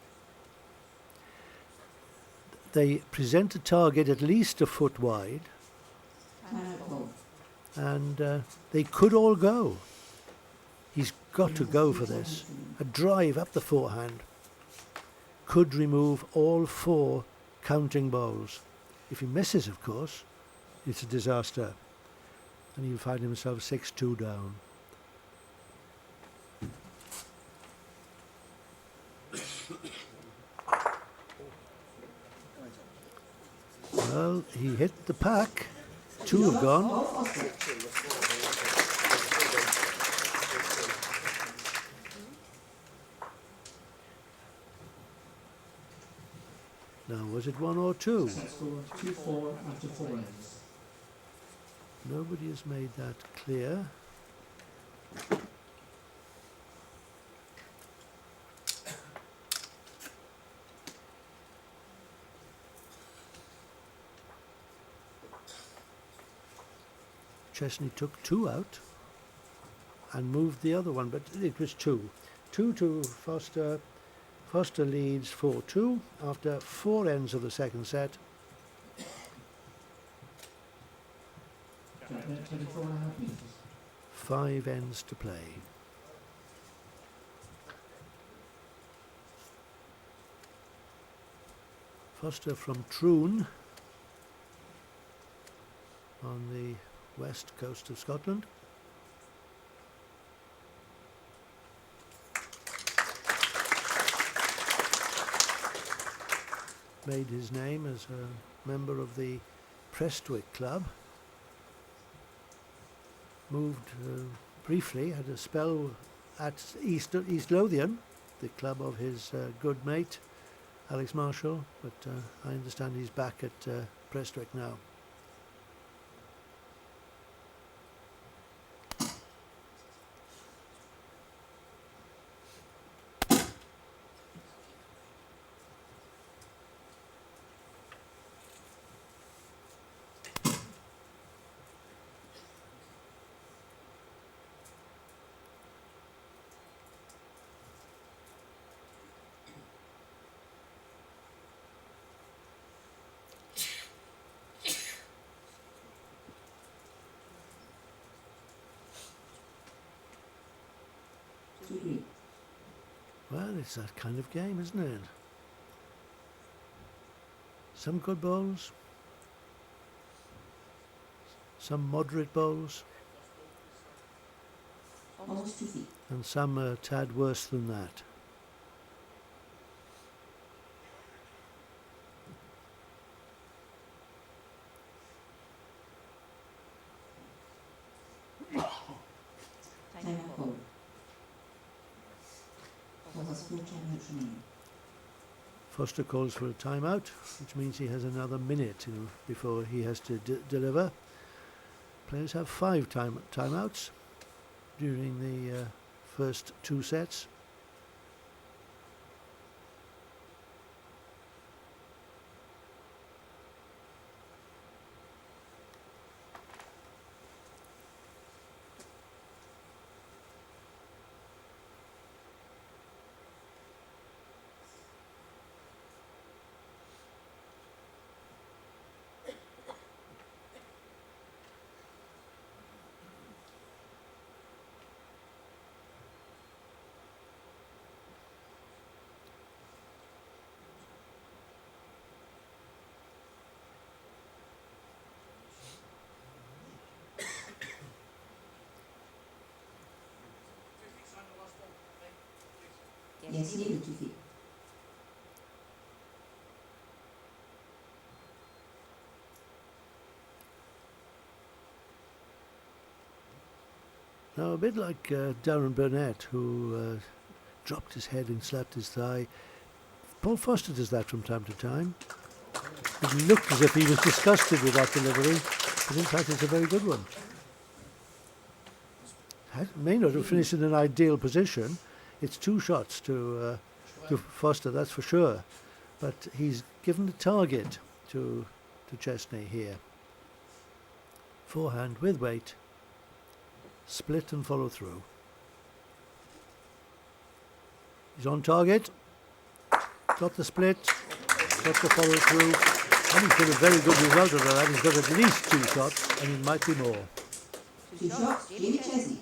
They present a target at least a foot wide, and they could all go. He's got to go for this. A drive up the forehand could remove all 4 counting bowls. If he misses, of course, it's a disaster, and he'll find himself 6-2 down. Well, he hit the pack. 2 have gone. Ball Foster. Now, was it 1 or 2? Set score 2-4 after 4 ends. Nobody has made that clear. Chesney took 2 out and moved the other one, but it was 2. 2 to Foster. Foster leads 4-2 after 4 ends of the second set. Jack net 24.5 metres. 5 ends to play. Foster from Troon on the west coast of Scotland. Made his name as a member of the Prestwick Club. Moved briefly, had a spell at East Lothian, the club of his good mate Alex Marshall, but I understand he's back at Prestwick now. Well, it's that kind of game, isn't it? Some good bowls, some moderate bowls, Almost 2 feet. and some a tad worse than that. Time out ball. Ball has 4 timeouts remaining. Foster calls for a timeout, which means he has another minute before he has to deliver. Players have 5 timeouts during the first 2 sets. Yes, nearly 2 feet. Now, a bit like Darren Burnett, who dropped his head and slapped his thigh. Paul Foster does that from time to time. It looked as if he was disgusted with that delivery, but in fact it's a very good one. May not have finished in an ideal position. It's 2 shots to Foster, that's for sure. But he's given the target to Chesney here. Forehand with weight. Split and follow through. He's on target. Got the split. Got the follow through. And he's got a very good result of that. He's got at least 2 shots, and it might be more. 2 shots, David Chesney.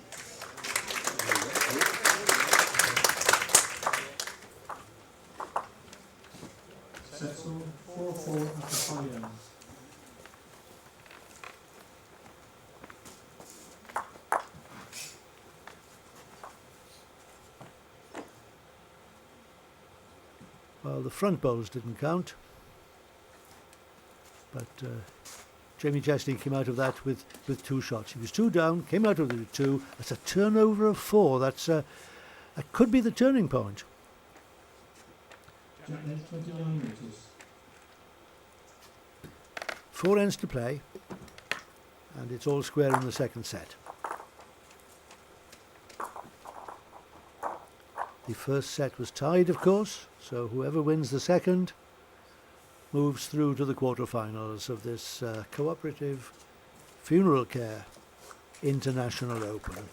Set score 4-4 after 5 ends. Well, the front bowls didn't count. But Jamie Chesney came out of that with 2 shots. He was 2 down, came out of it with 2. That's a turnover of 4. That could be the turning point. Jack left 29 metres. 4 ends to play, and it's all square in the second set. The first set was tied, of course, so whoever wins the second moves through to the quarterfinals of this Co-operative Funeralcare International Open.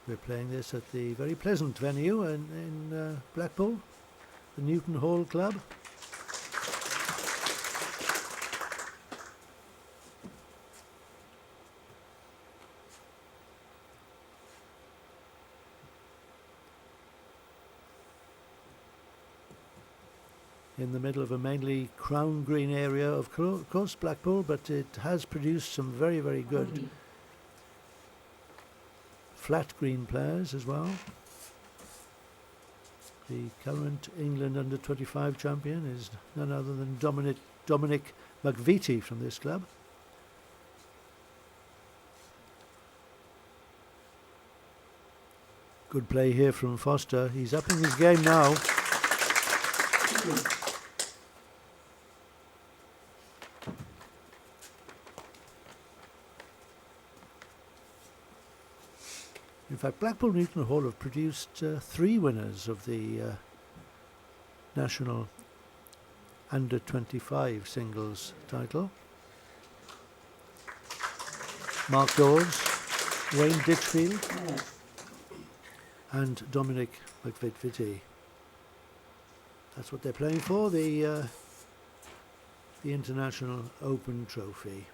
We're playing this at the very pleasant venue in Blackpool, the Newton Hall Club. In the middle of a mainly crown green area, of course, Blackpool, but it has produced some very, very good flat green players as well. The current England under-25 champion is none other than Dominic McVitie from this club. Good play here from Foster. He's upping his game now. In fact, Blackpool Newton Hall have produced 3 winners of the national under-25 singles title. Mark Dawes, Wayne Ditchfield and Dominic McVitie. That's what they're playing for, the International Open Trophy.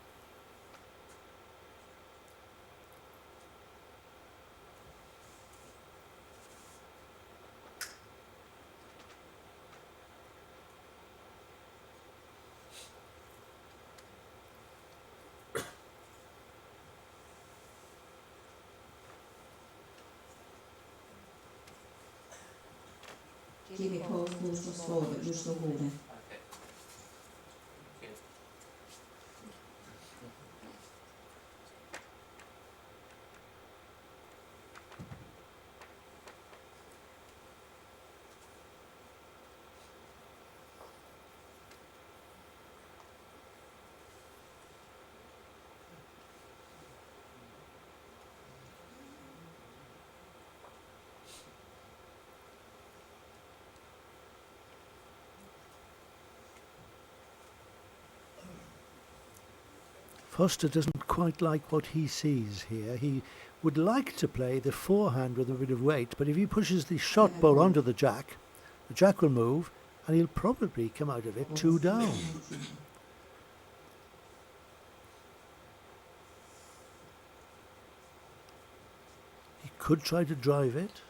Jimmy Paul falls just forward, just the holder. Foster doesn't quite like what he sees here. He would like to play the forehand with a bit of weight, but if he pushes the shot ball onto the jack will move, and he'll probably come out of it 2 down. He could try to drive it,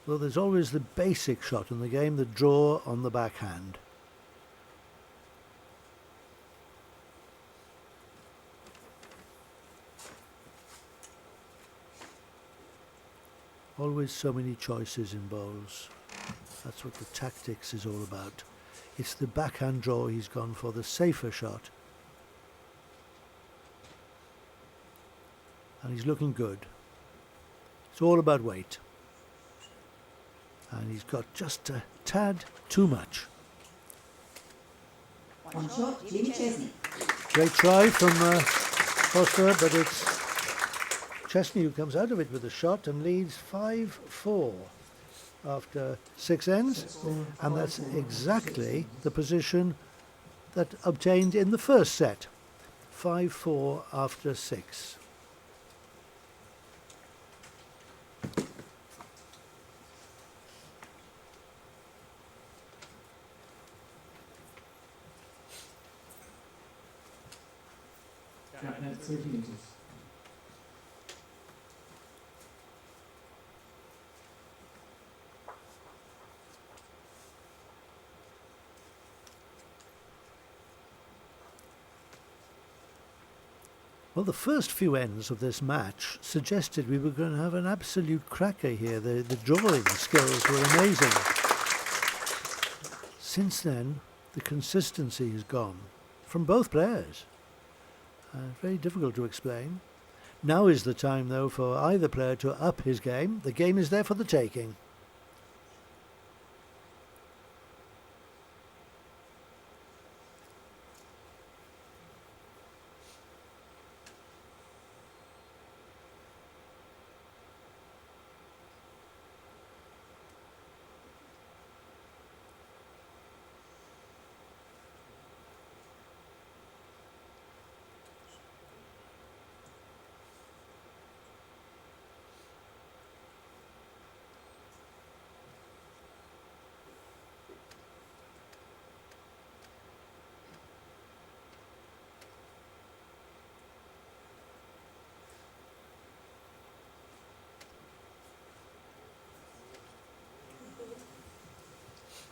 though there's always the basic shot in the game, the draw on the backhand. Always so many choices in bowls. That's what the tactics is all about. It's the backhand draw he's gone for, the safer shot. And he's looking good. It's all about weight. And he's got just a tad too much. One shot, Jimmy Chesney. Great try from Foster, but it's Chesney who comes out of it with a shot and leads 5-4 after 6 ends, and that's exactly the position that obtained in the first set. 5-4 after 6. Jack left 30 metres. Well, the first few ends of this match suggested we were going to have an absolute cracker here. The drawing skills were amazing. Since then, the consistency has gone from both players. Very difficult to explain. Now is the time, though, for either player to up his game. The game is there for the taking.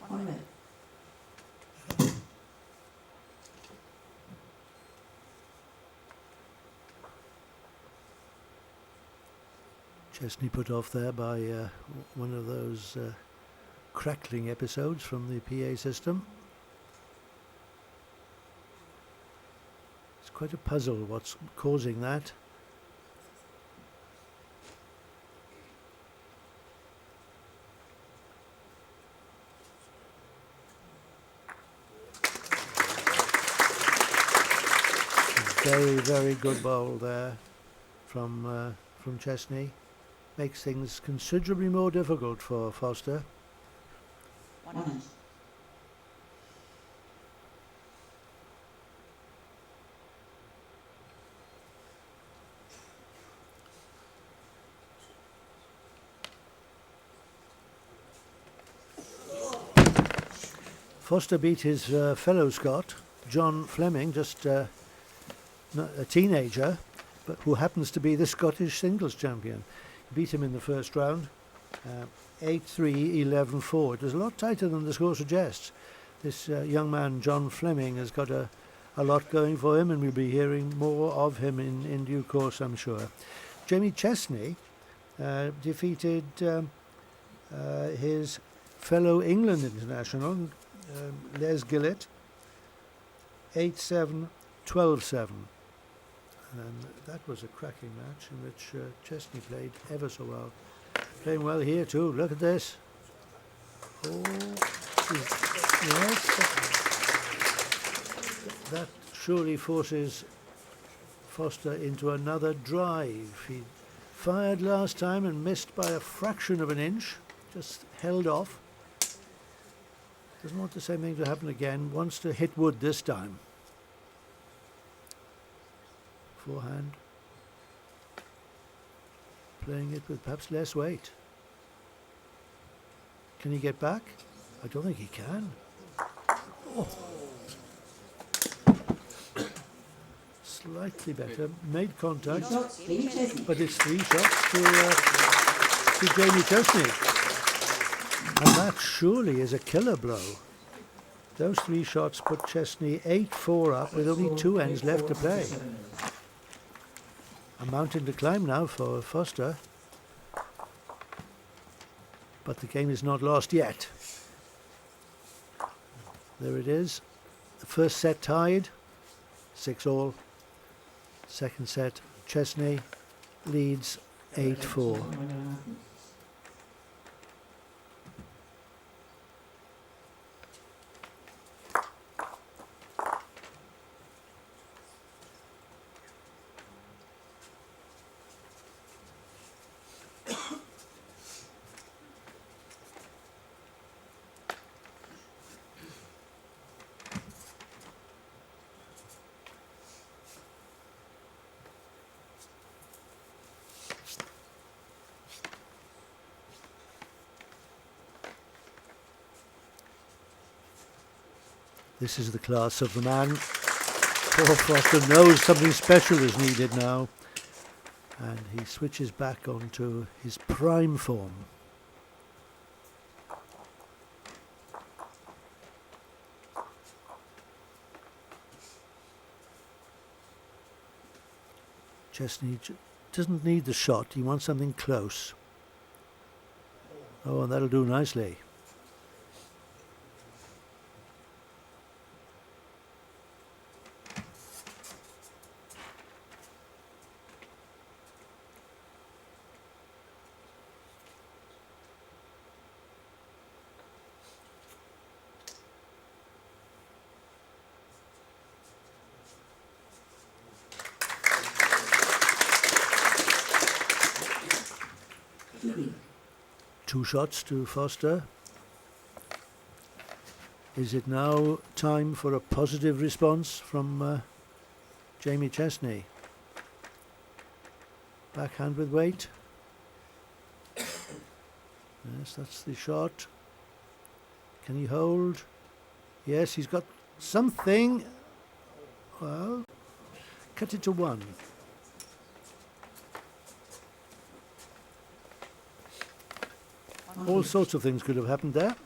One red. Chesney put off there by one of those crackling episodes from the PA system. It's quite a puzzle what's causing that. Very, very good bowl there from Chesney. Makes things considerably more difficult for Foster. One red. Foster beat his fellow Scot, John Fleming, just a teenager, but who happens to be the Scottish singles champion. Beat him in the first round, 8-3, 11-4. It was a lot tighter than the score suggests. This young man, John Fleming, has got a lot going for him, and we'll be hearing more of him in due course, I'm sure. Jamie Chesney defeated his fellow England international, Les Gillett, 8-7, 12-7. And that was a cracking match in which Chesney played ever so well. Playing well here too. Look at this. Oh, yes. That surely forces Foster into another drive. He fired last time and missed by a fraction of an inch. Just held off. Doesn't want the same thing to happen again. Wants to hit wood this time. Forehand. Playing it with perhaps less weight. Can he get back? I don't think he can. Oh. Slightly better. Made contact. But it's 3 shots to Jamie Chesney. And that surely is a killer blow. Those 3 shots put Chesney 8-4 up with only 2 ends left to play. A mountain to climb now for Foster. But the game is not lost yet. There it is. The first set tied, 6-all. Second set, Chesney leads 8-4. This is the class of the man. Poor Foster knows something special is needed now. And he switches back onto his prime form. Chesney doesn't need the shot, he wants something close. Oh, and that'll do nicely. Two shots to Foster. Is it now time for a positive response from Jamie Chesney? Backhand with weight. Yes, that's the shot. Can he hold? Yes, he's got something. Well, cut it to one. All sorts of things could have happened there.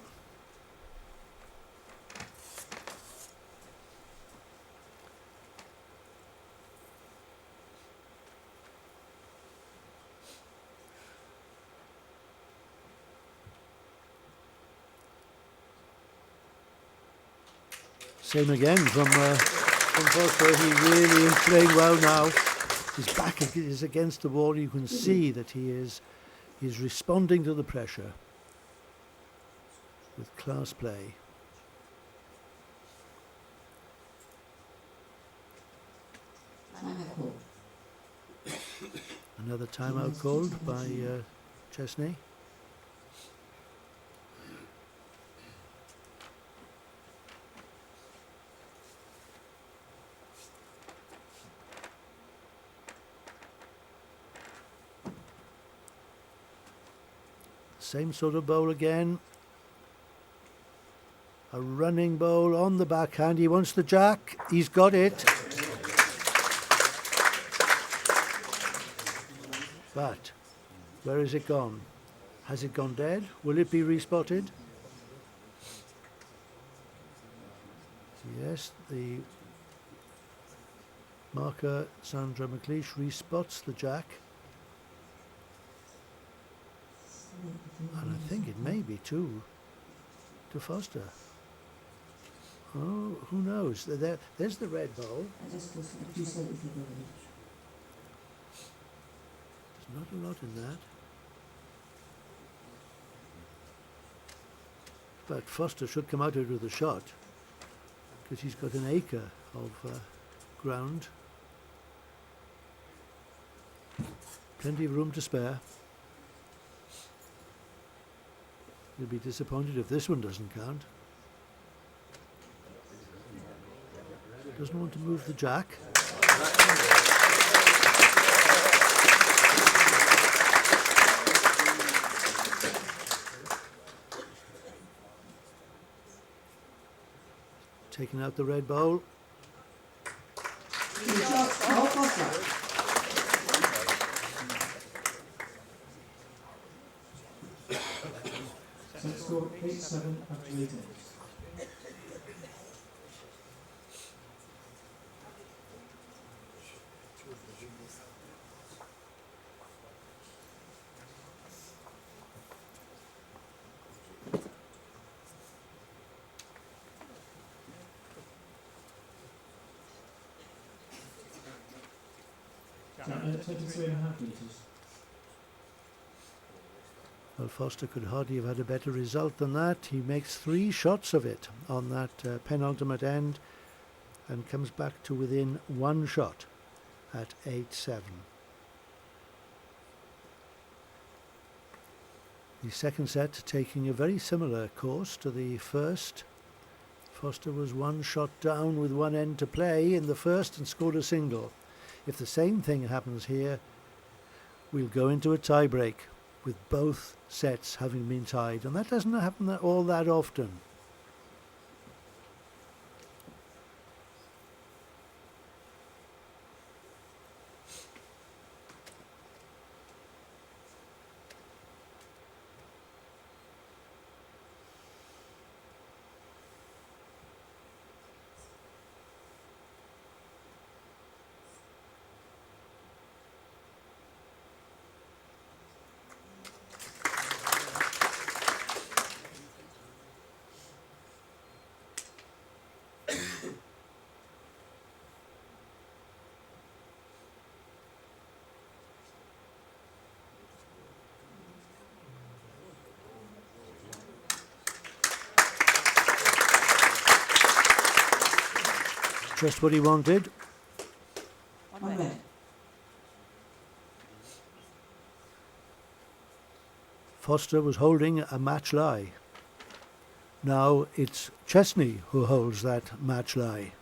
Same again from Foster. He really is playing well now. His back is against the wall. You can see that he's responding to the pressure with class play. Timeout call. Another timeout called by Chesney. Same sort of bowl again. A running bowl on the backhand. He wants the jack. He's got it. But where has it gone? Has it gone dead? Will it be respotted? Yes, the marker Sandra McLeish respots the jack. And I think it may be two to Foster. Oh, who knows? There's the red bowl. There's not a lot in that. But Foster should come out with a shot because he's got an acre of ground. Plenty of room to spare. He'll be disappointed if this one doesn't count. Doesn't want to move the jack. Taking out the red bowl. Set score 8-7 after 18. At 23.5 metres. Well, Foster could hardly have had a better result than that. He makes 3 shots of it on that penultimate end and comes back to within 1 shot at 8-7. The second set taking a very similar course to the first. Foster was 1 shot down with 1 end to play in the first and scored a single. If the same thing happens here, we'll go into a tie-break with both sets having been tied, and that doesn't happen all that often. Just what he wanted. One red. Foster was holding a match lie. Now it's Chesney who holds that match lie.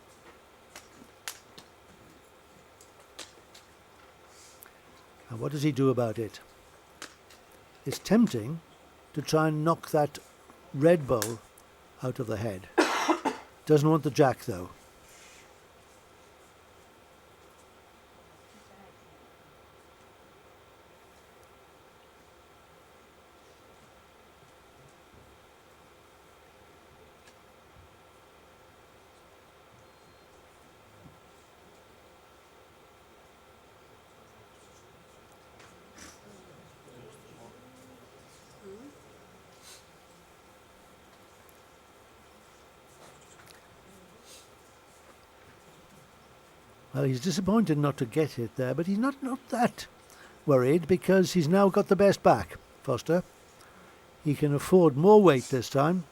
And what does he do about it? It's tempting to try and knock that red bowl out of the head. Doesn't want the jack though. Well, he's disappointed not to get it there, but he's not that worried because he's now got the best back, Foster. He can afford more weight this time,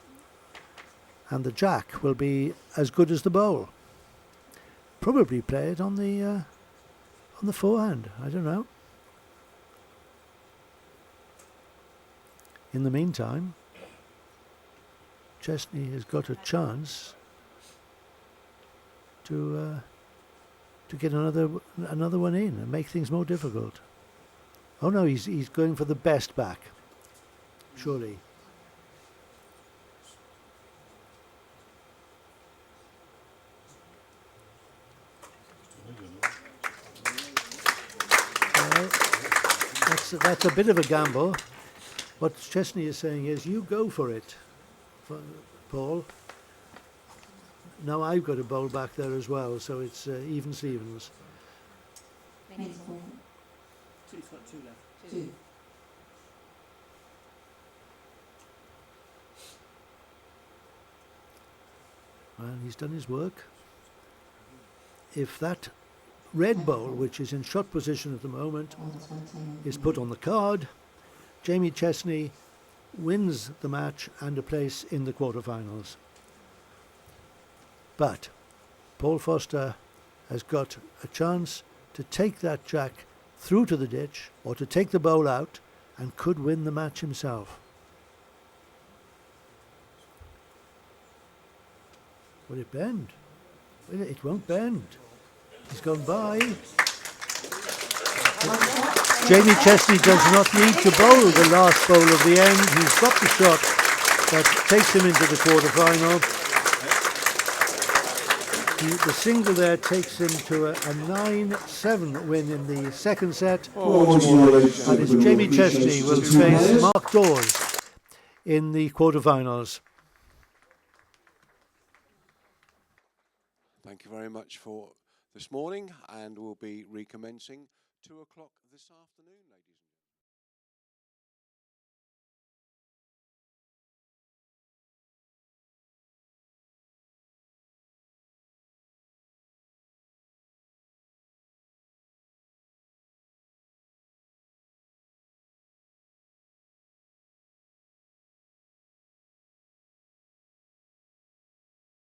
and the jack will be as good as the bowl. Probably play it on the forehand, I don't know. In the meantime, Chesney has got a chance to get another one in and make things more difficult. Oh no, he's going for the best back, surely. That's a bit of a gamble. What Chesney is saying is, you go for it, Paul. Now I've got a bowl back there as well, so it's even Stevens. Makes four. Two's got two left. Two. Well, he's done his work. If that red bowl, which is in shot position at the moment, All that's one time. is put on the card, Jamie Chesney wins the match and a place in the quarterfinals. But Paul Foster has got a chance to take that jack through to the ditch or to take the bowl out and could win the match himself. Will it bend? It won't bend. He's gone by. Jamie Chesney does not need to bowl the last bowl of the end. He's got the shot that takes him into the quarterfinal. The single there takes him to a 9-7 win in the second set. And it's Jamie Chesney will face Mark Dawes in the quarterfinals. Thank you very much for this morning, and we'll be recommencing 2 o'clock this afternoon, ladies.